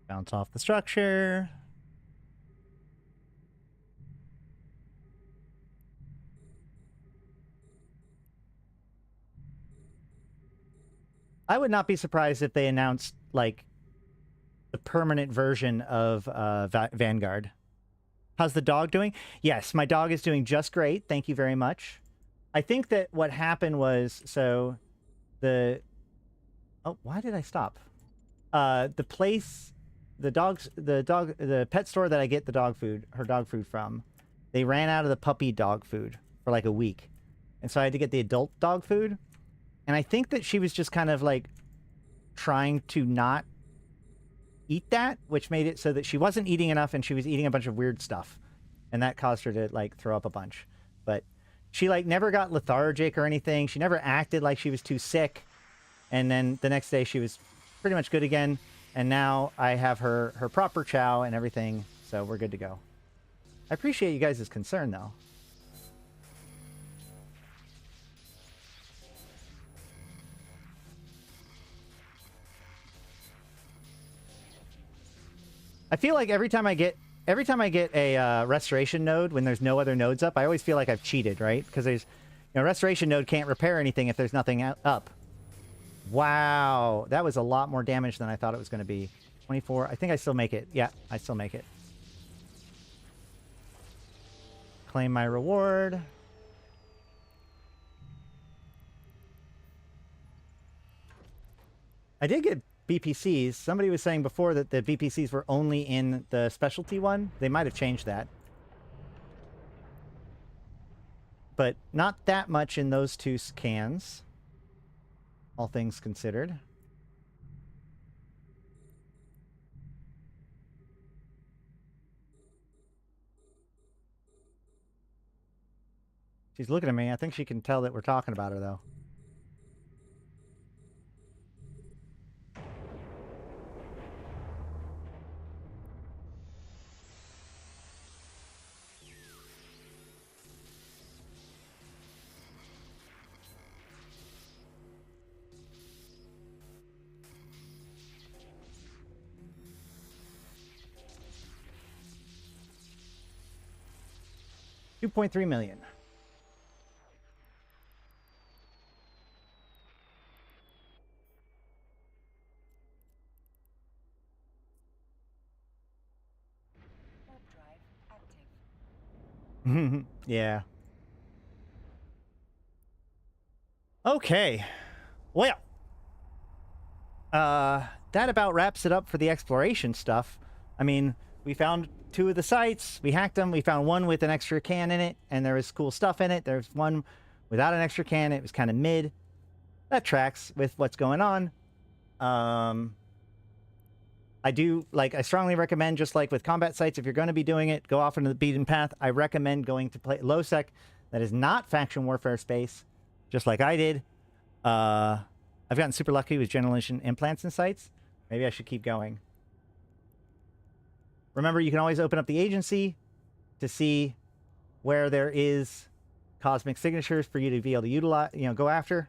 S1: Bounce off the structure. I would not be surprised if they announced, like, the permanent version of Vanguard. How's the dog doing? Yes, my dog is doing just great. Thank you very much. I think that what happened was, so the... Oh, why did I stop? The place... The pet store that I get her dog food from, they ran out of the puppy dog food for like a week. And so I had to get the adult dog food. And I think that she was just kind of like trying to not eat that, which made it so that she wasn't eating enough and she was eating a bunch of weird stuff. And that caused her to like throw up a bunch. But she like never got lethargic or anything. She never acted like she was too sick. And then the next day she was pretty much good again. And now I have her proper chow and everything, so we're good to go. I appreciate you guys' concern, though. I feel like every time I get a restoration node when there's no other nodes up, I always feel like I've cheated, right? Because there's, restoration node can't repair anything if there's nothing up. Wow, that was a lot more damage than I thought it was going to be. 24. I think I still make it. Yeah, I still make it. Claim my reward. I did get BPCs. Somebody was saying before that the BPCs were only in the specialty one. They might have changed that. But not that much in those two cans. All things considered. She's looking at me. I think she can tell that we're talking about her, though. $2.3 million.
S2: Warp drive active.
S1: Yeah. Okay. Well, that about wraps it up for the exploration stuff. I mean, we found 2 of the sites. We hacked them. We found one with an extra can in it, and there was cool stuff in it. There's one without an extra can. It was kind of mid. That tracks with what's going on. I strongly recommend, just like with combat sites, if you're going to be doing it, go off into the beaten path. I recommend going to play low sec that is not faction warfare space, just like I did. I've gotten super lucky with generation implants and sites. Maybe I should keep going. Remember, you can always open up the agency to see where there is cosmic signatures for you to be able to utilize, go after.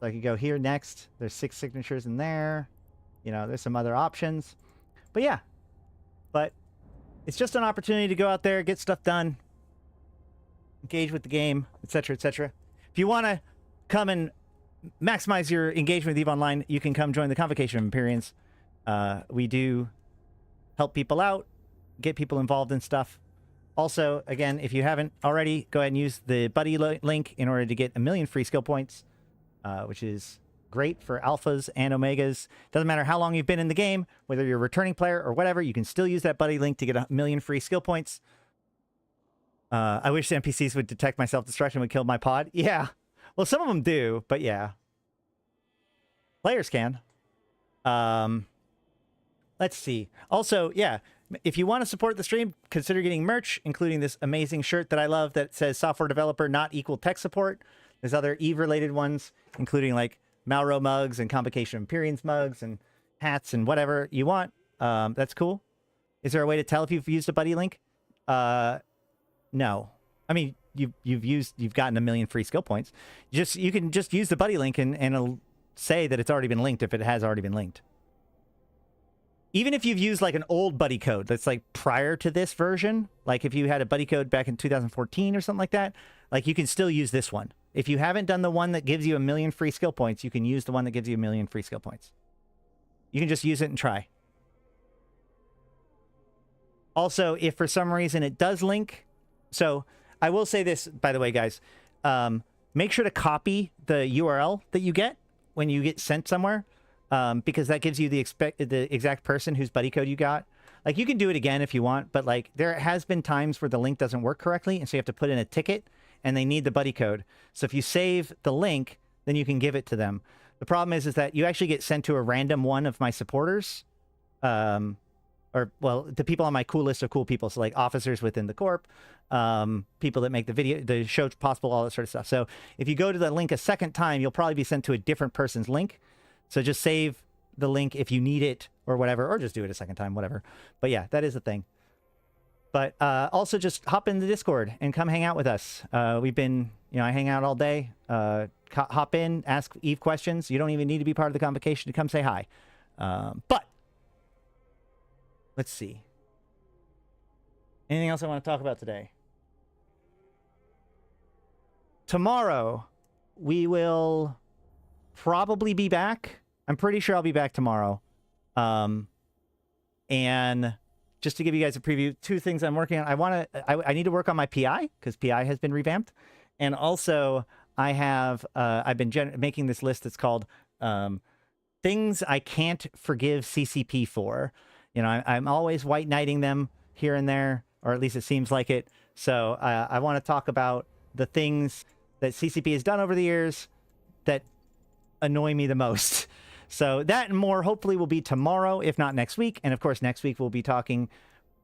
S1: So I could go here next. There's 6 signatures in there. There's some other options. But yeah. But it's just an opportunity to go out there, get stuff done, engage with the game, etc., etc. If you want to come and maximize your engagement with EVE Online, you can come join the Convocation of Empyreans. We do help people out, get people involved in stuff. Also, again, if you haven't already, go ahead and use the buddy link in order to get 1,000,000 free skill points, which is great for alphas and omegas. Doesn't matter how long you've been in the game, whether you're a returning player or whatever, you can still use that buddy link to get 1,000,000 free skill points. I wish NPCs would detect my self-destruction would kill my pod. Yeah. Well, some of them do, but yeah. Players can. Let's see. Also, yeah, if you want to support the stream, consider getting merch, including this amazing shirt that I love that says software developer not equal tech support. There's other Eve-related ones, including like Malro mugs and Convocation of Empyreans mugs and hats and whatever you want. That's cool. Is there a way to tell if you've used a buddy link? No. I mean, you've gotten 1,000,000 free skill points. You can just use the buddy link and it'll say that it's already been linked if it has already been linked. Even if you've used like an old buddy code that's like prior to this version, like if you had a buddy code back in 2014 or something like that, like you can still use this one. If you haven't done the one that gives you 1,000,000 free skill points, you can use the one that gives you 1,000,000 free skill points. You can just use it and try. Also, if for some reason it does link, so I will say this, by the way, guys, make sure to copy the URL that you get when you get sent somewhere, because that gives you the exact person whose buddy code you got. Like, you can do it again if you want, but like there has been times where the link doesn't work correctly, and so you have to put in a ticket, and they need the buddy code. So if you save the link, then you can give it to them. The problem is that you actually get sent to a random one of my supporters, or, well, the people on my cool list of cool people. So like officers within the corp, people that make the show possible, all that sort of stuff. So if you go to the link a second time, you'll probably be sent to a different person's link. So just save the link if you need it or whatever, or just do it a second time, whatever. But yeah, that is a thing. But also just hop in the Discord and come hang out with us. We've been, I hang out all day. Hop in, ask Eve questions. You don't even need to be part of the convocation to come say hi. But let's see. Anything else I want to talk about today? Tomorrow, we will probably be back. I'm pretty sure I'll be back tomorrow. And just to give you guys a preview, 2 things I'm working on. I need to work on my PI, because PI has been revamped. And also, I've been making this list that's called things I can't forgive CCP for. I'm always white knighting them here and there, or at least it seems like it. So I want to talk about the things that CCP has done over the years that annoy me the most. So that and more hopefully will be tomorrow, if not next week. And of course, next week we'll be getting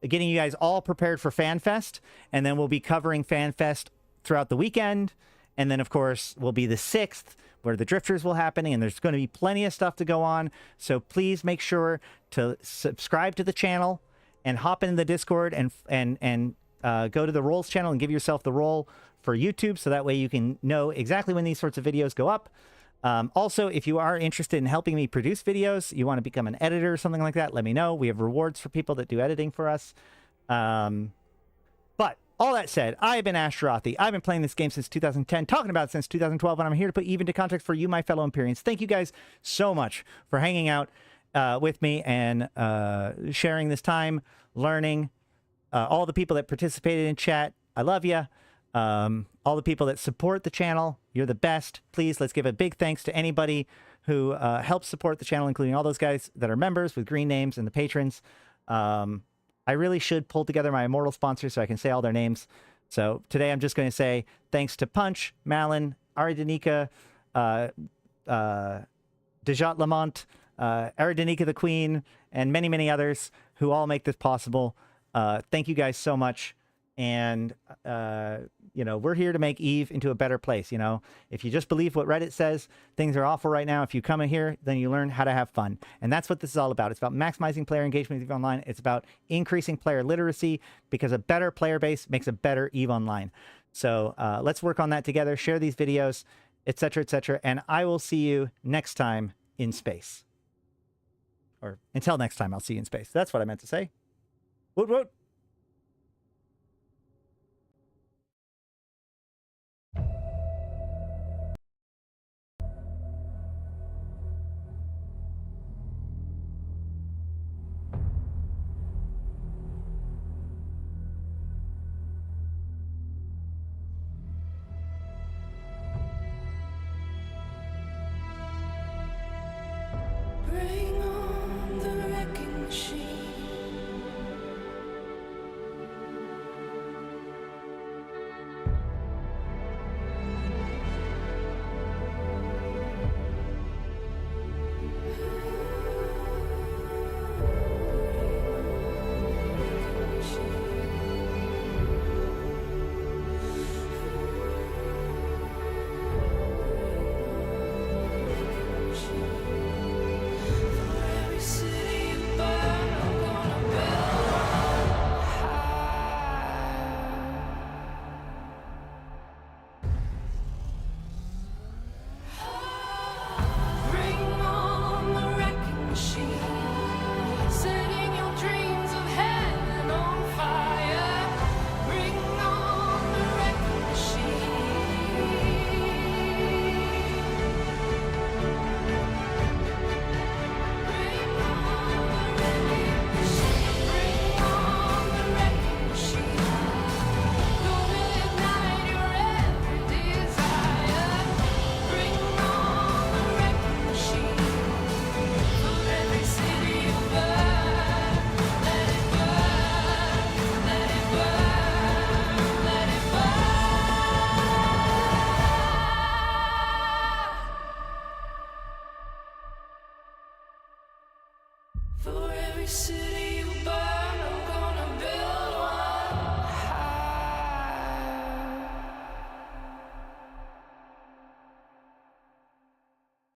S1: you guys all prepared for FanFest. And then we'll be covering FanFest throughout the weekend. And then, of course, will be the 6th, where the drifters will happening, and there's going to be plenty of stuff to go on. So please make sure to subscribe to the channel and hop into the Discord and go to the roles channel and give yourself the role for YouTube, so that way you can know exactly when these sorts of videos go up. Also, if you are interested in helping me produce videos, you want to become an editor or something like that, let me know. We have rewards for people that do editing for us. But all that said, I've been Ashtarothi. I've been playing this game since 2010, talking about it since 2012, and I'm here to put Eve into context for you, my fellow Empyreans. Thank you guys so much for hanging out with me and sharing this time, learning. All the people that participated in chat, I love you. All the people that support the channel, you're the best. Please, let's give a big thanks to anybody who helps support the channel, including all those guys that are members with green names and the patrons. I really should pull together my immortal sponsors so I can say all their names. So today I'm just going to say thanks to Punch, Malin, Ari Danica, Dejat Lamont, Ari Danica the Queen, and many, many others who all make this possible. Thank you guys so much. And, we're here to make Eve into a better place. If you just believe what Reddit says, things are awful right now. If you come in here, then you learn how to have fun. And that's what this is all about. It's about maximizing player engagement with Eve Online. It's about increasing player literacy, because a better player base makes a better Eve Online. So let's work on that together, share these videos, etc., etc. And I will see you next time in space. Or until next time, I'll see you in space. That's what I meant to say. Woot woot.